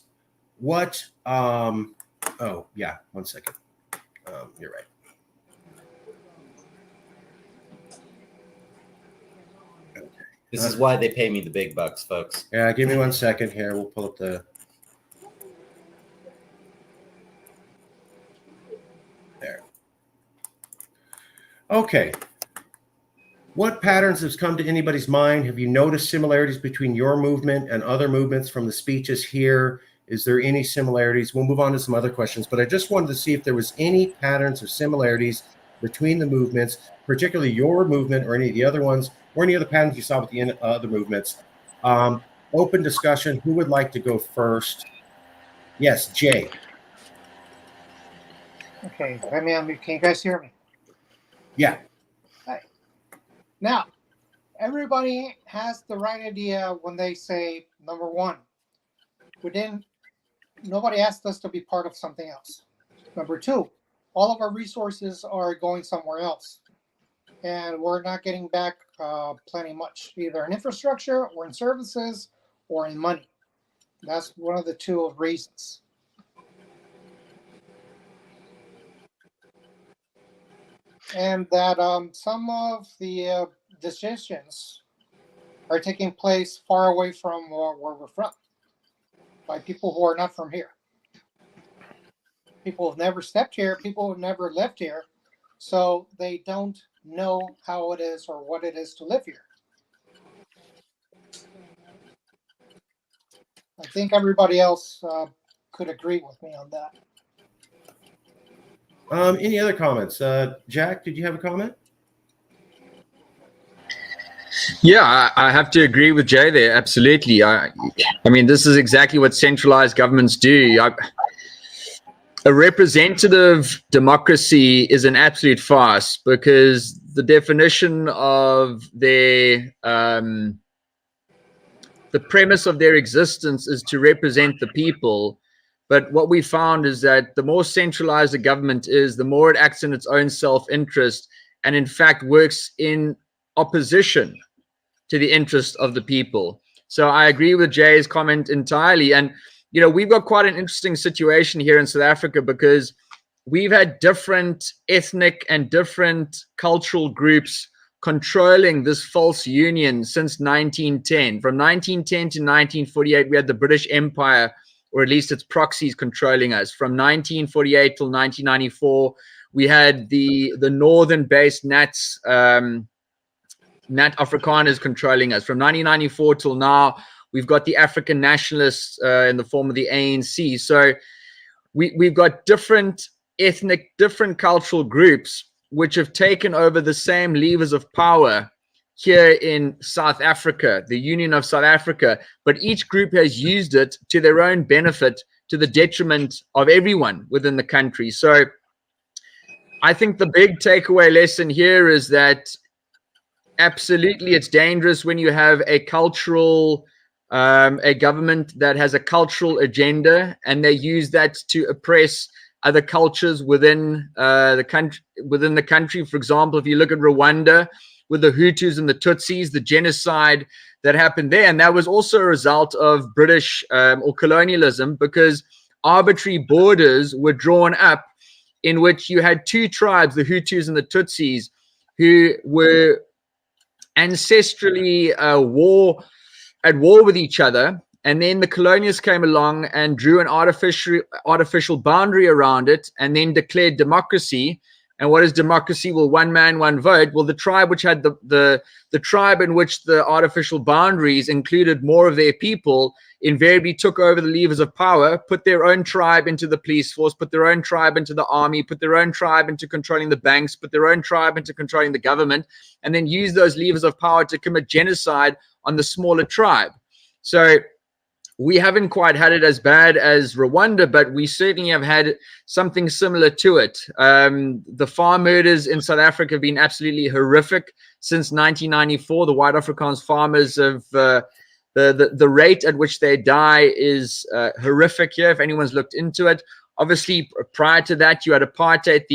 What, oh yeah, 1 second. You're right. Okay. This is why they pay me the big bucks, folks. Yeah, give me 1 second here. We'll pull up the, there. Okay. What patterns have come to anybody's mind? Have you noticed similarities between your movement and other movements from the speeches here? Is there any similarities? We'll move on to some other questions, but I just wanted to see if there was any patterns or similarities between the movements, particularly your movement or any of the other ones, or any other patterns you saw with the other movements. Open discussion. Who would like to go first? Yes, Jay. Okay, let me unmute. Can you guys hear me? Yeah. Hi. Now, everybody has the right idea when they say, number one, nobody asked us to be part of something else. Number two, all of our resources are going somewhere else, and we're not getting back plenty much, either in infrastructure or in services or in money. That's one of the two reasons. And that some of the decisions are taking place far away from where we're from, by people who are not from here. People have never stepped here, people have never lived here, so they don't know how it is or what it is to live here. I think everybody else could agree with me on that. Any other comments? Jack, did you have a comment? Yeah, I have to agree with Jay there. Absolutely. I mean, this is exactly what centralized governments do. A representative democracy is an absolute farce, because the definition of their the premise of their existence is to represent the people. But what we found is that the more centralized a government is, the more it acts in its own self-interest, and in fact works in opposition to the interest of the people. So I agree with Jay's comment entirely. And, you know, we've got quite an interesting situation here in South Africa, because we've had different ethnic and different cultural groups controlling this false union since 1910. From 1910 to 1948, we had the British Empire, or at least its proxies, controlling us. From 1948 till 1994, we had the northern-based Nats, Nat Afrikaners controlling us. From 1994 till now, we've got the African nationalists in the form of the ANC. So we've got different ethnic, different cultural groups which have taken over the same levers of power here in South Africa, the Union of South Africa, but each group has used it to their own benefit, to the detriment of everyone within the country. So I think the big takeaway lesson here is that absolutely it's dangerous when you have a cultural, a government that has a cultural agenda, and they use that to oppress other cultures within the country. For example, if you look at Rwanda with the Hutus and the Tutsis, the genocide that happened there, and that was also a result of British or colonialism, because arbitrary borders were drawn up in which you had two tribes, the Hutus and the Tutsis, who were ancestrally at war with each other. And then the colonialists came along and drew an artificial boundary around it, and then declared democracy. And what is democracy? Well, one man, one vote. Well, the tribe which had the tribe in which the artificial boundaries included more of their people invariably took over the levers of power, put their own tribe into the police force, put their own tribe into the army, put their own tribe into controlling the banks, put their own tribe into controlling the government, and then use those levers of power to commit genocide on the smaller tribe. So we haven't quite had it as bad as Rwanda, but we certainly have had something similar to it. The farm murders in South Africa have been absolutely horrific since 1994. The white Afrikaans farmers have the rate at which they die is horrific here, if anyone's looked into it. Obviously, prior to that, you had apartheid,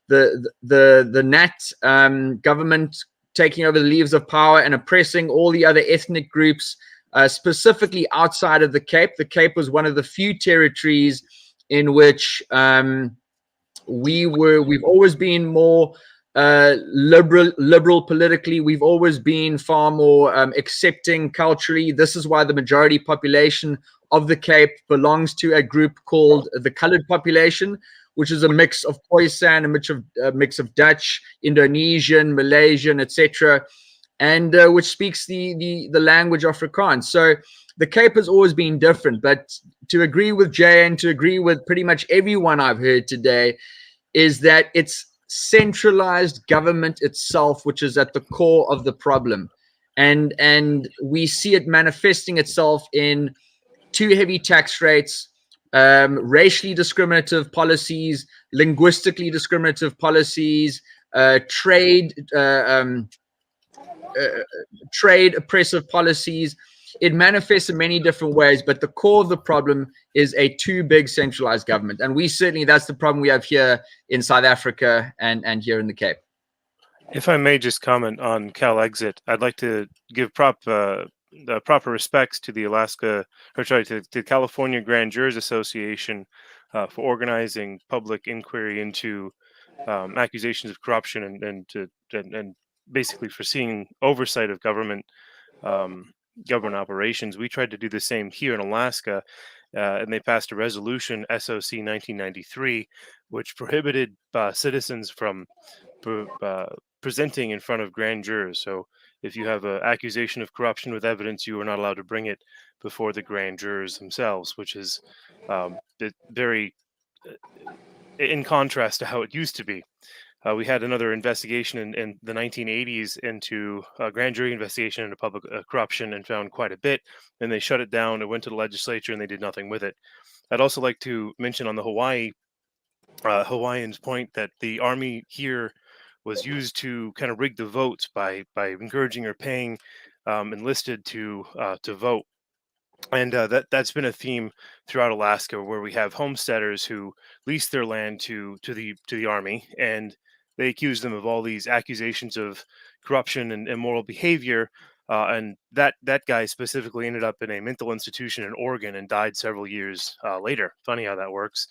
the Nat government taking over the levers of power and oppressing all the other ethnic groups, specifically outside of the Cape. The Cape was one of the few territories in which we've always been more liberal politically. We've always been far more accepting culturally. This is why the majority population of the Cape belongs to a group called the colored population, which is a mix of Khoisan, a mix of Dutch, Indonesian, Malaysian, etc., and which speaks the language of Afrikaans. So the Cape has always been different. But to agree with Jay and to agree with pretty much everyone I've heard today is that it's centralized government itself which is at the core of the problem. And we see it manifesting itself in too heavy tax rates, racially discriminative policies, linguistically discriminative policies, trade oppressive policies. it manifests in many different ways, but the core of the problem is a too big centralized government. And that's the problem we have here in South Africa and here in the Cape. If I may just comment on Calexit, I'd like to give the proper respects to the to California Grand Jurors Association for organizing public inquiry into accusations of corruption and basically for seeing oversight of government operations. We tried to do the same here in Alaska, and they passed a resolution, SOC 1993, which prohibited citizens from presenting in front of grand jurors. So if you have an accusation of corruption with evidence, you are not allowed to bring it before the grand jurors themselves, which is very in contrast to how it used to be. We had another investigation in the 1980s into a grand jury investigation into public corruption and found quite a bit, and they shut it down. It went to the legislature and they did nothing with it. I'd also like to mention on the Hawaiians' point that the army here was used to kind of rig the votes by encouraging or paying enlisted to vote, and that's been a theme throughout Alaska, where we have homesteaders who lease their land to the army, and they accuse them of all these accusations of corruption and immoral behavior. And that guy specifically ended up in a mental institution in Oregon and died several years later. Funny how that works.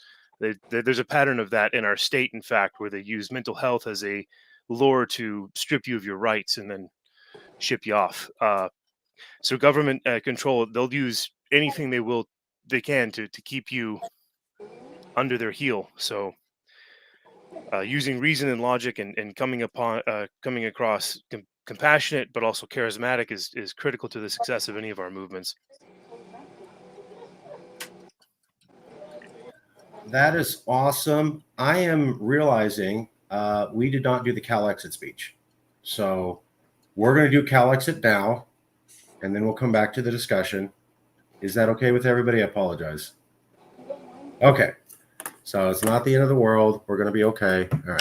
There's a pattern of that in our state, in fact, where they use mental health as a lure to strip you of your rights and then ship you off. So government control, they'll use anything they can to keep you under their heel. So using reason and logic and coming across compassionate but also charismatic is critical to the success of any of our movements. That is awesome. I am realizing we did not do the Calexit speech. So we're going to do Calexit now, and then we'll come back to the discussion. Is that okay with everybody? I apologize. Okay. So it's not the end of the world. We're going to be okay. All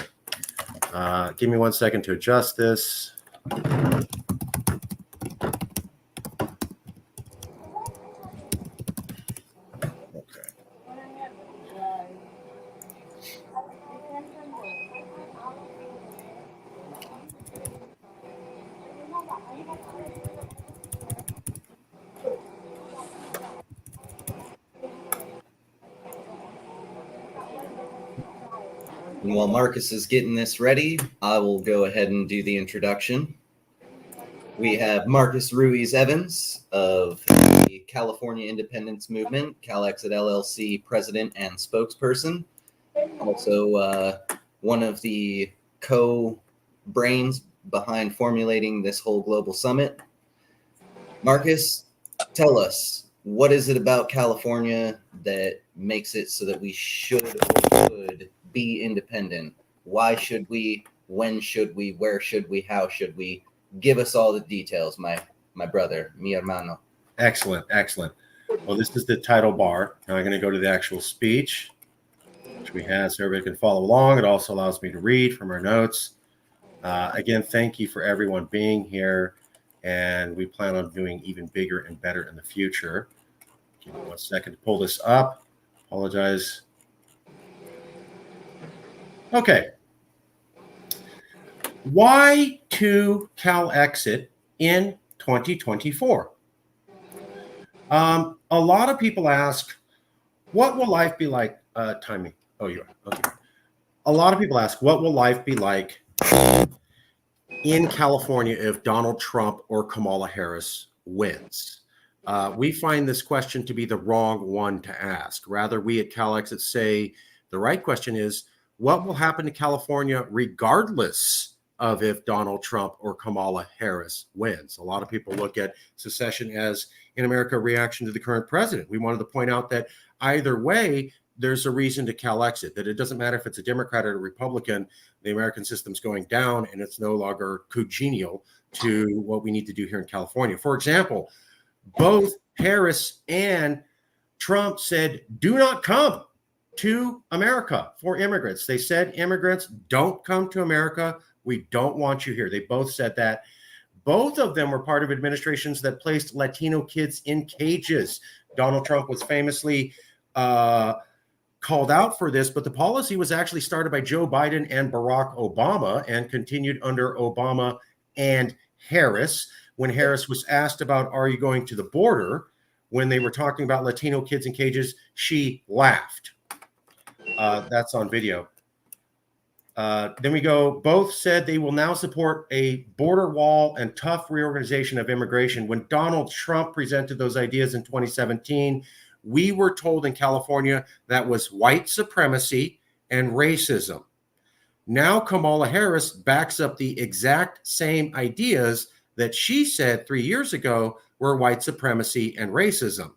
right. Give me 1 second to adjust this. And while Marcus is getting this ready, I will go ahead and do the introduction. We have Marcus Ruiz Evans of the California Independence Movement, Calexit LLC president and spokesperson. Also one of the co-brains behind formulating this whole global summit. Marcus, tell us, what is it about California that makes it so that we should or could be independent? Why should we? When should we? Where should we? How should we? Give us all the details, my brother, mi hermano. Excellent, excellent. Well, this is the title bar. Now I'm going to go to the actual speech, which we have so everybody can follow along. It also allows me to read from our notes. Again, thank you for everyone being here, and we plan on doing even bigger and better in the future. Give me 1 second to pull this up. Apologize. Okay. Why to Calexit in 2024? A lot of people ask, what will life be like? Timing. Oh, you are. Okay. A lot of people ask, what will life be like in California if Donald Trump or Kamala Harris wins? We find this question to be the wrong one to ask. Rather, we at Calexit say the right question is, what will happen to California regardless of if Donald Trump or Kamala Harris wins? A lot of people look at secession as, in America, a reaction to the current president. We wanted to point out that either way, there's a reason to Calexit, that it doesn't matter if it's a Democrat or a Republican, the American system's going down and it's no longer congenial to what we need to do here in California. For example, both Harris and Trump said, do not come to America for immigrants. They said, immigrants, don't come to America. We don't want you here. They both said that. Both of them were part of administrations that placed Latino kids in cages. Donald Trump was famously called out for this, but the policy was actually started by Joe Biden and Barack Obama and continued under Obama and Harris. When Harris was asked about, are you going to the border, when they were talking about Latino kids in cages, she laughed. That's on video. Then we go, both said they will now support a border wall and tough reorganization of immigration. When Donald Trump presented those ideas in 2017, we were told in California that was white supremacy and racism. Now Kamala Harris backs up the exact same ideas that she said 3 years ago were white supremacy and racism.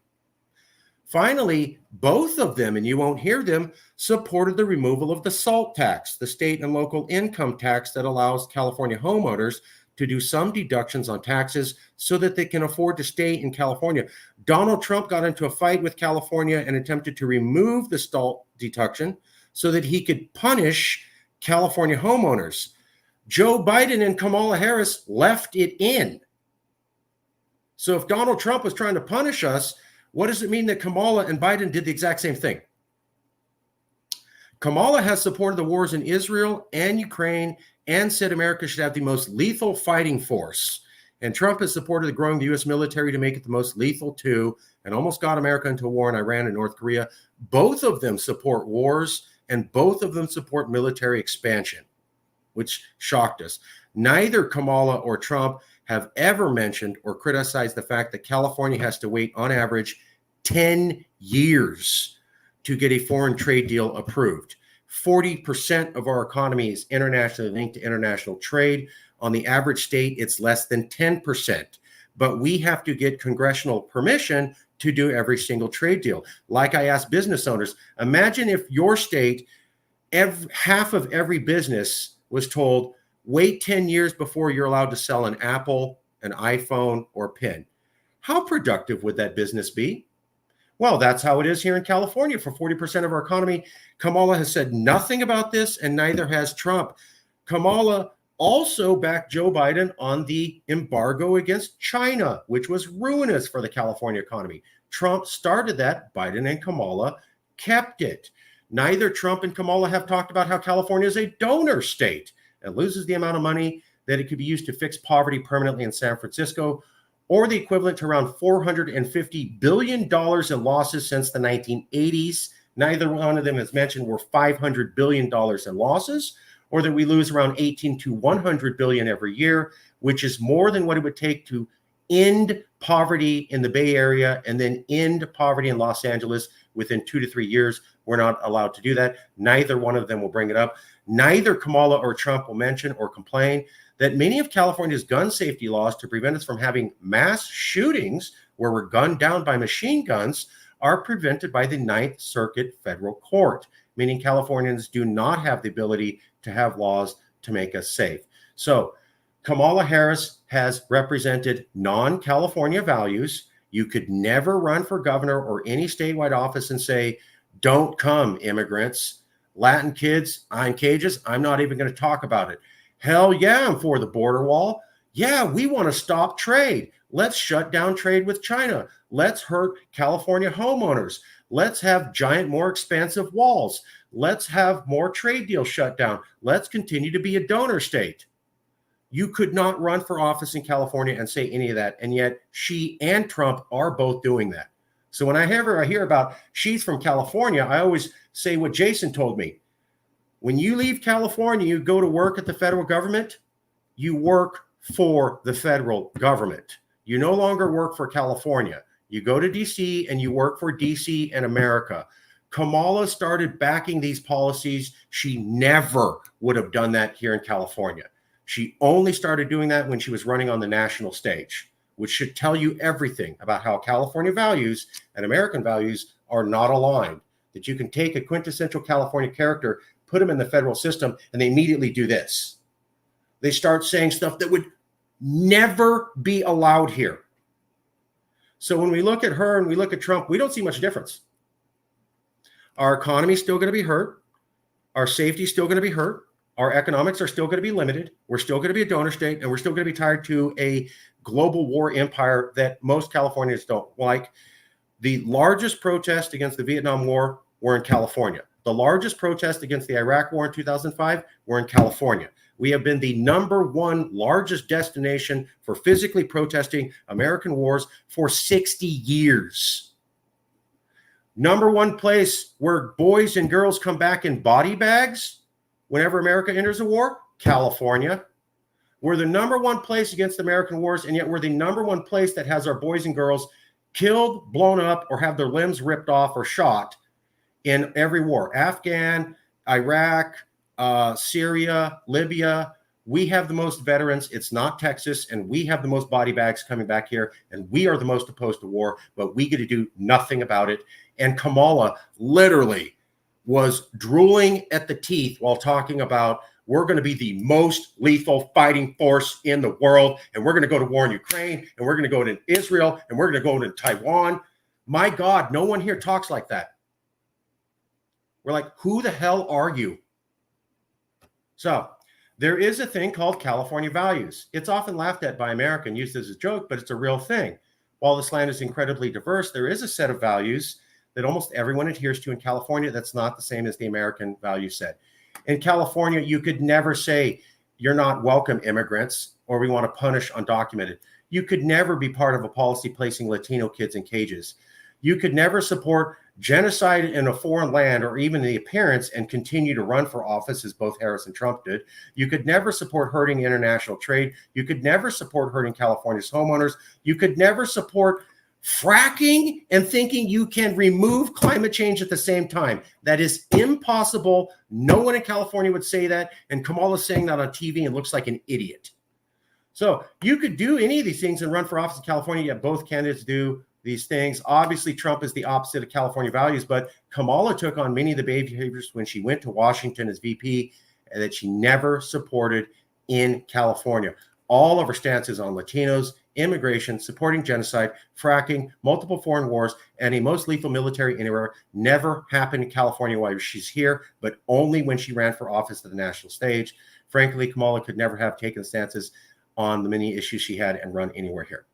Finally, both of them, and you won't hear them, supported the removal of the SALT tax, the state and local income tax that allows California homeowners to do some deductions on taxes so that they can afford to stay in California. Donald Trump got into a fight with California and attempted to remove the SALT deduction so that he could punish California homeowners. Joe Biden and Kamala Harris left it in. So if Donald Trump was trying to punish us, what does it mean that Kamala and Biden did the exact same thing? Kamala has supported the wars in Israel and Ukraine and said America should have the most lethal fighting force. And Trump has supported the growing the U.S. military to make it the most lethal too, and almost got America into a war in Iran and North Korea. Both of them support wars, and both of them support military expansion, which shocked us. Neither Kamala or Trump have ever mentioned or criticized the fact that California has to wait on average 10 years to get a foreign trade deal approved. 40% of our economy is internationally linked to international trade. On the average state, it's less than 10%. But we have to get congressional permission to do every single trade deal. Like I asked business owners, imagine if your state, half of every business was told, wait 10 years before you're allowed to sell an Apple, an iPhone, or pen. How productive would that business be? Well, that's how it is here in California for 40% of our economy. Kamala has said nothing about this, and neither has Trump. Kamala also backed Joe Biden on the embargo against China, which was ruinous for the California economy. Trump started that. Biden and Kamala kept it. Neither Trump and Kamala have talked about how California is a donor state and loses the amount of money that it could be used to fix poverty permanently in San Francisco, or the equivalent to around $450 billion in losses since the 1980s. Neither one of them has mentioned we're $500 billion in losses, or that we lose around 18 to 100 billion every year, which is more than what it would take to end poverty in the Bay Area and then end poverty in Los Angeles within 2 to 3 years. We're not allowed to do that. Neither one of them will bring it up. Neither Kamala or Trump will mention or complain that many of California's gun safety laws to prevent us from having mass shootings where we're gunned down by machine guns are prevented by the Ninth Circuit Federal Court, meaning Californians do not have the ability to have laws to make us safe. So Kamala Harris has represented non-California values. You could never run for governor or any statewide office and say, don't come, immigrants. Latin kids in cages, I'm not even going to talk about it. Hell yeah, I'm for the border wall. Yeah, we want to stop trade. Let's shut down trade with China. Let's hurt California homeowners. Let's have giant, more expansive walls. Let's have more trade deals shut down. Let's continue to be a donor state. You could not run for office in California and say any of that. And yet she and Trump are both doing that. So when I hear about she's from California, I always say what Jason told me. When you leave California, you go to work at the federal government, you work for the federal government. You no longer work for California. You go to DC and you work for DC and America. Kamala started backing these policies. She never would have done that here in California. She only started doing that when she was running on the national stage, which should tell you everything about how California values and American values are not aligned. That you can take a quintessential California character, put them in the federal system, and they immediately do this. They start saying stuff that would never be allowed here. So when we look at her and we look at Trump, we don't see much difference. Our economy is still going to be hurt. Our safety is still going to be hurt. Our economics are still going to be limited. We're still going to be a donor state, and we're still going to be tied to a global war empire that most Californians don't like. The largest protest against the Vietnam War were in California. The largest protest against the Iraq War in 2005 were in California. We have been the #1 largest destination for physically protesting American wars for 60 years. #1 place where boys and girls come back in body bags whenever America enters a war, California. We're the #1 place against American wars, and yet we're the #1 place that has our boys and girls killed, blown up, or have their limbs ripped off or shot in every war. Afghan, Iraq, Syria, Libya. We have the most veterans. It's not Texas, and we have the most body bags coming back here, and we are the most opposed to war, but we get to do nothing about it. And Kamala literally was drooling at the teeth while talking about, we're going to be the most lethal fighting force in the world, and we're going to go to war in Ukraine, and we're going to go to Israel, and we're going to go to Taiwan. My God, no one here talks like that. We're like, who the hell are you? So there is a thing called California values. It's often laughed at by America and used as a joke, but it's a real thing. While this land is incredibly diverse, there is a set of values that almost everyone adheres to in California that's not the same as the American value set. In California, you could never say you're not welcome immigrants or we want to punish undocumented. You could never be part of a policy placing Latino kids in cages. You could never support genocide in a foreign land or even the appearance and continue to run for office as both Harris and Trump did. You could never support hurting international trade. You could never support hurting California's homeowners. You could never support fracking and thinking you can remove climate change at the same time. That is impossible. No one in California would say that. And Kamala's saying that on TV and looks like an idiot. So you could do any of these things and run for office in California, yet both candidates do these things. Obviously, Trump is the opposite of California values, but Kamala took on many of the behaviors when she went to Washington as VP and that she never supported in California. All of her stances on Latinos, immigration, supporting genocide, fracking, multiple foreign wars, and a most lethal military anywhere never happened in California while she's here, but only when she ran for office at the national stage. Frankly, Kamala could never have taken stances on the many issues she had and run anywhere here.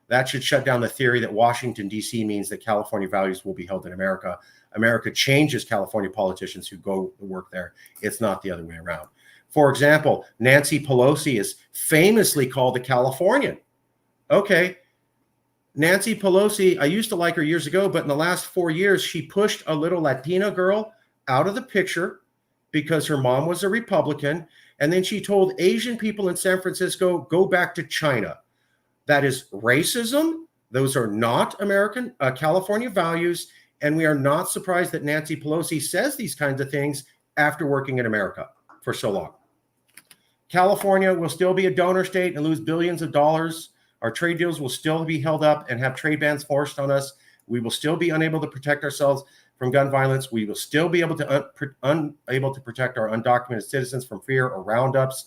That should shut down the theory that Washington, D.C. means that California values will be held in America. America changes California politicians who go to work there. It's not the other way around. For example, Nancy Pelosi is famously called a Californian. Okay, Nancy Pelosi, I used to like her years ago, but in the last 4 years, she pushed a little Latina girl out of the picture because her mom was a Republican. And then she told Asian people in San Francisco, go back to China. That is racism. Those are not American California values. And we are not surprised that Nancy Pelosi says these kinds of things after working in America for so long. California will still be a donor state and lose billions of dollars. Our trade deals will still be held up and have trade bans forced on us. We will still be unable to protect ourselves from gun violence. We will still be able to unable to protect our undocumented citizens from fear or roundups.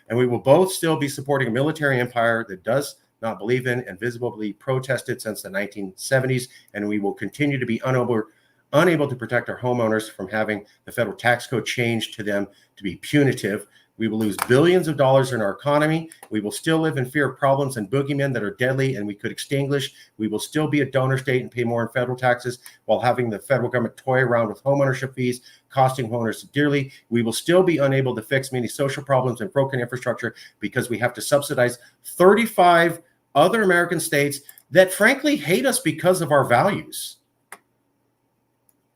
And we will both still be supporting a military empire that does not believe in and visibly protested since the 1970s. And we will continue to be unable to protect our homeowners from having the federal tax code changed to them to be punitive. We will lose billions of dollars in our economy. We will still live in fear of problems and boogeymen that are deadly and we could extinguish. We will still be a donor state and pay more in federal taxes while having the federal government toy around with homeownership fees, costing homeowners dearly. We will still be unable to fix many social problems and broken infrastructure because we have to subsidize 35 other American states that frankly hate us because of our values.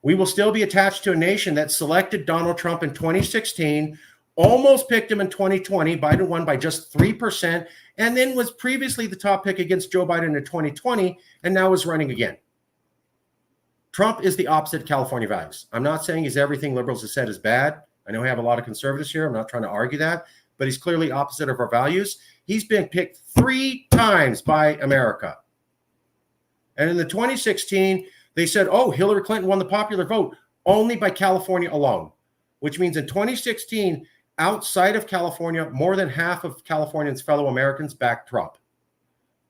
We will still be attached to a nation that selected Donald Trump in 2016, almost picked him in 2020. Biden won by just 3%, and then was previously the top pick against Joe Biden in 2020, and now is running again. Trump is the opposite of California values. I'm not saying he's everything liberals have said is bad. I know we have a lot of conservatives here. I'm not trying to argue that, but he's clearly opposite of our values. He's been picked 3 times by America. And in the 2016, they said, oh, Hillary Clinton won the popular vote only by California alone, which means in 2016, outside of California, more than half of Californians' fellow Americans backed Trump.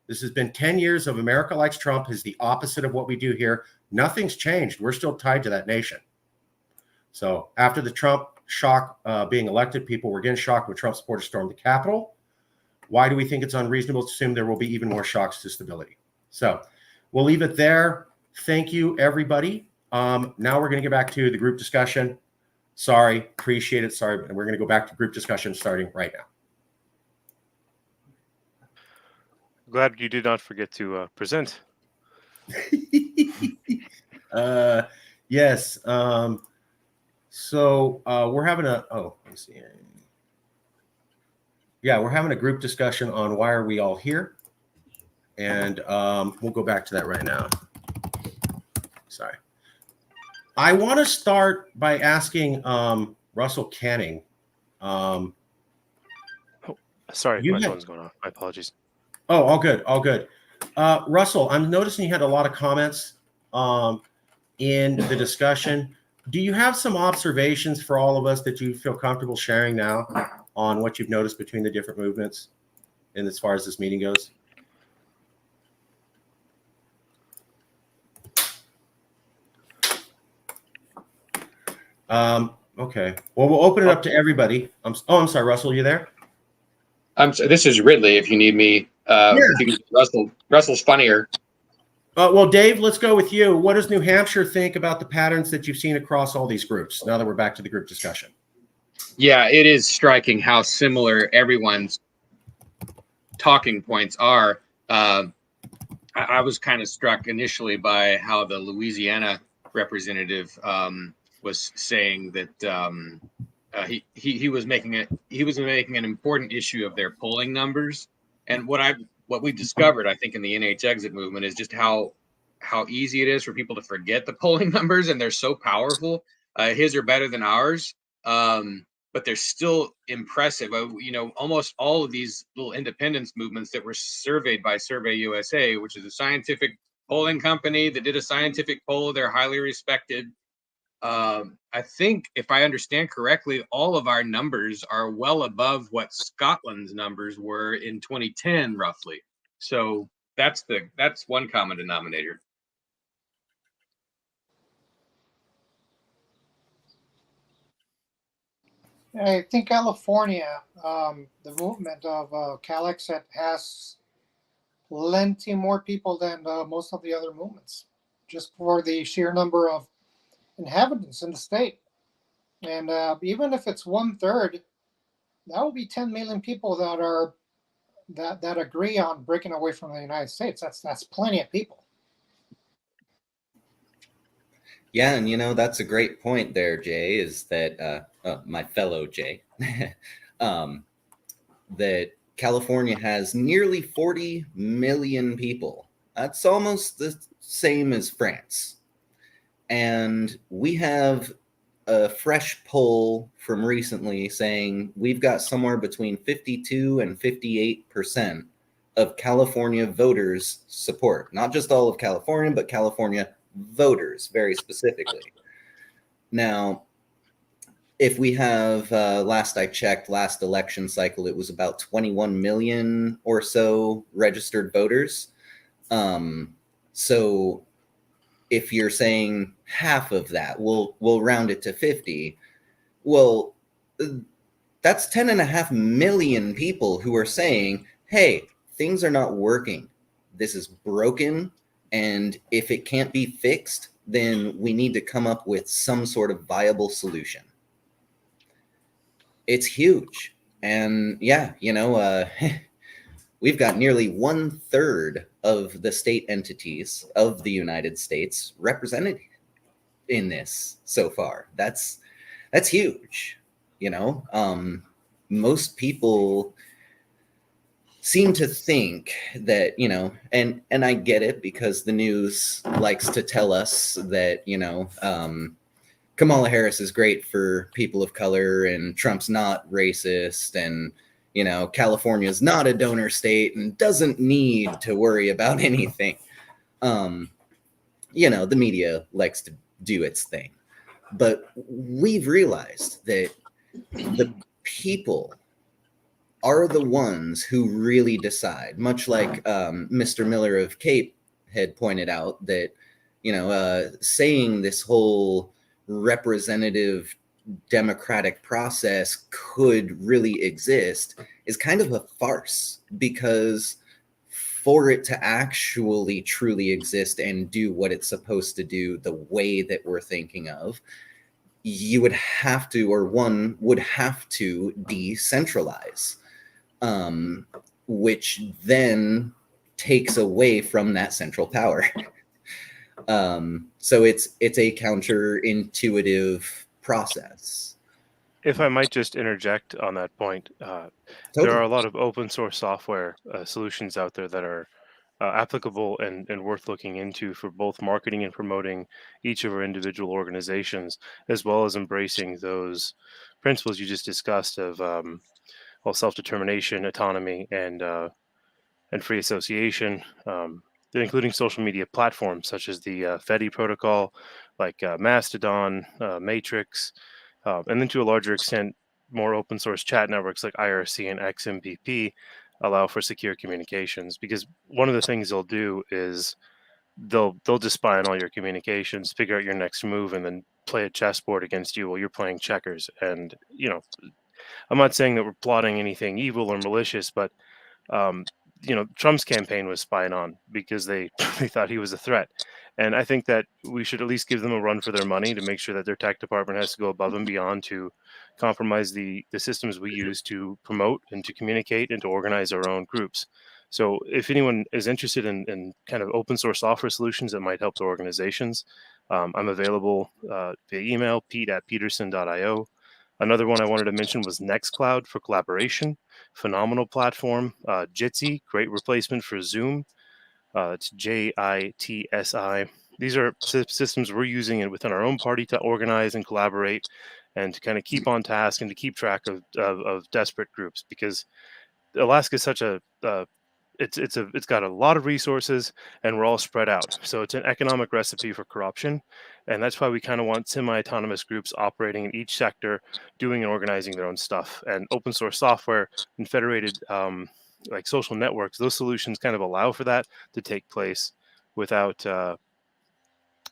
This has been 10 years of America likes Trump is the opposite of what we do here. Nothing's changed. We're still tied to that nation. So after the Trump shocked being elected. People were again shocked when Trump supporters stormed the Capitol. Why do we think it's unreasonable to assume there will be even more shocks to stability? So we'll leave it there. Thank you, everybody. Now we're going to get back to the group discussion. Sorry, appreciate it. Sorry, but we're going to go back to group discussion starting right now. Glad you did not forget to present. Yes. So we're having a, let me see. Yeah, we're having a group discussion on why are we all here. And we'll go back to that right now. Sorry. I want to start by asking Russell Canning. Sorry, my phone's going off. My apologies. Oh, all good, all good. Russell, I'm noticing you had a lot of comments in the discussion. Do you have some observations for all of us that you feel comfortable sharing now on what you've noticed between the different movements and as far as this meeting goes? Okay. Well, we'll open it up to everybody. I'm sorry, Russell, you there? This is Ridley. If you need me, if you can, Russell's funnier. Well, Dave, let's go with you. What does New Hampshire think about the patterns that you've seen across all these groups? Now that we're back to the group discussion. Yeah, it is striking how similar everyone's talking points are. I was kind of struck initially by how the Louisiana representative was saying that he was making an important issue of their polling numbers, and what we discovered, I think, in the NH exit movement is just how easy it is for people to forget the polling numbers, and they're so powerful. His are better than ours, but they're still impressive. Almost all of these little independence movements that were surveyed by Survey USA, which is a scientific polling company that did a scientific poll, they're highly respected. I think, if I understand correctly, all of our numbers are well above what Scotland's numbers were in 2010, roughly. So that's one common denominator. I think California, the movement of Calexit has plenty more people than most of the other movements, just for the sheer number of inhabitants in the state. And even if it's 1/3, that will be 10 million people that agree on breaking away from the United States. That's plenty of people. Yeah, and that's a great point there, Jay, is that my fellow Jay, that California has nearly 40 million people. That's almost the same as France. And we have a fresh poll from recently saying we've got somewhere between 52 and 58% of California voters support, not just all of California, but California voters very specifically. Now, if we have, last I checked, last election cycle, it was about 21 million or so registered voters. So if you're saying half of that, we'll round it to 50. Well, that's 10.5 million people who are saying, hey, things are not working. This is broken. And if it can't be fixed, then we need to come up with some sort of viable solution. It's huge. And yeah, we've got nearly 1/3 of the state entities of the United States represented in this so far. That's huge. Most people seem to think that, and I get it, because the news likes to tell us that, Kamala Harris is great for people of color and Trump's not racist, and California is not a donor state and doesn't need to worry about anything. The media likes to do its thing. But we've realized that the people are the ones who really decide, much like Mr. Miller of Cape had pointed out, that, saying this whole representative democratic process could really exist is kind of a farce, because for it to actually truly exist and do what it's supposed to do the way that we're thinking of, you would have to, or one would have to decentralize, which then takes away from that central power. So it's a counterintuitive process. If I might just interject on that point, there Totally. are a lot of open source software solutions out there that are applicable and worth looking into for both marketing and promoting each of our individual organizations, as well as embracing those principles you just discussed of self-determination, autonomy, and free association, including social media platforms such as the FEDI protocol, like Mastodon, Matrix, and then to a larger extent, more open source chat networks like IRC and XMPP allow for secure communications. Because one of the things they'll do is they'll just spy on all your communications, figure out your next move, and then play a chessboard against you while you're playing checkers. And I'm not saying that we're plotting anything evil or malicious, but um, Trump's campaign was spied on because they they thought he was a threat. And I think that we should at least give them a run for their money to make sure that their tech department has to go above and beyond to compromise the systems we use to promote and to communicate and to organize our own groups. So if anyone is interested in kind of open source software solutions that might help their organizations, I'm available via email, pete@peterson.io. Another one I wanted to mention was Nextcloud for collaboration. Phenomenal platform. Jitsi, great replacement for Zoom. It's JITSI. These are systems we're using it within our own party to organize and collaborate and to kind of keep on task and to keep track of desperate groups, because Alaska is such a it's got a lot of resources and we're all spread out. So it's an economic recipe for corruption. And that's why we kind of want semi-autonomous groups operating in each sector, doing and organizing their own stuff. And open source software and federated like social networks, those solutions kind of allow for that to take place without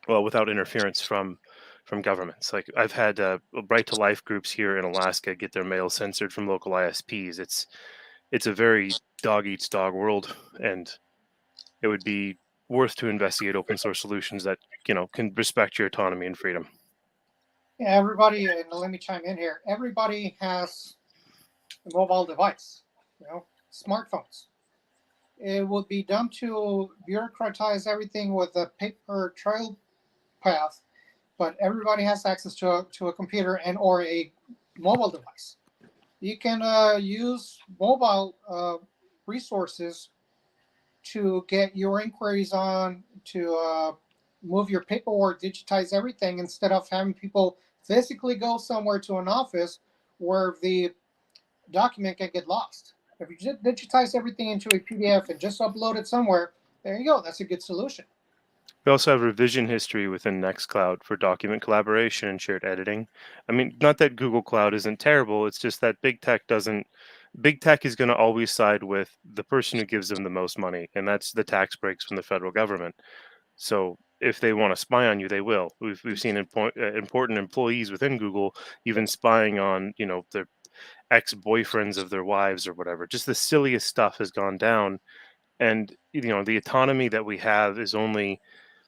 without interference from governments. Like I've had right to life groups here in Alaska get their mail censored from local ISPs. It's a very dog eats dog world, and it would be worth to investigate open source solutions that can respect your autonomy and freedom. Yeah, everybody, and let me chime in here. Everybody has a mobile device, smartphones. It would be dumb to bureaucratize everything with a paper trail path, but everybody has access to a computer and or a mobile device. You can use mobile resources to get your inquiries on, to move your paperwork, digitize everything, instead of having people physically go somewhere to an office where the document can get lost. If you just digitize everything into a PDF and just upload it somewhere, there you go. That's a good solution. We also have revision history within Nextcloud for document collaboration and shared editing. I mean, not that Google Cloud isn't terrible. It's just that big tech is going to always side with the person who gives them the most money, and that's the tax breaks from the federal government. So if they want to spy on you, they will. We've seen important employees within Google even spying on their ex-boyfriends of their wives or whatever. Just the silliest stuff has gone down, and the autonomy that we have is only.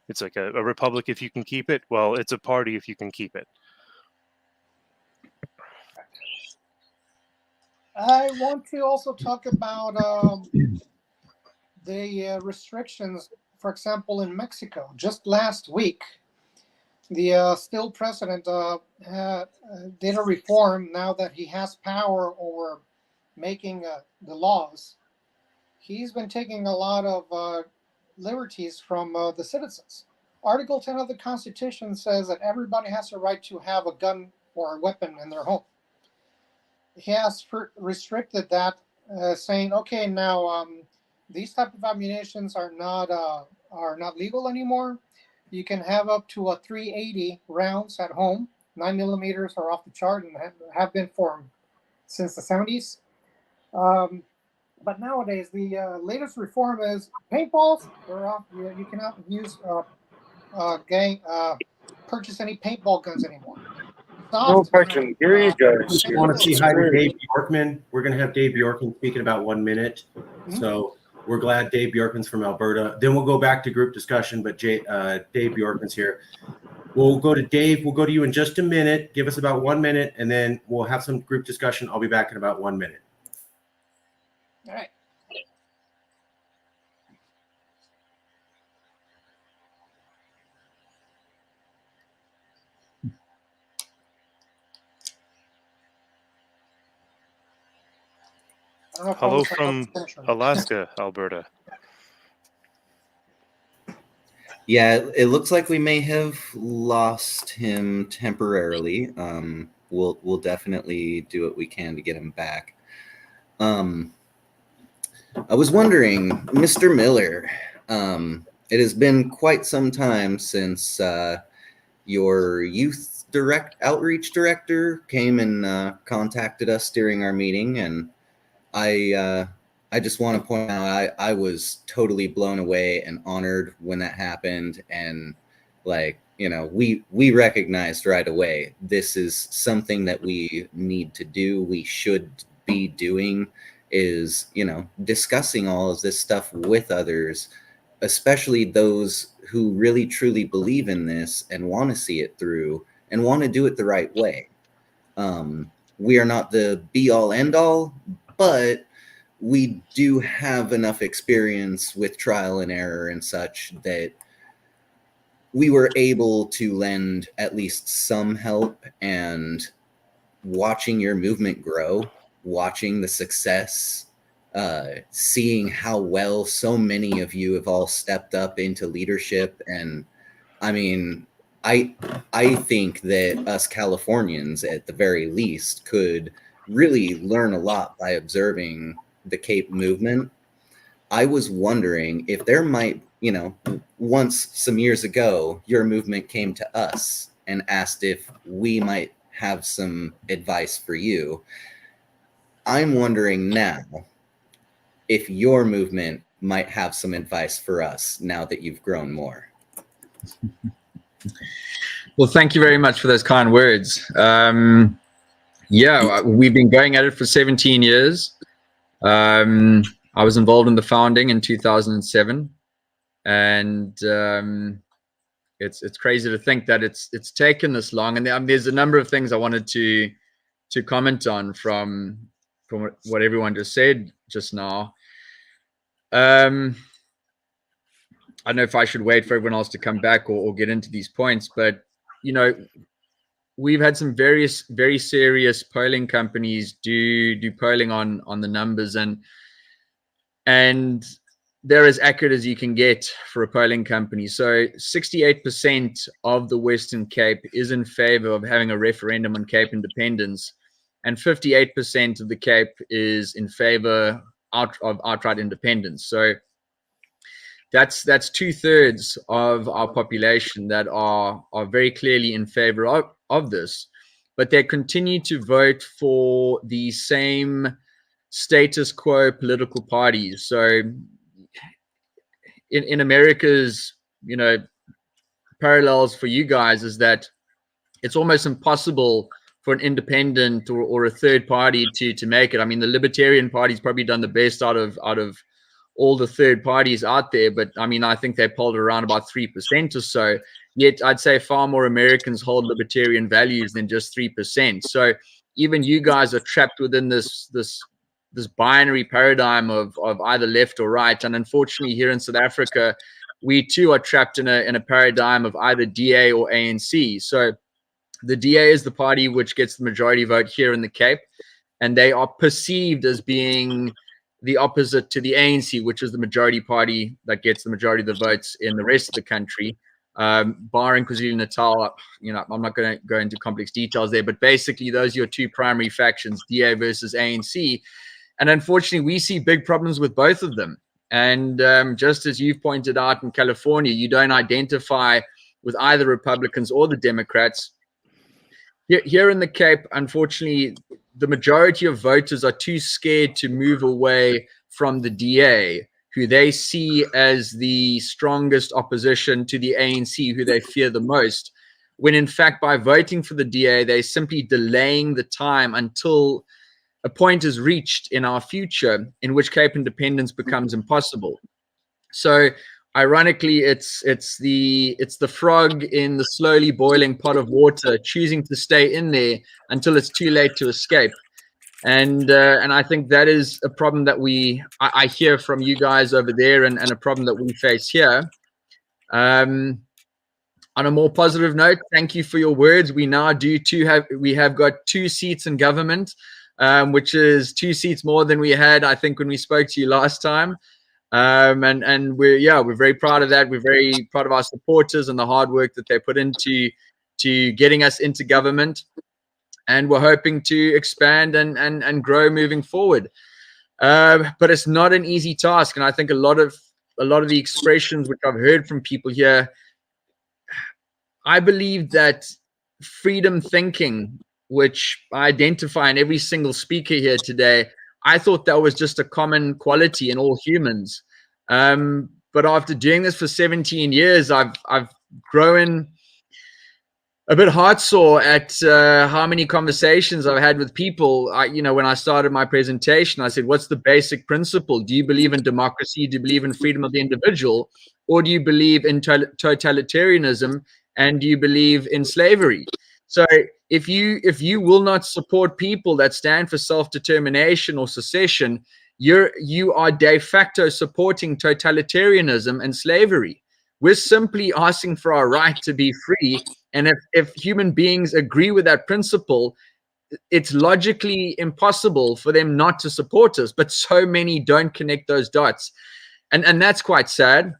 It's like a republic if you can keep it. Well, it's a party if you can keep it. I want to also talk about the restrictions. For example, in Mexico, just last week, the still president did a reform. Now that he has power over making the laws, he's been taking a lot of liberties from the citizens. Article 10 of the Constitution says that everybody has a right to have a gun or a weapon in their home. He has restricted that, saying, okay, now these type of ammunitions are not legal anymore. You can have up to a 380 rounds at home. 9mm are off the chart and have been formed since the 70s. But nowadays, the latest reform is paintballs. They're off. You cannot use purchase any paintball guns anymore. No, if I can hear you guys Just here. want to say It's hi to great. Dave Bjorkman. We're going to have Dave Bjorkman speak in about 1 minute. So we're glad Dave Bjorkman's from Alberta. Then we'll go back to group discussion, but Dave Bjorkman's here. We'll go to Dave. We'll go to you in just a minute. Give us about 1 minute, and then we'll have some group discussion. I'll be back in about 1 minute. All right. I don't know if Hello all the from finish on. Alaska, Alberta. Yeah, it looks like we may have lost him temporarily. We'll definitely do what we can to get him back. I was wondering, Mr. Miller, it has been quite some time since your youth outreach director came and contacted us during our meeting, and I just want to point out I was totally blown away and honored when that happened, and we recognized right away this is something that we need to do. We should be doing is discussing all of this stuff with others, especially those who really truly believe in this and want to see it through and want to do it the right way. We are not the be all end all, but we do have enough experience with trial and error and such that we were able to lend at least some help. And watching your movement grow, watching the success, seeing how well so many of you have all stepped up into leadership. And I mean, I think that us Californians, at the very least, could really learn a lot by observing the Cape movement. I was wondering if there might, once some years ago, your movement came to us and asked if we might have some advice for you. I'm wondering now if your movement might have some advice for us now that you've grown more. Well, thank you very much for those kind words. Yeah, we've been going at it for 17 years. I was involved in the founding in 2007, and it's crazy to think that it's taken this long. And there's a number of things I wanted to comment on from what everyone just said just now. I don't know if I should wait for everyone else to come back or get into these points, but we've had some very serious polling companies do polling on the numbers, and they're as accurate as you can get for a polling company. So 68% of the Western Cape is in favor of having a referendum on Cape independence, and 58% of the Cape is in favor of outright independence. So that's 2/3 of our population that are very clearly in favor of this, but they continue to vote for the same status quo political parties. So in America's parallels for you guys is that it's almost impossible for an independent or a third party to make it. I mean, the Libertarian Party's probably done the best out of all the third parties out there, but I mean, I think they polled around about 3% or so. Yet I'd say far more Americans hold libertarian values than just 3%. So even you guys are trapped within this binary paradigm of either left or right. And unfortunately, here in South Africa, we too are trapped in a paradigm of either DA or ANC. So the DA is the party which gets the majority vote here in the Cape, and they are perceived as being the opposite to the ANC, which is the majority party that gets the majority of the votes in the rest of the country, barring KwaZulu-Natal. I'm not going to go into complex details there, but basically those are your two primary factions, DA versus ANC. And unfortunately, we see big problems with both of them. And just as you've pointed out in California, you don't identify with either Republicans or the Democrats. Here in the Cape, unfortunately, the majority of voters are too scared to move away from the DA, who they see as the strongest opposition to the ANC, who they fear the most. when in fact by voting for the DA, they're simply delaying the time until a point is reached in our future in which Cape independence becomes impossible. So ironically, it's the frog in the slowly boiling pot of water choosing to stay in there until it's too late to escape. And I think that is a problem that I hear from you guys over there, and a problem that we face here. On a more positive note, thank you for your words. We now have got 2 seats in government, which is 2 seats more than we had, I think, when we spoke to you last time. And we're very proud of that. We're very proud of our supporters and the hard work that they put into getting us into government. And we're hoping to expand and grow moving forward. But it's not an easy task. And I think a lot of the expressions which I've heard from people here, I believe that freedom thinking, which I identify in every single speaker here today, I thought that was just a common quality in all humans. But after doing this for 17 years, I've grown a bit heartsore at how many conversations I've had with people. When I started my presentation, I said, what's the basic principle? Do you believe in democracy? Do you believe in freedom of the individual? Or do you believe in totalitarianism? And do you believe in slavery? So if you will not support people that stand for self-determination or secession, you are de facto supporting totalitarianism and slavery. We're simply asking for our right to be free. And if human beings agree with that principle, it's logically impossible for them not to support us. But so many don't connect those dots. And that's quite sad.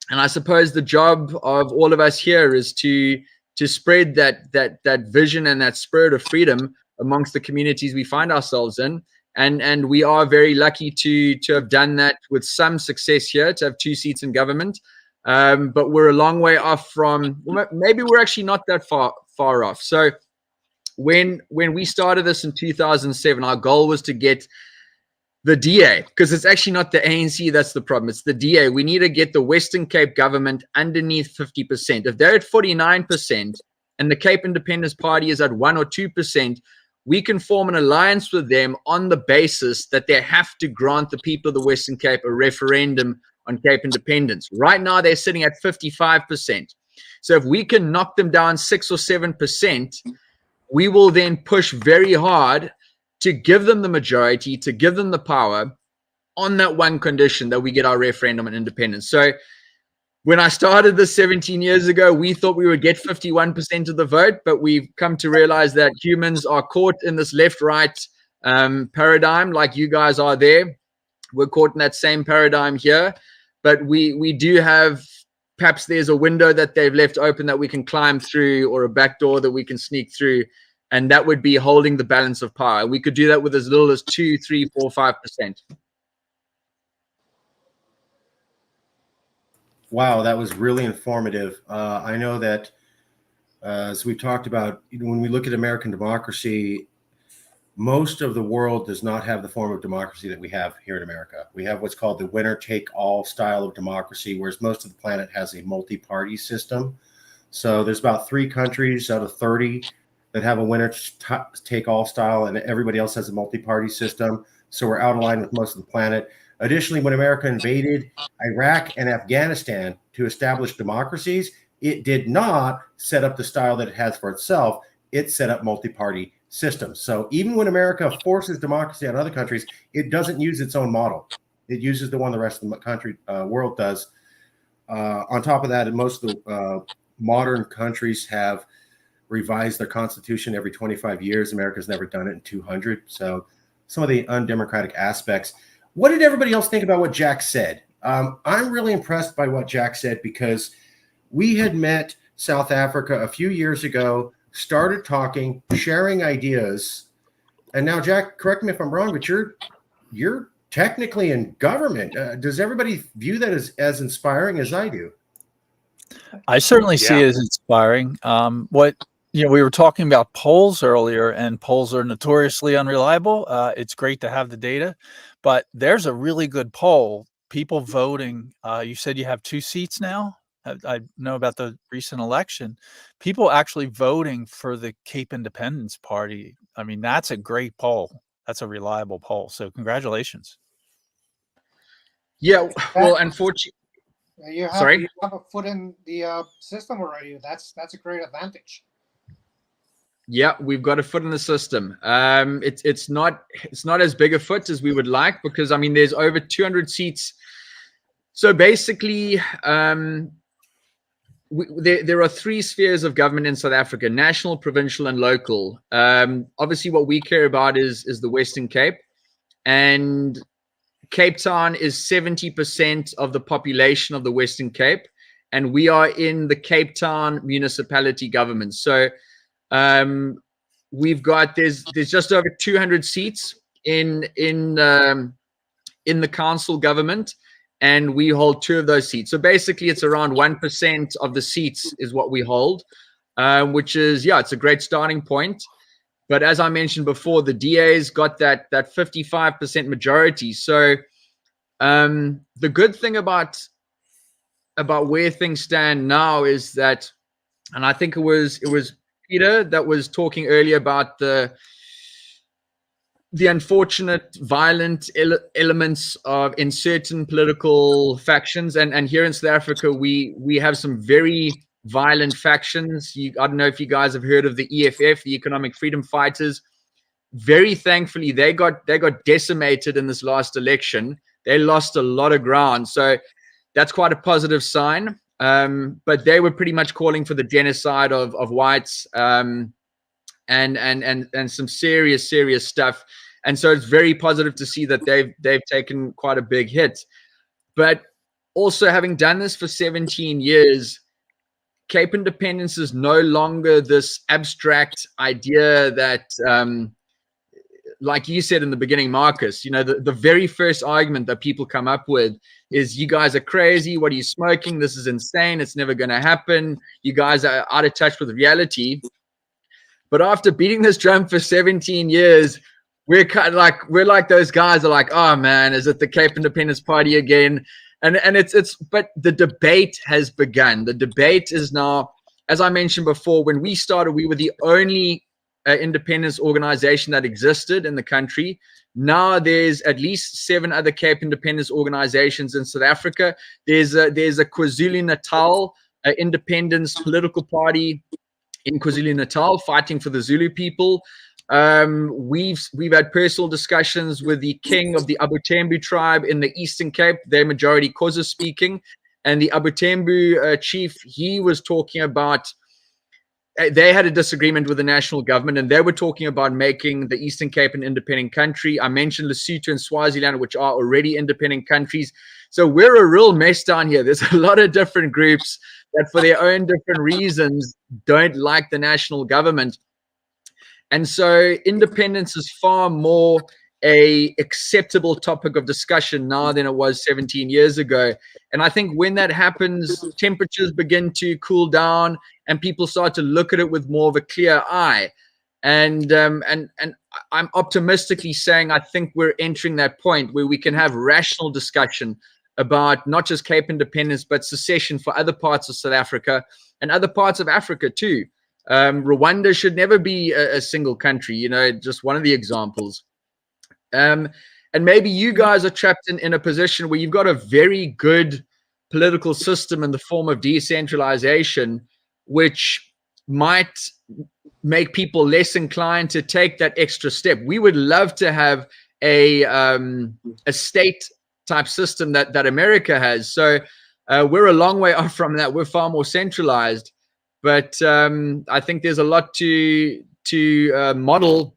And I suppose the job of all of us here is to spread that vision and that spirit of freedom amongst the communities we find ourselves in. And we are very lucky to have done that with some success here, to have 2 seats in government. But we're a long way off from, maybe we're actually not that far off. So when we started this in 2007, our goal was to get the DA, because it's actually not the ANC that's the problem, it's the DA. We need to get the Western Cape government underneath 50%. If they're at 49% and the Cape Independence Party is at 1 or 2%, we can form an alliance with them on the basis that they have to grant the people of the Western Cape a referendum on Cape independence. Right now, they're sitting at 55%. So if we can knock them down 6 or 7%, we will then push very hard to give them the majority, to give them the power on that one condition, that we get our referendum on independence. So when I started this 17 years ago, we thought we would get 51% of the vote, but we've come to realize that humans are caught in this left-right paradigm, like you guys are there. We're caught in that same paradigm here, but we do have, perhaps there's a window that they've left open that we can climb through, or a back door that we can sneak through, and that would be holding the balance of power. We could do that with as little as 2, 3, 4, 5%. Wow, that was really informative. I know that as we talked about, when we look at American democracy, most of the world does not have the form of democracy that we have here in America. We have what's called the winner-take-all style of democracy, whereas most of the planet has a multi-party system. So there's about 3 countries out of 30 that have a winner-take-all style, and everybody else has a multi-party system. So we're out of line with most of the planet. Additionally, when America invaded Iraq and Afghanistan to establish democracies, it did not set up the style that it has for itself. It set up multi-party systems. So even when America forces democracy on other countries, it doesn't use its own model. It uses the one the rest of the world does. On top of that, most of the modern countries have revised their constitution every 25 years. America's never done it in 200. So some of the undemocratic aspects. What did everybody else think about what Jack said? I'm really impressed by what Jack said, because we had met South Africa a few years ago, started talking, sharing ideas, and now, Jack, correct me if I'm wrong, but you're technically in government. Does everybody view that as inspiring as I do? I certainly see it as inspiring. We were talking about polls earlier, and polls are notoriously unreliable. It's great to have the data, but there's a really good poll. People voting. You said you have 2 seats now? I know about the recent election, people actually voting for the Cape Independence Party. I mean, that's a great poll. That's a reliable poll. So congratulations. Yeah, well, unfortunately, You have sorry. a foot in the system already. That's a great advantage. Yeah, we've got a foot in the system. It's not as big a foot as we would like, because I mean there's over 200 seats. So basically, there are three spheres of government in South Africa: national, provincial, and local. Obviously, what we care about is the Western Cape, and Cape Town is 70% of the population of the Western Cape, and we are in the Cape Town municipality government. So we've got there's just over 200 seats in the council government, and we hold 2 of those seats. So basically, it's around 1% of the seats is what we hold, which is, yeah, it's a great starting point. But as I mentioned before, the DA's got that 55% majority. So the good thing about where things stand now is that, and I think it was Peter that was talking earlier about the unfortunate violent elements of in certain political factions, and here in South Africa we have some very violent factions. I don't know if you guys have heard of the EFF, the Economic Freedom Fighters. Very thankfully, they got decimated in this last election. They lost a lot of ground, so that's quite a positive sign. But they were pretty much calling for the genocide of whites, and some serious stuff. And so it's very positive to see that they've taken quite a big hit. But also, having done this for 17 years, Cape Independence is no longer this abstract idea that, like you said in the beginning, Marcus, you know, the very first argument that people come up with is, you guys are crazy. What are you smoking? This is insane. It's never going to happen. You guys are out of touch with reality. But after beating this drum for 17 years, we're like those guys are like, oh man, is it the Cape Independence Party again? And but the debate has begun. The debate is now, as I mentioned before, when we started, we were the only independence organization that existed in the country. Now there's at least 7 other Cape Independence organizations in South Africa. There's a KwaZulu-Natal independence political party in KwaZulu-Natal fighting for the Zulu people. We've had personal discussions with the king of the Abutembu tribe in the Eastern Cape. Their majority Xhosa speaking, and the Abutembu chief, he was talking about, they had a disagreement with the national government, and they were talking about making the Eastern Cape an independent country. I mentioned Lesotho and Swaziland, which are already independent countries. So we're a real mess down here. There's a lot of different groups that, for their own different reasons, don't like the national government. And so independence is far more a acceptable topic of discussion now than it was 17 years ago. And I think when that happens, temperatures begin to cool down and people start to look at it with more of a clear eye. And I'm optimistically saying I think we're entering that point where we can have rational discussion about not just Cape independence, but secession for other parts of South Africa and other parts of Africa too. Rwanda should never be a single country, you know, just one of the examples. And maybe you guys are trapped in a position where you've got a very good political system in the form of decentralization, which might make people less inclined to take that extra step. We would love to have a state type system that America has. So we're a long way off from that. We're far more centralized. But I think there's a lot to model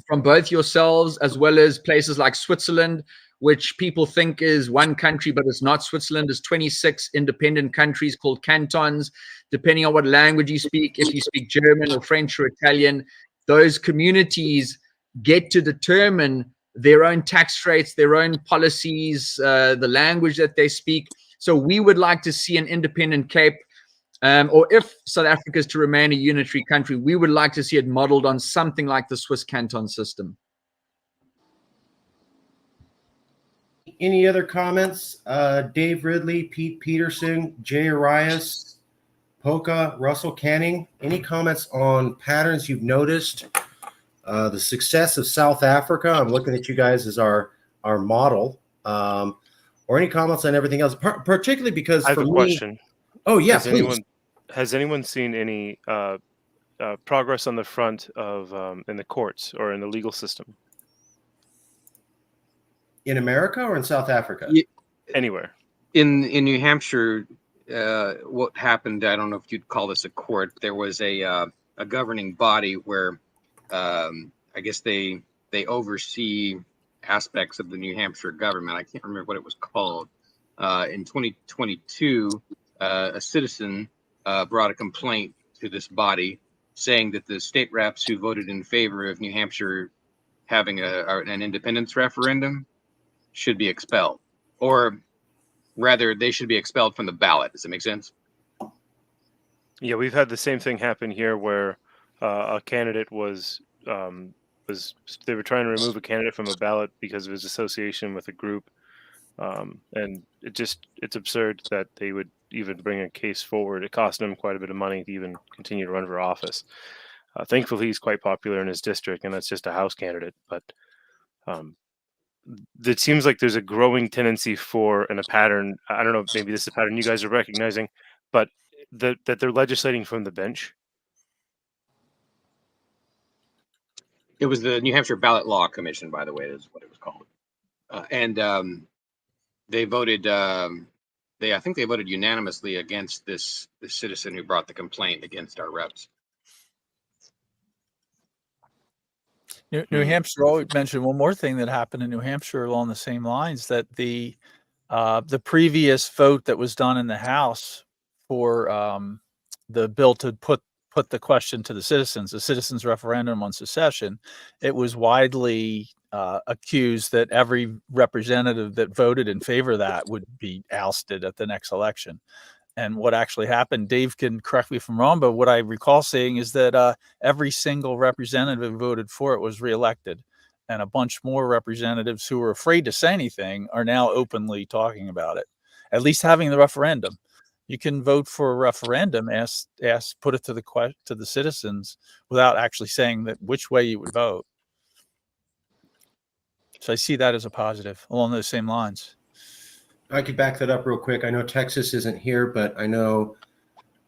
from both yourselves as well as places like Switzerland, which people think is one country, but it's not. Switzerland is 26 independent countries called cantons, depending on what language you speak. If you speak German or French or Italian, those communities get to determine their own tax rates, their own policies, the language that they speak. So we would like to see an independent Cape. Or if South Africa is to remain a unitary country, we would like to see it modeled on something like the Swiss canton system. Any other comments? Dave Ridley, Pete Peterson, Jay Arias, Polka, Russell Canning. Any comments on patterns you've noticed? The success of South Africa. I'm looking at you guys as our model. Or any comments on everything else, particularly because I have for a me. question. Oh yeah, please. Has anyone seen any progress on the front of in the courts or in the legal system? In America or in South Africa? Anywhere. In New Hampshire, what happened? I don't know if you'd call this a court. There was a governing body where I guess they oversee aspects of the New Hampshire government. I can't remember what it was called. In 2022, a citizen brought a complaint to this body saying that the state reps who voted in favor of New Hampshire having an independence referendum should be expelled, or rather, they should be expelled from the ballot. Does that make sense? Yeah, we've had the same thing happen here, where a candidate was they were trying to remove a candidate from a ballot because of his association with a group, and it's absurd that they would even bring a case forward. It cost him quite a bit of money to even continue to run for office. Thankfully, he's quite popular in his district, and that's just a House candidate. But it seems like there's a growing tendency and a pattern. I don't know, maybe this is a pattern you guys are recognizing, but that they're legislating from the bench. It was the New Hampshire Ballot Law Commission, by the way, is what it was called. And they voted, I think they voted unanimously against this citizen who brought the complaint against our reps. New Hampshire always mentioned one more thing that happened in New Hampshire along the same lines, that the previous vote that was done in the House for the bill to put the question to the citizens' referendum on secession, it was widely accused that every representative that voted in favor of that would be ousted at the next election. And what actually happened, Dave can correct me if I'm wrong, but what I recall saying is that every single representative who voted for it was reelected. And a bunch more representatives who were afraid to say anything are now openly talking about it, at least having the referendum. You can vote for a referendum, put it to the citizens without actually saying that which way you would vote. So I see that as a positive along those same lines. I could back that up real quick. I know Texas isn't here, but I know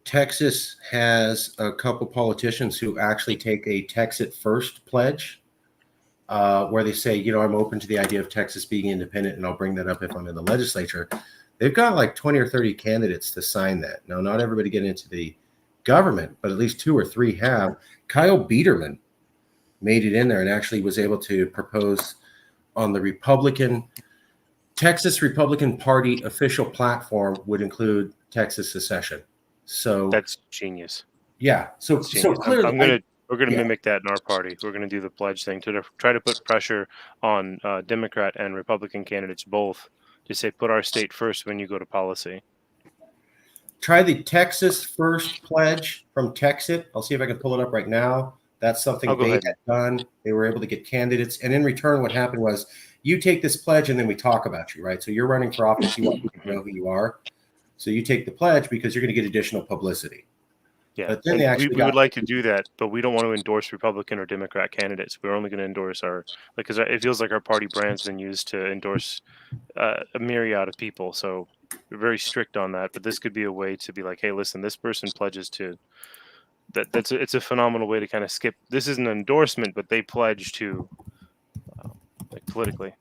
Texas has a couple politicians who actually take a Texas First pledge, where they say, I'm open to the idea of Texas being independent, and I'll bring that up if I'm in the legislature. They've got like 20 or 30 candidates to sign that. Now, not everybody get into the government, but at least 2 or 3 have. Kyle Biederman made it in there and actually was able to propose on the Texas Republican Party official platform would include Texas secession. So that's genius. Yeah. So clearly, we're gonna mimic that in our party. We're gonna do the pledge thing to try to put pressure on Democrat and Republican candidates both to say, put our state first when you go to policy. Try the Texas First pledge from Calexit. I'll see if I can pull it up right now. That's something they had done. They were able to get candidates, and in return, what happened was, you take this pledge and then we talk about you, right? So you're running for office. You want people to know who you are. So you take the pledge because you're going to get additional publicity. Yeah, but then we would like to do that, but we don't want to endorse Republican or Democrat candidates. We're only going to endorse because it feels like our party brand's been used to endorse a myriad of people. So we're very strict on that. But this could be a way to be like, hey, listen, this person pledges to that. It's a phenomenal way to kind of skip. This is an endorsement, but they pledge to politically.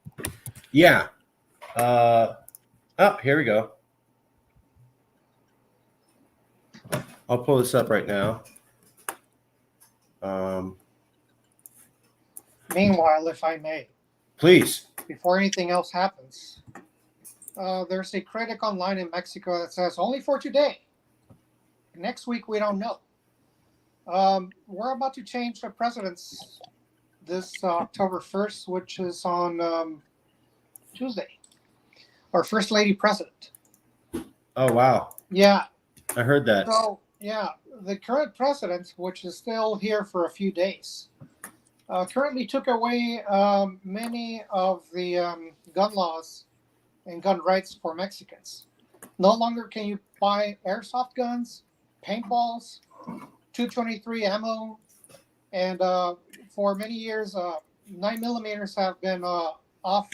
Yeah. Here we go. I'll pull this up right now. Meanwhile, if I may, please, before anything else happens, there's a critic online in Mexico that says only for today. Next week, we don't know. We're about to change the presidents this October 1st, which is on Tuesday. Our first lady president. Oh, wow. Yeah. I heard that. So, yeah, the current president, which is still here for a few days, currently took away many of the gun laws and gun rights for Mexicans. No longer can you buy airsoft guns, paintballs, 223 ammo, and for many years, 9mm have been off,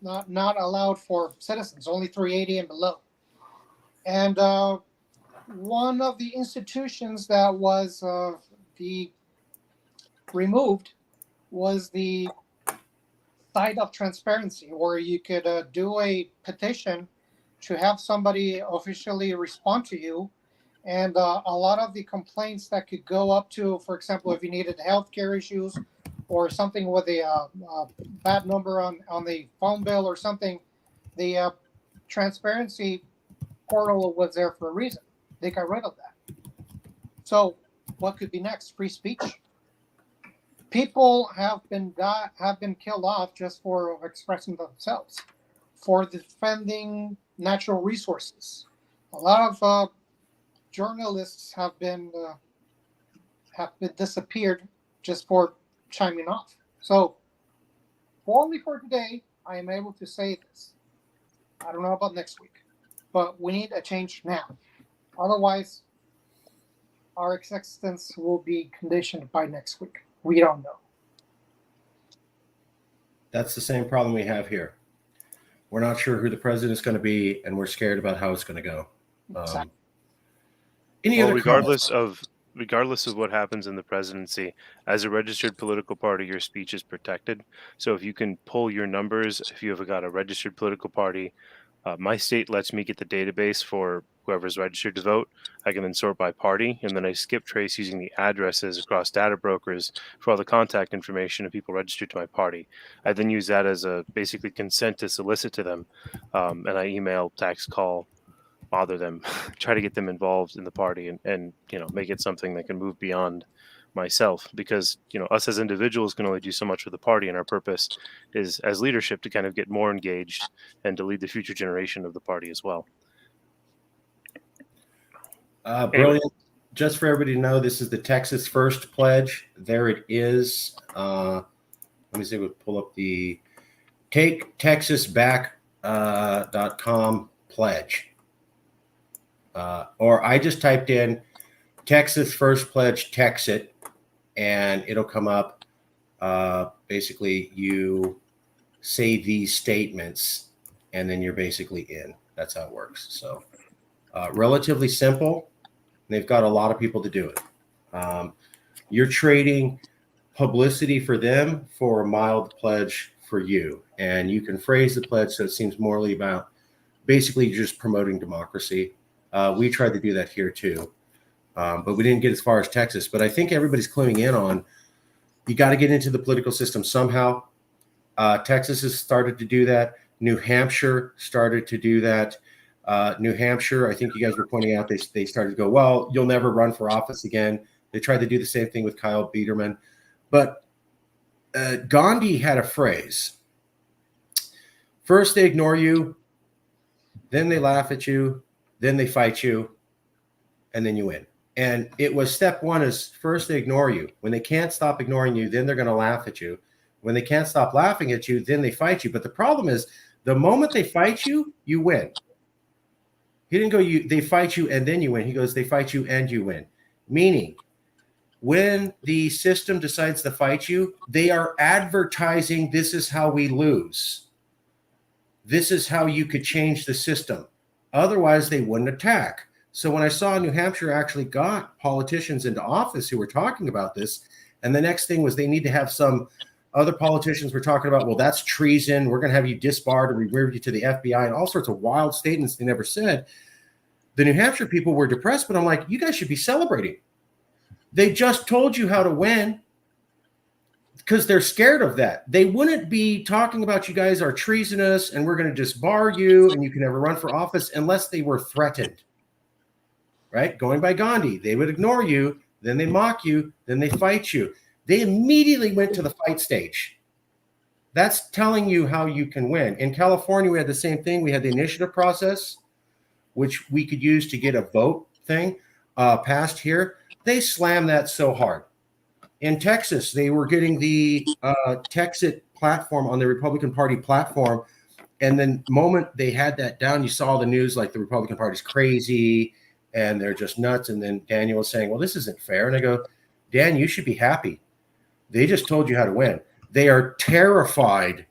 not allowed for citizens, only 380 and below. And one of the institutions that was removed was the site of transparency, where you could do a petition to have somebody officially respond to you. And a lot of the complaints that could go up to, for example, if you needed healthcare issues or something with a bad number on the phone bill or something, the transparency portal was there for a reason. They got rid of that. So what could be next? Free speech. People have been killed off just for expressing themselves, for defending natural resources. A lot of journalists have been disappeared just for chiming off. So, only for today, I am able to say this. I don't know about next week, but we need a change now. Otherwise, our existence will be conditioned by next week. We don't know. That's the same problem we have here. We're not sure who the president is going to be, and we're scared about how it's going to go. Exactly. Any Well, other regardless comments? of what happens in the presidency, as a registered political party, your speech is protected. So if you can pull your numbers, if you have got a registered political party, my state lets me get the database for whoever's registered to vote. I can then sort by party, and then I skip trace using the addresses across data brokers for all the contact information of people registered to my party. I then use that as a basically consent to solicit to them, and I email, text, call, bother them, try to get them involved in the party, and make it something that can move beyond myself, because us as individuals can only do so much for the party, and our purpose is as leadership to kind of get more engaged and to lead the future generation of the party as well. Brilliant. Just for everybody to know, this is the Texas First Pledge. There it is. Let me see if we pull up the TakeTexasBack.com pledge. Or I just typed in Texas First Pledge Texit, and it'll come up. Basically, you say these statements, and then you're basically in. That's how it works. So relatively simple. They've got a lot of people to do it. You're trading publicity for them for a mild pledge for you. And you can phrase the pledge so it seems morally about basically just promoting democracy. We tried to do that here too, but we didn't get as far as Texas. But I think everybody's cluing in on you got to get into the political system somehow. Texas has started to do that. New Hampshire started to do that. New Hampshire, I think you guys were pointing out, they started to go, well, you'll never run for office again. They tried to do the same thing with Kyle Biederman. But Gandhi had a phrase. First, they ignore you. Then they laugh at you. Then they fight you. And then you win. And it was step one is first they ignore you. When they can't stop ignoring you, then they're going to laugh at you. When they can't stop laughing at you, then they fight you. But the problem is the moment they fight you, you win. He didn't go, they fight you and then you win. He goes, they fight you and you win. Meaning, when the system decides to fight you, they are advertising this is how we lose. This is how you could change the system. Otherwise, they wouldn't attack. So when I saw New Hampshire actually got politicians into office who were talking about this, and the next thing was they need to have some other politicians were talking about, well, that's treason. We're going to have you disbarred and remove you to the FBI and all sorts of wild statements they never said. The New Hampshire people were depressed, but I'm like, you guys should be celebrating. They just told you how to win because they're scared of that. They wouldn't be talking about you guys are treasonous and we're going to disbar you and you can never run for office unless they were threatened, right? Going by Gandhi, they would ignore you, then they mock you, then they fight you. They immediately went to the fight stage. That's telling you how you can win. In California, we had the same thing. We had the initiative process, which we could use to get a vote thing passed here. They slammed that so hard. In Texas, they were getting the Texit platform on the Republican Party platform, And then moment they had that down, you saw the news like the Republican Party's crazy and they're just nuts. And then Daniel was saying, well, this isn't fair. And I go, Dan, you should be happy. They just told you how to win. They are terrified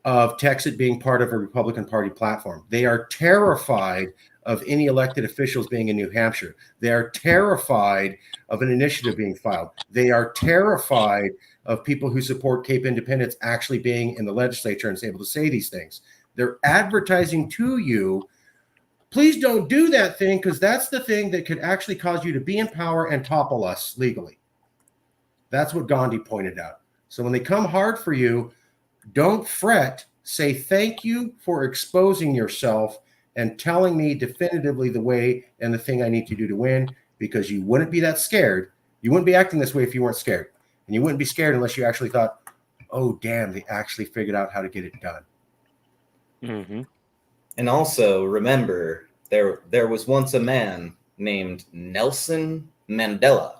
of Texas being part of a Republican Party platform. They are terrified of any elected officials being in New Hampshire. They are terrified of an initiative being filed. They are terrified of people who support Cape independence actually being in the legislature and able to say these things. They're advertising to you, please don't do that thing, because that's the thing that could actually cause you to be in power and topple us legally. That's what Gandhi pointed out. So when they come hard for you, don't fret. Say thank you for exposing yourself and telling me definitively the way and the thing I need to do to win, because you wouldn't be that scared. You wouldn't be acting this way if you weren't scared. And you wouldn't be scared unless you actually thought, oh, damn, they actually figured out how to get it done. Mm-hmm. And also remember, there was once a man named Nelson Mandela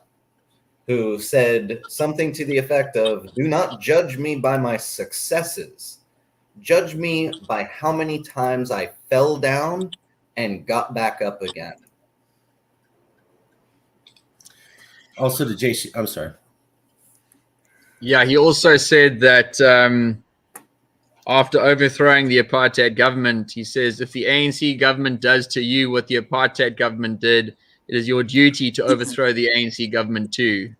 who said something to the effect of, do not judge me by my successes. Judge me by how many times I fell down and got back up again. Also, the JC, I'm sorry. Yeah, he also said that after overthrowing the apartheid government, he says, if the ANC government does to you what the apartheid government did, it is your duty to overthrow the ANC government too.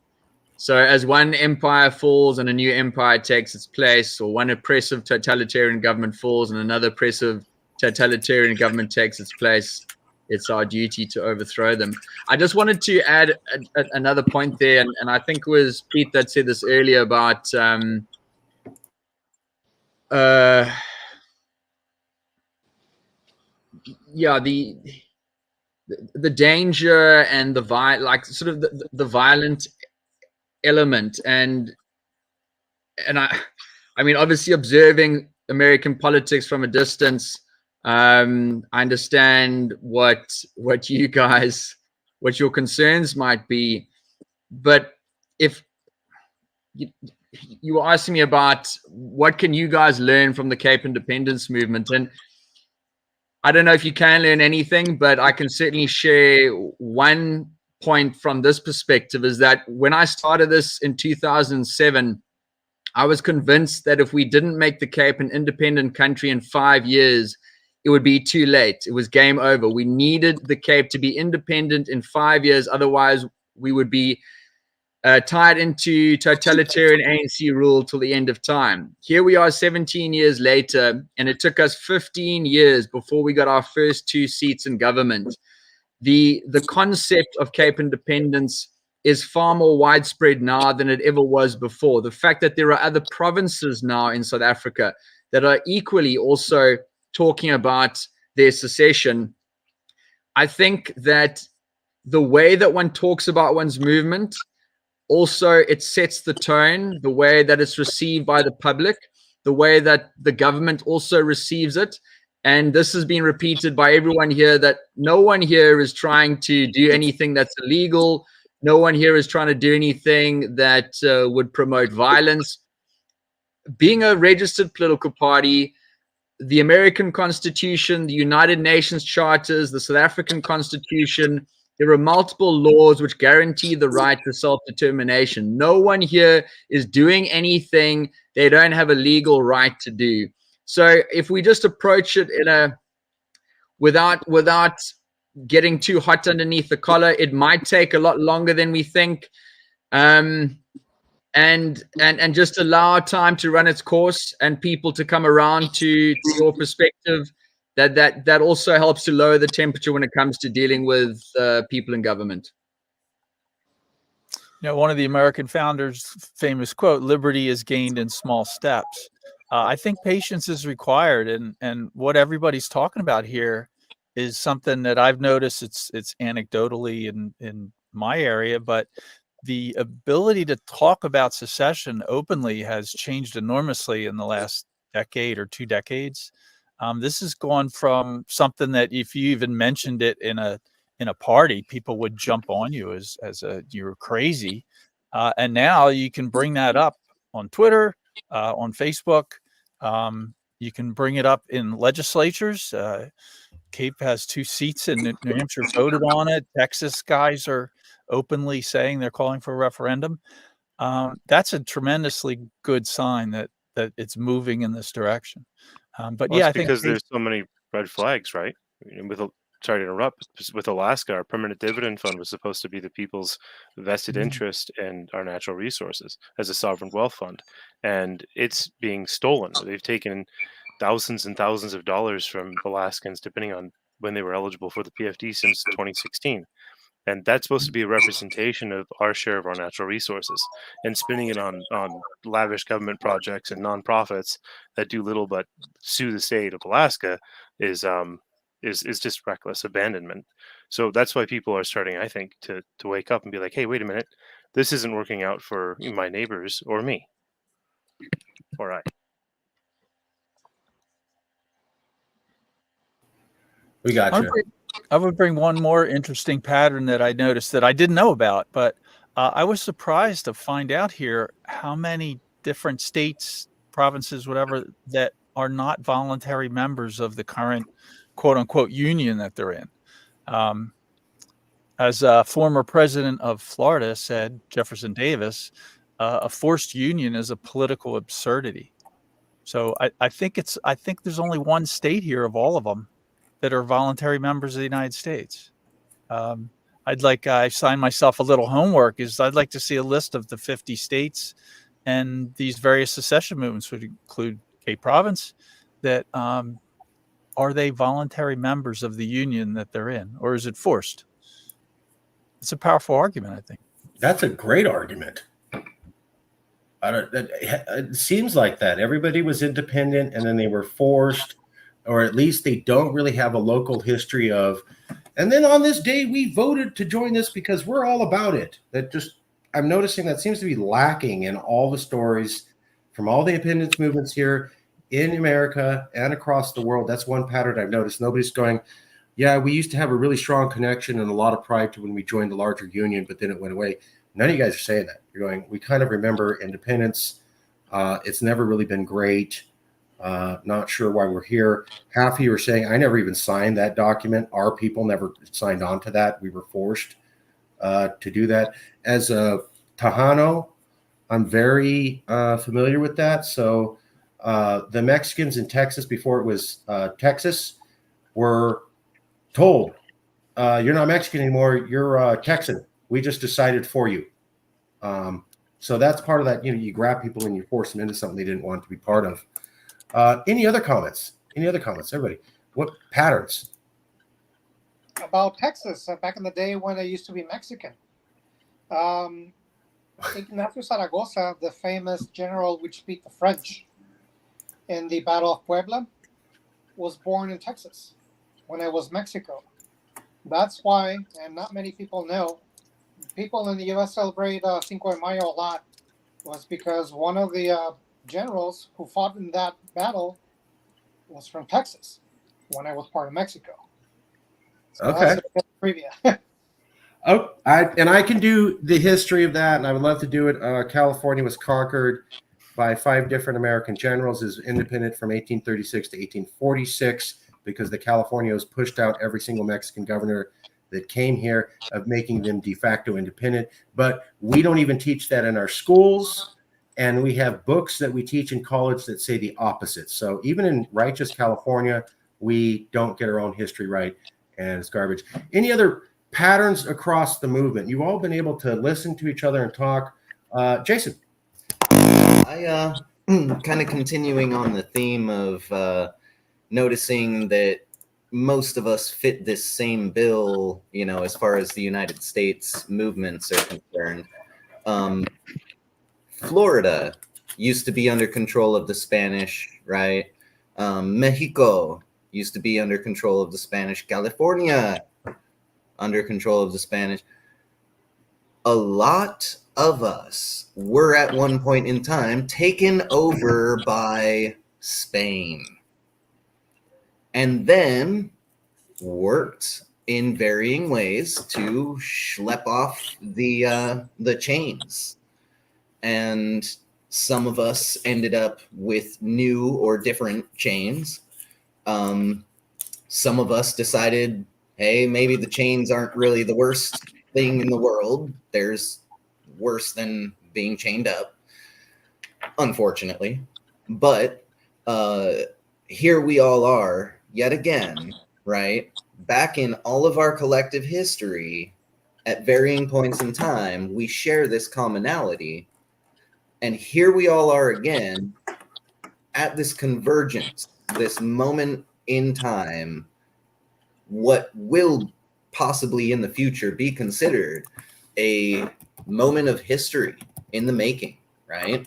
So as one empire falls and a new empire takes its place, or one oppressive totalitarian government falls and another oppressive totalitarian government takes its place, it's our duty to overthrow them. I just wanted to add another point there, and I think it was Pete that said this earlier about yeah, the danger and the violent element, and I mean, obviously observing American politics from a distance, I understand what you guys, what your concerns might be, but if you were asking me about what can you guys learn from the Cape independence movement, and I don't know if you can learn anything, but I can certainly share one point from this perspective, is that when I started this in 2007, I was convinced that if we didn't make the Cape an independent country in 5 years, it would be too late. It was game over. We needed the Cape to be independent in 5 years. Otherwise, we would be tied into totalitarian ANC rule till the end of time. Here we are 17 years later, and it took us 15 years before we got our first 2 seats in government. The concept of Cape independence is far more widespread now than it ever was before. The fact that there are other provinces now in South Africa that are equally also talking about their secession, I think that the way that one talks about one's movement, also it sets the tone, the way that it's received by the public, the way that the government also receives it. And this has been repeated by everyone here, that no one here is trying to do anything that's illegal. No one here is trying to do anything that would promote violence. Being a registered political party, the American Constitution, the United Nations charters, the South African Constitution, there are multiple laws which guarantee the right to self-determination. No one here is doing anything they don't have a legal right to do. So if we just approach it in a without getting too hot underneath the collar, it might take a lot longer than we think, and just allow time to run its course and people to come around to your perspective. That also helps to lower the temperature when it comes to dealing with people in government. You know, one of the American founders' famous quote, "Liberty is gained in small steps." I think patience is required, and what everybody's talking about here is something that I've noticed. It's anecdotally in my area, but the ability to talk about secession openly has changed enormously in the last decade or 2 decades. This has gone from something that if you even mentioned it in a party, people would jump on you as you're crazy, and now you can bring that up on Twitter, on Facebook. You can bring it up in legislatures. Cape has 2 seats and New Hampshire voted on it. Texas guys are openly saying they're calling for a referendum. That's a tremendously good sign that it's moving in this direction. But Well, yeah, it's I think because there's so many red flags, right? Sorry to interrupt. With Alaska, our permanent dividend fund was supposed to be the people's vested interest in our natural resources as a sovereign wealth fund, and it's being stolen. They've taken thousands and thousands of dollars from Alaskans, depending on when they were eligible for the PFD since 2016. And that's supposed to be a representation of our share of our natural resources, and spending it on lavish government projects and nonprofits that do little but sue the state of Alaska is just reckless abandonment. So that's why people are starting, I think, to wake up and be like, hey, wait a minute, this isn't working out for my neighbors or me or I. We got I you. would bring one more interesting pattern that I noticed that I didn't know about, but I was surprised to find out here how many different states, provinces, whatever, that are not voluntary members of the current quote unquote union that they're in. As a former president of Florida said, Jefferson Davis, a forced union is a political absurdity. So I think there's only one state here of all of them that are voluntary members of the United States. I signed myself a little homework is I'd like to see a list of the 50 states and these various secession movements would include Cape Province that are they voluntary members of the union that they're in, or is it forced? It's a powerful argument, I think. That's a great argument. It seems like that. Everybody was independent and then they were forced, or at least they don't really have a local history of, and then on this day we voted to join this because we're all about it. I'm noticing that seems to be lacking in all the stories from all the independence movements here in America and across the world. That's one pattern I've noticed. Nobody's going, yeah, we used to have a really strong connection and a lot of pride to when we joined the larger union, but then it went away. None of you guys are saying that. You're going, we kind of remember independence. It's never really been great. Not sure why we're here. Half of you are saying, I never even signed that document. Our people never signed on to that. We were forced to do that. As a Tejano, I'm very familiar with that. So the Mexicans in Texas, before it was Texas, were told, you're not Mexican anymore, you're Texan. We just decided for you. So that's part of that. You grab people and you force them into something they didn't want to be part of. Any other comments? Everybody, what patterns? About Texas, back in the day when I used to be Mexican. Ignacio Zaragoza, the famous general which beat the French in the Battle of Puebla, was born in Texas when I was Mexico. That's why, and not many people know, people in the U.S. celebrate Cinco de Mayo a lot, was because one of the generals who fought in that battle was from Texas when I was part of Mexico. So Okay. that's a trivia. I can do the history of that, and I would love to do it. California was conquered by 5 different American generals, is independent from 1836 to 1846 because the Californios pushed out every single Mexican governor that came here, of making them de facto independent. But we don't even teach that in our schools, and we have books that we teach in college that say the opposite. So even in righteous California, we don't get our own history right, and it's garbage. Any other patterns across the movement? You've all been able to listen to each other and talk. Jason. I kind of continuing on the theme of noticing that most of us fit this same bill, as far as the United States movements are concerned. Florida used to be under control of the Spanish, right? Mexico used to be under control of the Spanish. California under control of the Spanish. A lot of us were at one point in time taken over by Spain, and then worked in varying ways to schlep off the chains. And Some of us ended up with new or different chains. Some of us decided, hey, maybe the chains aren't really the worst thing in the world. There's worse than being chained up, unfortunately. But here we all are yet again, right? Back in all of our collective history, at varying points in time, we share this commonality. And here we all are again at this convergence, this moment in time, what will possibly in the future be considered a moment of history in the making, right?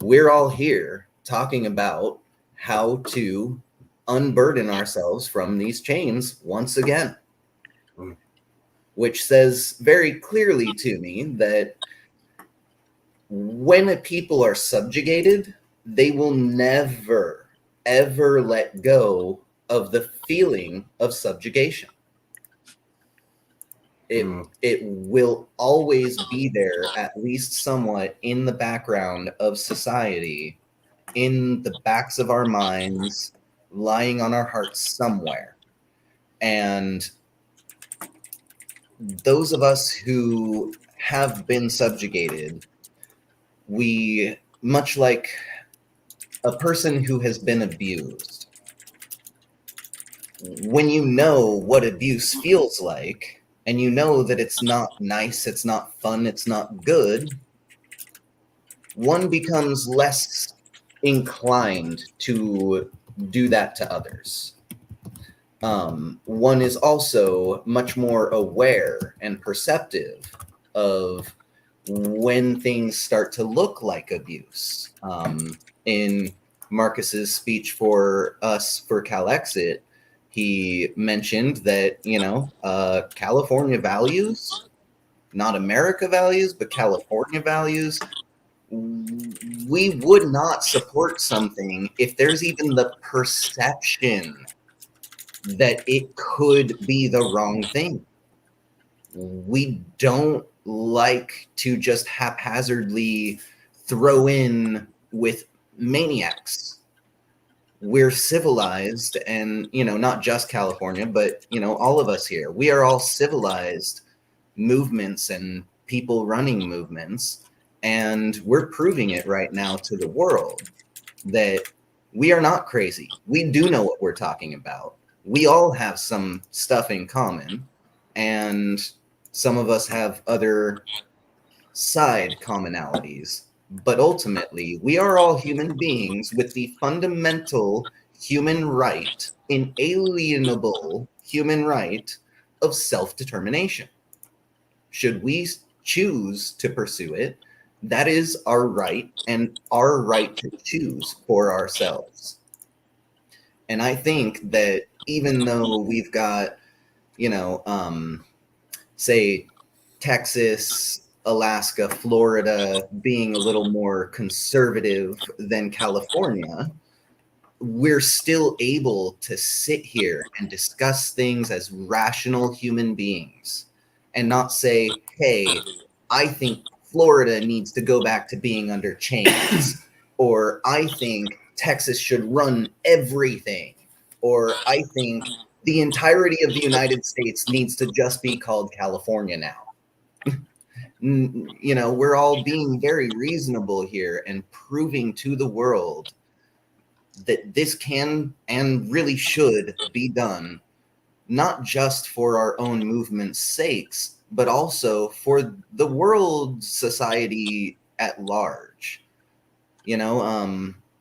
We're all here talking about how to unburden ourselves from these chains once again, which says very clearly to me that when a people are subjugated, they will never, ever let go of the feeling of subjugation. It will always be there, at least somewhat, in the background of society, in the backs of our minds, lying on our hearts somewhere. And those of us who have been subjugated, we, much like a person who has been abused, when you know what abuse feels like, and you know that it's not nice, it's not fun, it's not good, one becomes less inclined to do that to others. One is also much more aware and perceptive of when things start to look like abuse. In Marcus's speech for us for Calexit, he mentioned that, California values, not America values, but California values. We would not support something if there's even the perception that it could be the wrong thing. We don't like to just haphazardly throw in with maniacs. We're civilized, and not just California, but all of us here, we are all civilized movements and people running movements, and we're proving it right now to the world that we are not crazy. We do know what we're talking about. We all have some stuff in common, and some of us have other side commonalities. But ultimately, we are all human beings with the fundamental human right, inalienable human right of self-determination. Should we choose to pursue it, that is our right, and our right to choose for ourselves. And I think that even though we've got, say, Texas, Alaska, Florida being a little more conservative than California, we're still able to sit here and discuss things as rational human beings and not say, hey, I think Florida needs to go back to being under chains, or I think Texas should run everything, or I think the entirety of the United States needs to just be called California now. We're all being very reasonable here and proving to the world that this can and really should be done, not just for our own movement's sakes, but also for the world society at large.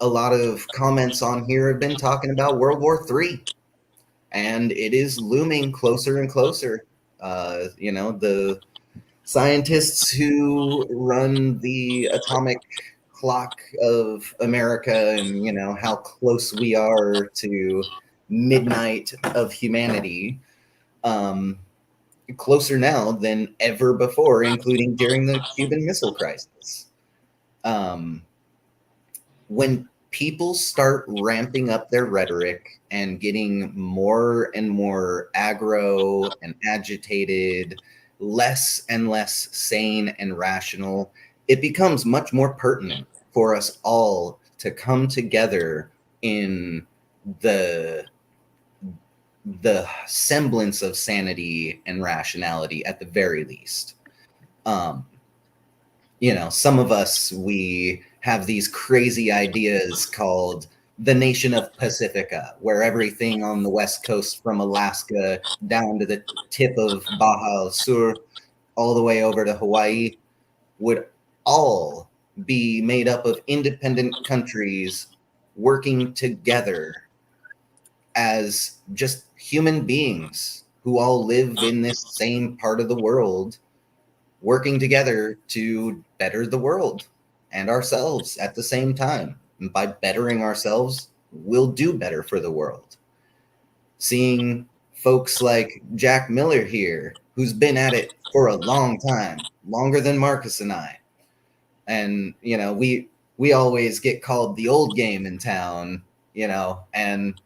A lot of comments on here have been talking about World War III, and it is looming closer and closer. The scientists who run the atomic clock of America and how close we are to midnight of humanity, closer now than ever before, including during the Cuban Missile Crisis. When people start ramping up their rhetoric and getting more and more aggro and agitated, less and less sane and rational, it becomes much more pertinent for us all to come together in the semblance of sanity and rationality at the very least. You know, some of us, we have these crazy ideas called the nation of Pacifica, where everything on the West Coast from Alaska down to the tip of Baja Sur, all the way over to Hawaii, would all be made up of independent countries working together as just human beings who all live in this same part of the world, working together to better the world and ourselves at the same time. And by bettering ourselves, we'll do better for the world. Seeing folks like Jack Miller here, who's been at it for a long time, longer than Marcus and I. And, you know, we always get called the old game in town, you know, and,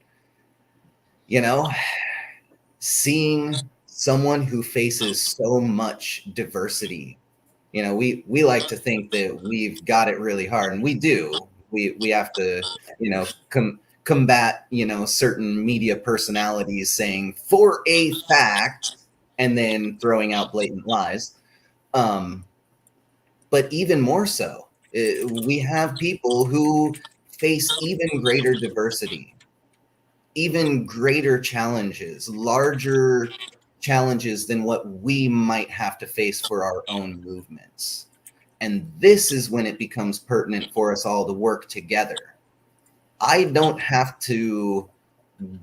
you know, seeing someone who faces so much diversity, you know, we like to think that we've got it really hard, and we do. We have to, you know, combat, you know, certain media personalities saying for a fact and then throwing out blatant lies. But even more so, we have people who face even greater diversity, even greater challenges, larger challenges than what we might have to face for our own movements. And this is when it becomes pertinent for us all to work together. I don't have to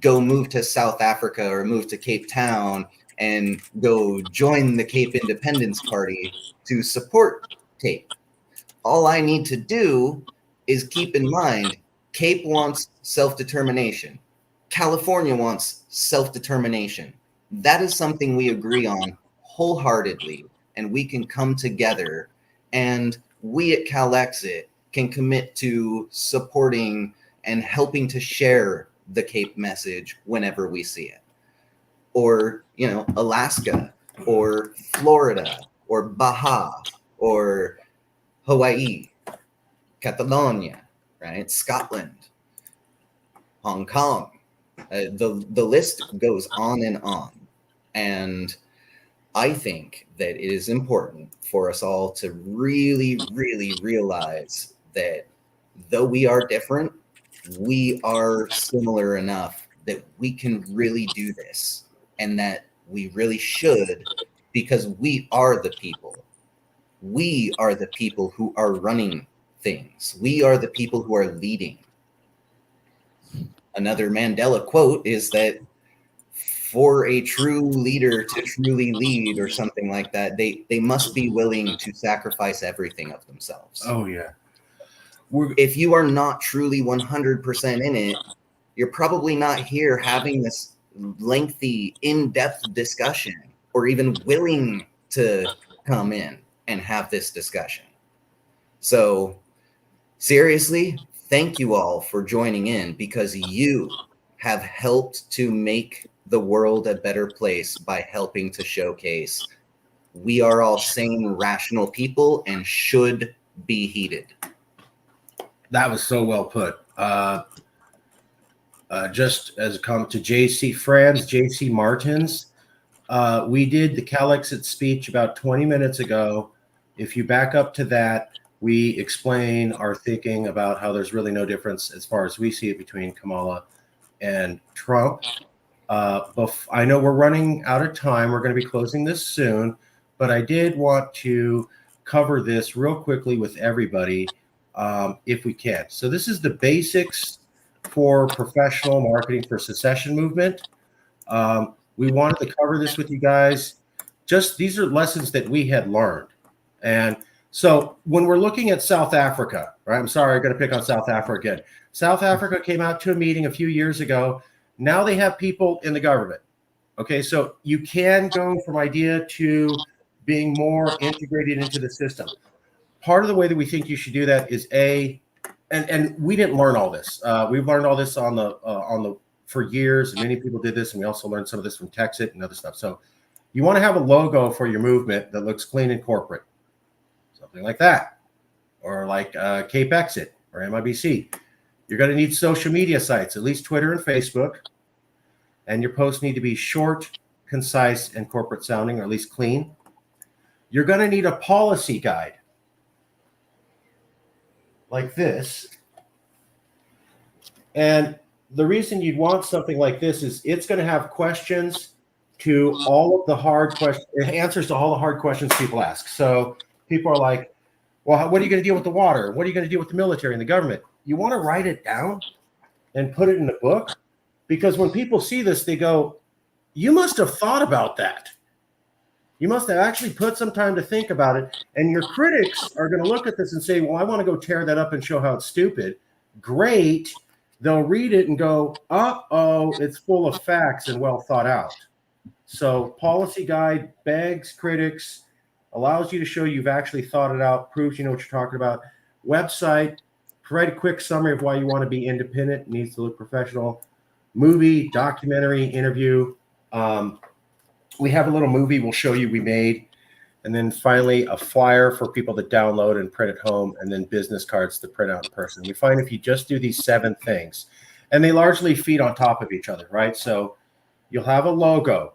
go move to South Africa or move to Cape Town and go join the Cape Independence Party to support Cape. All I need to do is keep in mind, Cape wants self-determination. California wants self-determination. That is something we agree on wholeheartedly, and we can come together, and we at Calexit can commit to supporting and helping to share the Cape message whenever we see it. Or, you know, Alaska, or Florida, or Baja, or Hawaii, Catalonia, right? Scotland, Hong Kong. The list goes on and on. And I think that it is important for us all to really, really realize that though we are different, we are similar enough that we can really do this, and that we really should, because we are the people. We are the people who are running things. We are the people who are leading. Another Mandela quote is that for a true leader to truly lead, or something like that, they must be willing to sacrifice everything of themselves. Oh, yeah. If you are not truly 100% in it, you're probably not here having this lengthy, in-depth discussion, or even willing to come in and have this discussion. So seriously, thank you all for joining in, because you have helped to make the world a better place by helping to showcase we are all sane, rational people and should be heeded. That was so well put. Just as a comment to JC Franz, JC Martins, we did the Calexit speech about 20 minutes ago. If you back up to that, we explain our thinking about how there's really no difference, as far as we see it, between Kamala and Trump. I know we're running out of time. We're going to be closing this soon, but I did want to cover this real quickly with everybody, if we can. So this is the basics for professional marketing for secession movement. We wanted to cover this with you guys. Just these are lessons that we had learned. And so when we're looking at South Africa, right? I'm sorry, I'm going to pick on South Africa again. South Africa came out to a meeting a few years ago. Now they have people in the government. Okay, so you can go from idea to being more integrated into the system. Part of the way that we think you should do that is and we didn't learn all this. We've learned all this on the for years, and many people did this, and we also learned some of this from Calexit and other stuff. So you want to have a logo for your movement that looks clean and corporate, something like that. or like Calexit or MIBC. You're going to need social media sites, at least Twitter and Facebook. And your posts need to be short, concise, and corporate sounding, or at least clean. You're going to need a policy guide like this. And the reason you'd want something like this is it's going to have questions to all of the hard questions, answers to all the hard questions people ask. So people are like, well, what are you going to deal with the water? What are you going to deal with the military and the government? You want to write it down and put it in a book, because when people see this, they go, you must have thought about that. You must have actually put some time to think about it. And your critics are going to look at this and say, well, I want to go tear that up and show how it's stupid. Great. They'll read it and go, uh-oh, it's full of facts and well thought out. So policy guide begs critics, allows you to show you've actually thought it out, proves you know what you're talking about. Website, provide a quick summary of why you want to be independent, needs to look professional. Movie, documentary, interview. We have a little movie we'll show you we made. And then finally, a flyer for people to download and print at home, and then business cards to print out in person. We find if you just do these 7 things, and they largely feed on top of each other, right? So you'll have a logo.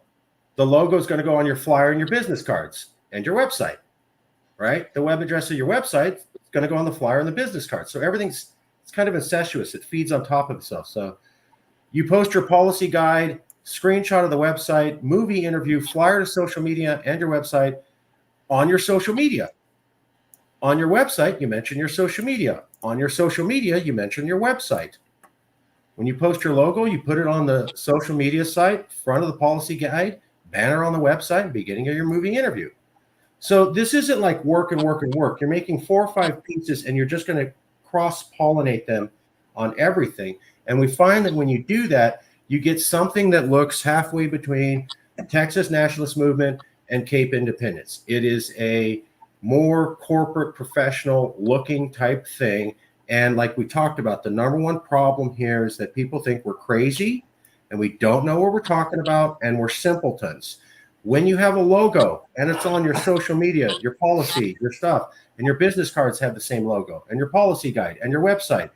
The logo is going to go on your flyer and your business cards and your website, right? The web address of your website is going to go on the flyer and the business card. So it's kind of incestuous. It feeds on top of itself. So you post your policy guide, screenshot of the website, movie interview, flyer to social media and your website on your social media. On your website, you mention your social media. On your social media, you mention your website. When you post your logo, you put it on the social media site, front of the policy guide, banner on the website, beginning of your movie interview. So this isn't like work and work and work. You're making 4 or 5 pieces and you're just going to cross-pollinate them on everything. And we find that when you do that, you get something that looks halfway between the Texas nationalist movement and Cape independence. It is a more corporate, professional looking type thing. And like we talked about, the number one problem here is that people think we're crazy and we don't know what we're talking about and we're simpletons. When you have a logo and it's on your social media, your policy, your stuff, and your business cards have the same logo, and your policy guide and your website,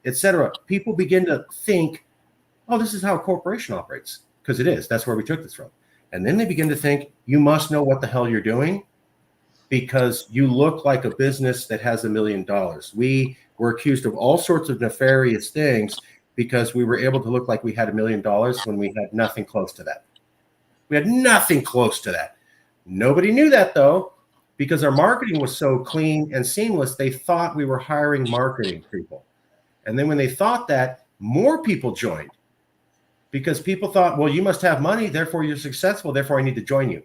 etc., people begin to think, oh, this is how a corporation operates, because it is. That's where we took this from. And then they begin to think, you must know what the hell you're doing because you look like a business that has $1 million. We were accused of all sorts of nefarious things because we were able to look like we had $1 million when we had nothing close to that. We had nothing close to that. Nobody knew that, though, because our marketing was so clean and seamless, they thought we were hiring marketing people. And then when they thought that, more people joined because people thought, well, you must have money, therefore you're successful, therefore I need to join you.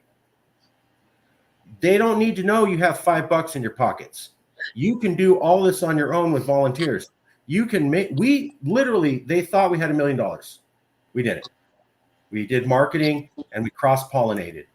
They don't need to know you have $5 in your pockets. You can do all this on your own with volunteers. You can make, they thought we had $1 million. We didn't. We did marketing and we cross-pollinated.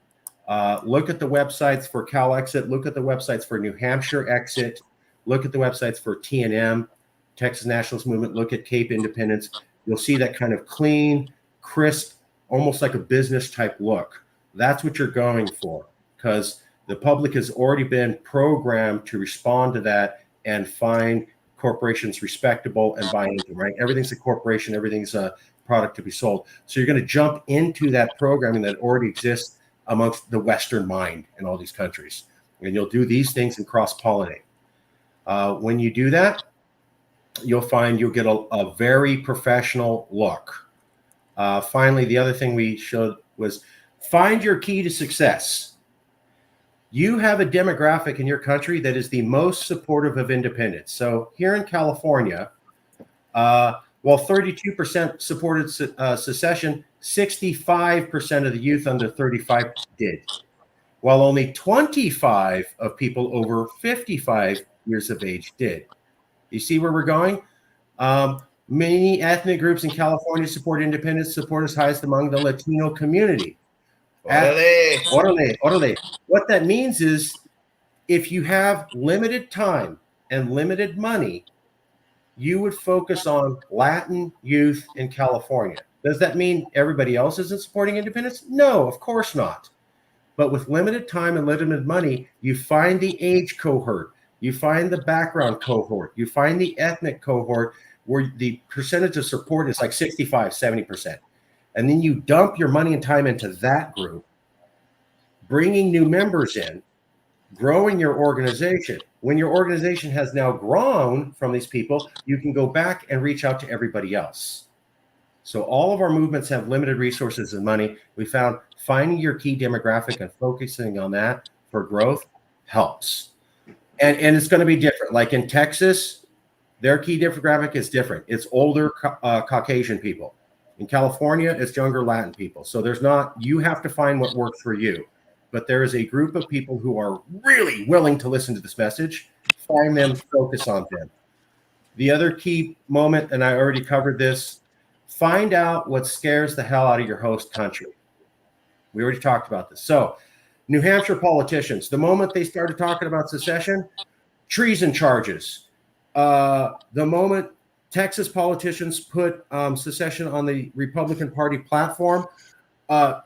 Look at the websites for Calexit. Look at the websites for New Hampshire Exit. Look at the websites for TNM, Texas Nationalist Movement. Look at Cape Independence. You'll see that kind of clean, crisp, almost like a business type look. That's what you're going for because the public has already been programmed to respond to that and find corporations respectable and buy into them, right? Everything's a corporation. Everything's a product to be sold. So you're going to jump into that programming that already exists amongst the Western mind in all these countries. And you'll do these things and cross-pollinate. When you do that, you'll find you'll get a very professional look. Finally, the other thing we showed was find your key to success. You have a demographic in your country that is the most supportive of independence. So here in California, while 32% supported secession, 65% of the youth under 35 did, while only 25 of people over 55 years of age did. You see where we're going? Many ethnic groups in California support independence. Support is highest among the Latino community. Orale. What that means is if you have limited time and limited money, you would focus on Latin youth in California. Does that mean everybody else isn't supporting independence? No, of course not. But with limited time and limited money, you find the age cohort. You find the background cohort. You find the ethnic cohort where the percentage of support is like 65, 70%. And then you dump your money and time into that group, bringing new members in, growing your organization. When your organization has now grown from these people, you can go back and reach out to everybody else. So all of our movements have limited resources and money. We found finding your key demographic and focusing on that for growth helps. And it's going to be different. Like in Texas, their key demographic is different. It's older Caucasian people. In California, it's younger Latin people. So there's not, you have to find what works for you. But there is a group of people who are really willing to listen to this message. Find them, focus on them. The other key moment, and I already covered this, find out what scares the hell out of your host country. We already talked about this. So New Hampshire politicians, the moment they started talking about secession, treason charges. The moment Texas politicians put secession on the Republican Party platform,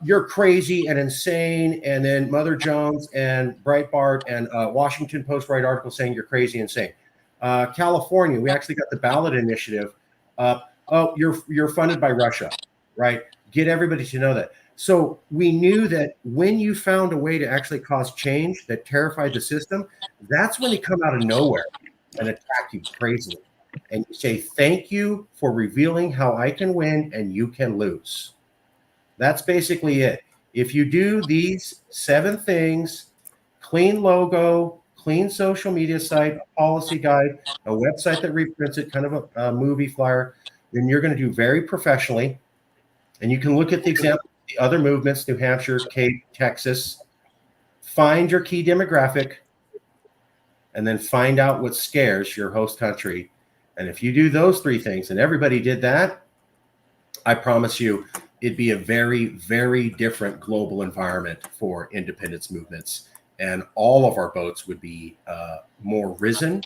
you're crazy and insane. And then Mother Jones and Breitbart and Washington Post write articles saying you're crazy and insane. California, we actually got the ballot initiative. Oh, you're funded by Russia, right? Get everybody to know that. So we knew that when you found a way to actually cause change that terrified the system, that's when they come out of nowhere and attack you crazily. And you say, thank you for revealing how I can win and you can lose. That's basically it. If you do these 7 things, clean logo, clean social media site, a policy guide, a website that reprints it, kind of a movie flyer, then you're going to do very professionally. And you can look at the example of the other movements, New Hampshire, Cape, Texas, find your key demographic, and then find out what scares your host country. And if you do those 3 things, and everybody did that, I promise you, it'd be a very, very different global environment for independence movements. And all of our boats would be more risen,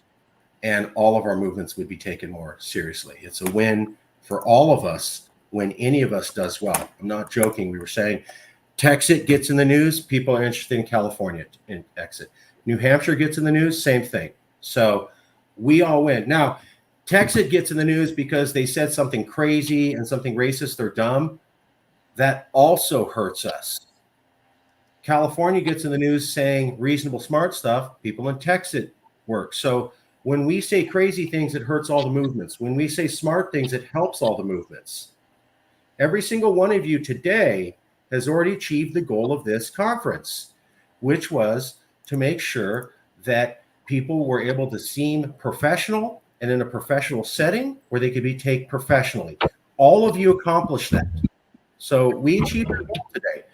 and all of our movements would be taken more seriously. It's a win for all of us when any of us does well. I'm not joking. We were saying Texas gets in the news. People are interested in California in exit. New Hampshire gets in the news. Same thing. So we all win. Now, Texas gets in the news because they said something crazy and something racist or dumb. That also hurts us. California gets in the news saying reasonable, smart stuff. People in Texas work. So when we say crazy things, it hurts all the movements. When we say smart things, it helps all the movements. Every single one of you today has already achieved the goal of this conference, which was to make sure that people were able to seem professional and in a professional setting where they could be taken professionally. All of you accomplished that. So we achieved our goal today.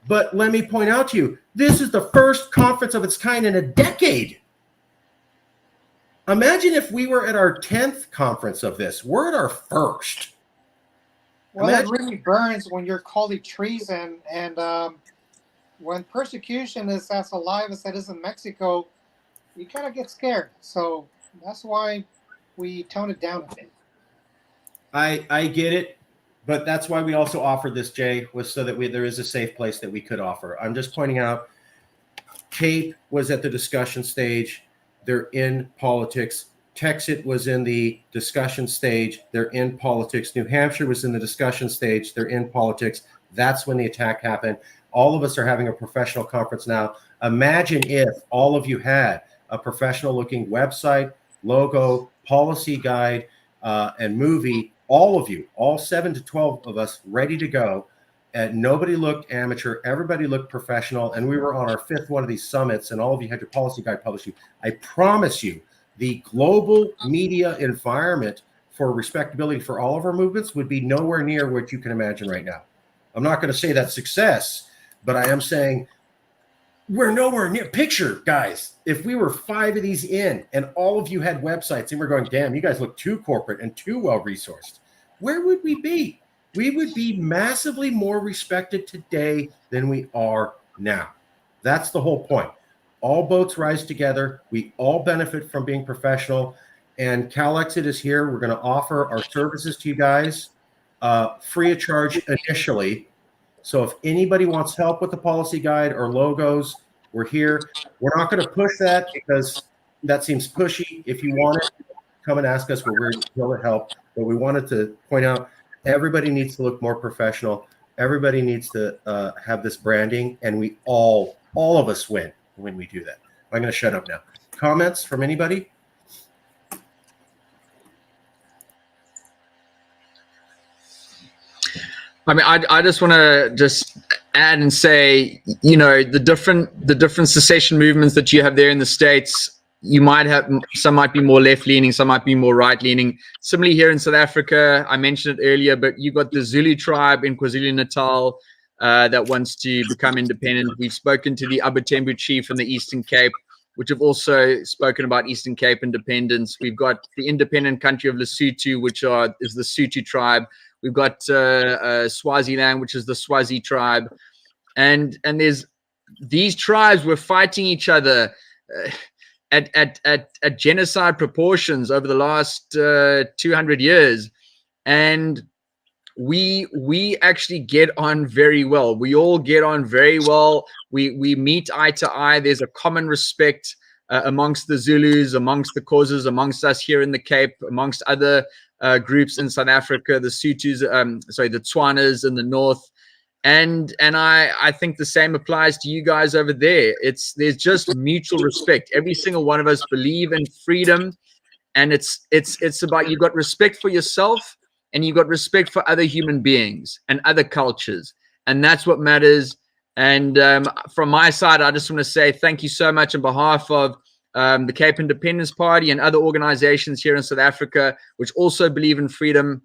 But let me point out to you, this is the first conference of its kind in a decade. Imagine if we were at our 10th conference of this. We're at our first. Well, it really burns when you're called a treason, and when persecution is as alive as it is in Mexico, you kind of get scared. So that's why we tone it down a bit. I get it, but that's why we also offered this, Jay, was so that there is a safe place that we could offer. I'm just pointing out, Cape was at the discussion stage. They're in politics. Texas was in the discussion stage. They're in politics. New Hampshire was in the discussion stage. They're in politics. That's when the attack happened. All of us are having a professional conference now. Imagine if all of you had a professional looking website, logo, policy guide, and movie, all of you, all 7 to 12 of us ready to go. And nobody looked amateur. Everybody looked professional. And we were on our 5th one of these summits, and all of you had your policy guide published. I promise you, the global media environment for respectability for all of our movements would be nowhere near what you can imagine right now. I'm not going to say that's success, but I am saying we're nowhere near. Picture, guys, if we were 5 of these in and all of you had websites and we're going, damn, you guys look too corporate and too well-resourced, where would we be? We would be massively more respected today than we are now. That's the whole point. All boats rise together. We all benefit from being professional. And Calexit is here. We're going to offer our services to you guys free of charge initially. So if anybody wants help with the policy guide or logos, we're here. We're not going to push that because that seems pushy. If you want it, come and ask us. We're willing to help. But we wanted to point out everybody needs to look more professional. Everybody needs to have this branding, and we all of us win when we do that. I'm going to shut up now. Comments from anybody? I mean, I just want to just add and say, you know, the different secession movements that you have there in the States, you might have, some might be more left leaning, some might be more right leaning. Similarly here in South Africa, I mentioned it earlier, but you've got the Zulu tribe in KwaZulu-Natal that wants to become independent. We've spoken to the Abatembu chief in the Eastern Cape, which have also spoken about Eastern Cape independence. We've got the independent country of Lesotho, which is the Sotho tribe. We've got Swaziland, which is the Swazi tribe, and there's these tribes were fighting each other at genocide proportions over the last 200 years, and we actually get on very well. We all get on very well. We meet eye to eye. There's a common respect amongst the Zulus, amongst the Xhosas, amongst us here in the Cape, amongst other groups in South Africa, the Sothos, the Tswanas in the north, and I think the same applies to you guys over there. There's just mutual respect. Every single one of us believe in freedom, and it's about, you've got respect for yourself and you've got respect for other human beings and other cultures, and that's what matters. And from my side, I just want to say thank you so much on behalf of the Cape Independence Party and other organizations here in South Africa, which also believe in freedom,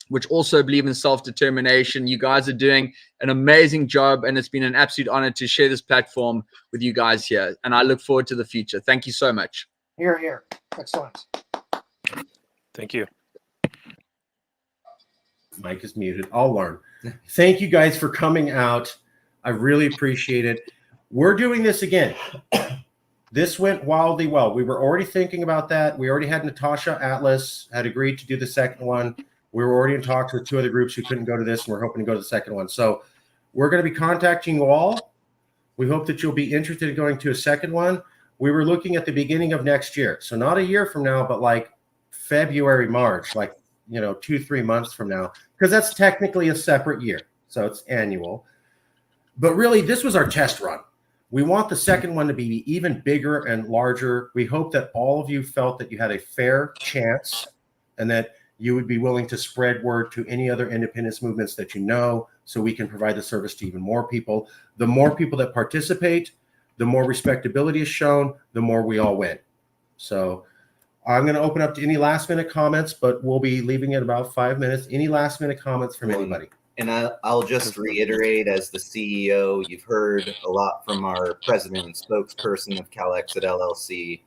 which also believe in self-determination. You guys are doing an amazing job, and it's been an absolute honor to share this platform with you guys here. And I look forward to the future. Thank you so much. Here, here. Excellent. Thank you. Mike is muted. I'll learn. Thank you guys for coming out. I really appreciate it. We're doing this again. This went wildly well. We were already thinking about that. We already had Natasha Atlas had agreed to do the second one. We were already in talks with 2 other groups who couldn't go to this, and we're hoping to go to the second one. So we're going to be contacting you all. We hope that you'll be interested in going to a second one. We were looking at the beginning of next year. So not a year from now, but like February, March, like, 2-3 months from now, because that's technically a separate year. So it's annual. But really, this was our test run. We want the second one to be even bigger and larger. We hope that all of you felt that you had a fair chance and that you would be willing to spread word to any other independence movements that you know, so we can provide the service to even more people. The more people that participate, the more respectability is shown, the more we all win. So I'm going to open up to any last minute comments, but we'll be leaving it about 5 minutes. Any last minute comments from anybody? And I'll just reiterate, as the CEO, you've heard a lot from our president and spokesperson of Calexit LLC.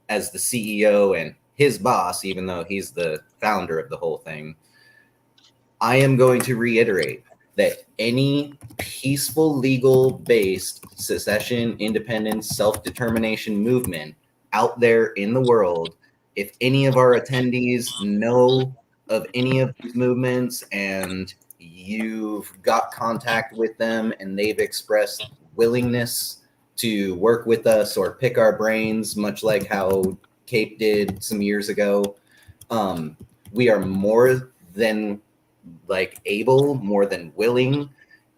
As the CEO and his boss, even though he's the founder of the whole thing, I am going to reiterate that any peaceful, legal-based secession, independence, self-determination movement out there in the world, if any of our attendees know of any of these movements and you've got contact with them and they've expressed willingness to work with us or pick our brains, much like how Cape did some years ago, we are more than able, more than willing,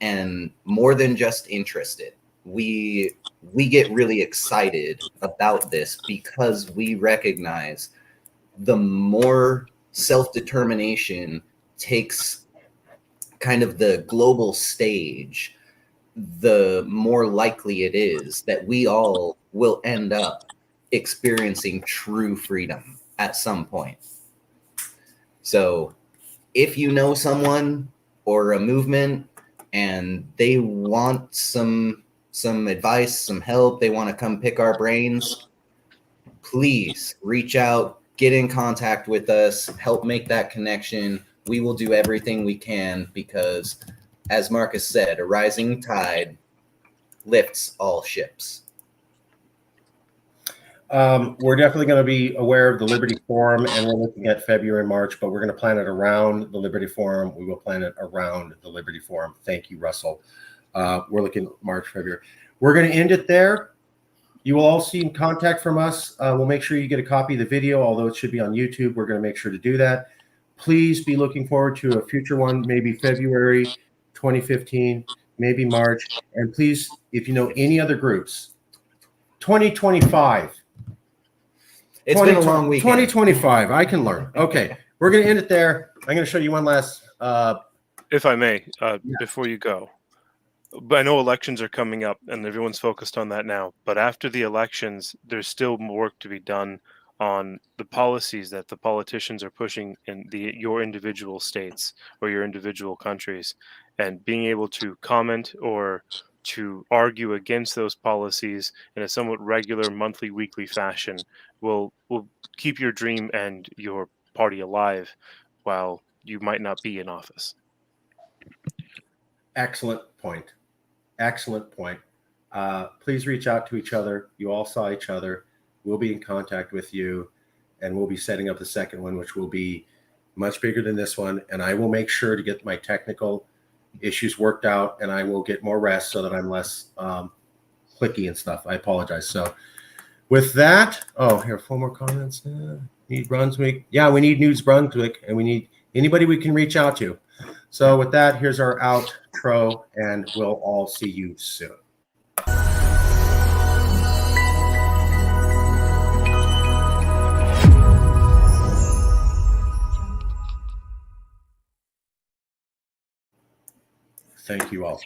and more than just interested. We get really excited about this because we recognize the more self-determination takes kind of the global stage, the more likely it is that we all will end up experiencing true freedom at some point. So if you know someone or a movement and they want some advice, some help, they want to come pick our brains, please reach out, get in contact with us, help make that connection. We will do everything we can because, as Marcus said, a rising tide lifts all ships. We're definitely going to be aware of the Liberty Forum, and we're looking at February, March, but we're going to plan it around the Liberty Forum. We will plan it around the Liberty Forum. Thank you, Russell. We're looking at March, February. We're going to end it there. You will all see contact from us. We'll make sure you get a copy of the video, although it should be on YouTube. We're going to make sure to do that. Please be looking forward to a future one, maybe February 2015, maybe March. And please, if you know any other groups, 2025. It's been a long weekend. 2025. I can learn. Okay. We're going to end it there. I'm going to show you one last. If I may, before you go, but I know elections are coming up and everyone's focused on that now. But after the elections, there's still more work to be done on the policies that the politicians are pushing in your individual states or your individual countries, and being able to comment or to argue against those policies in a somewhat regular monthly, weekly fashion will keep your dream and your party alive while you might not be in office. Excellent point. Excellent point. Please reach out to each other. You all saw each other. We'll be in contact with you, and we'll be setting up the second one, which will be much bigger than this one. And I will make sure to get my technical issues worked out, and I will get more rest so that I'm less clicky and stuff. I apologize. So with that, here, 4 more comments. Need Brunswick. Yeah, we need News Brunswick, and we need anybody we can reach out to. So with that, here's our outro, and we'll all see you soon. Thank you all.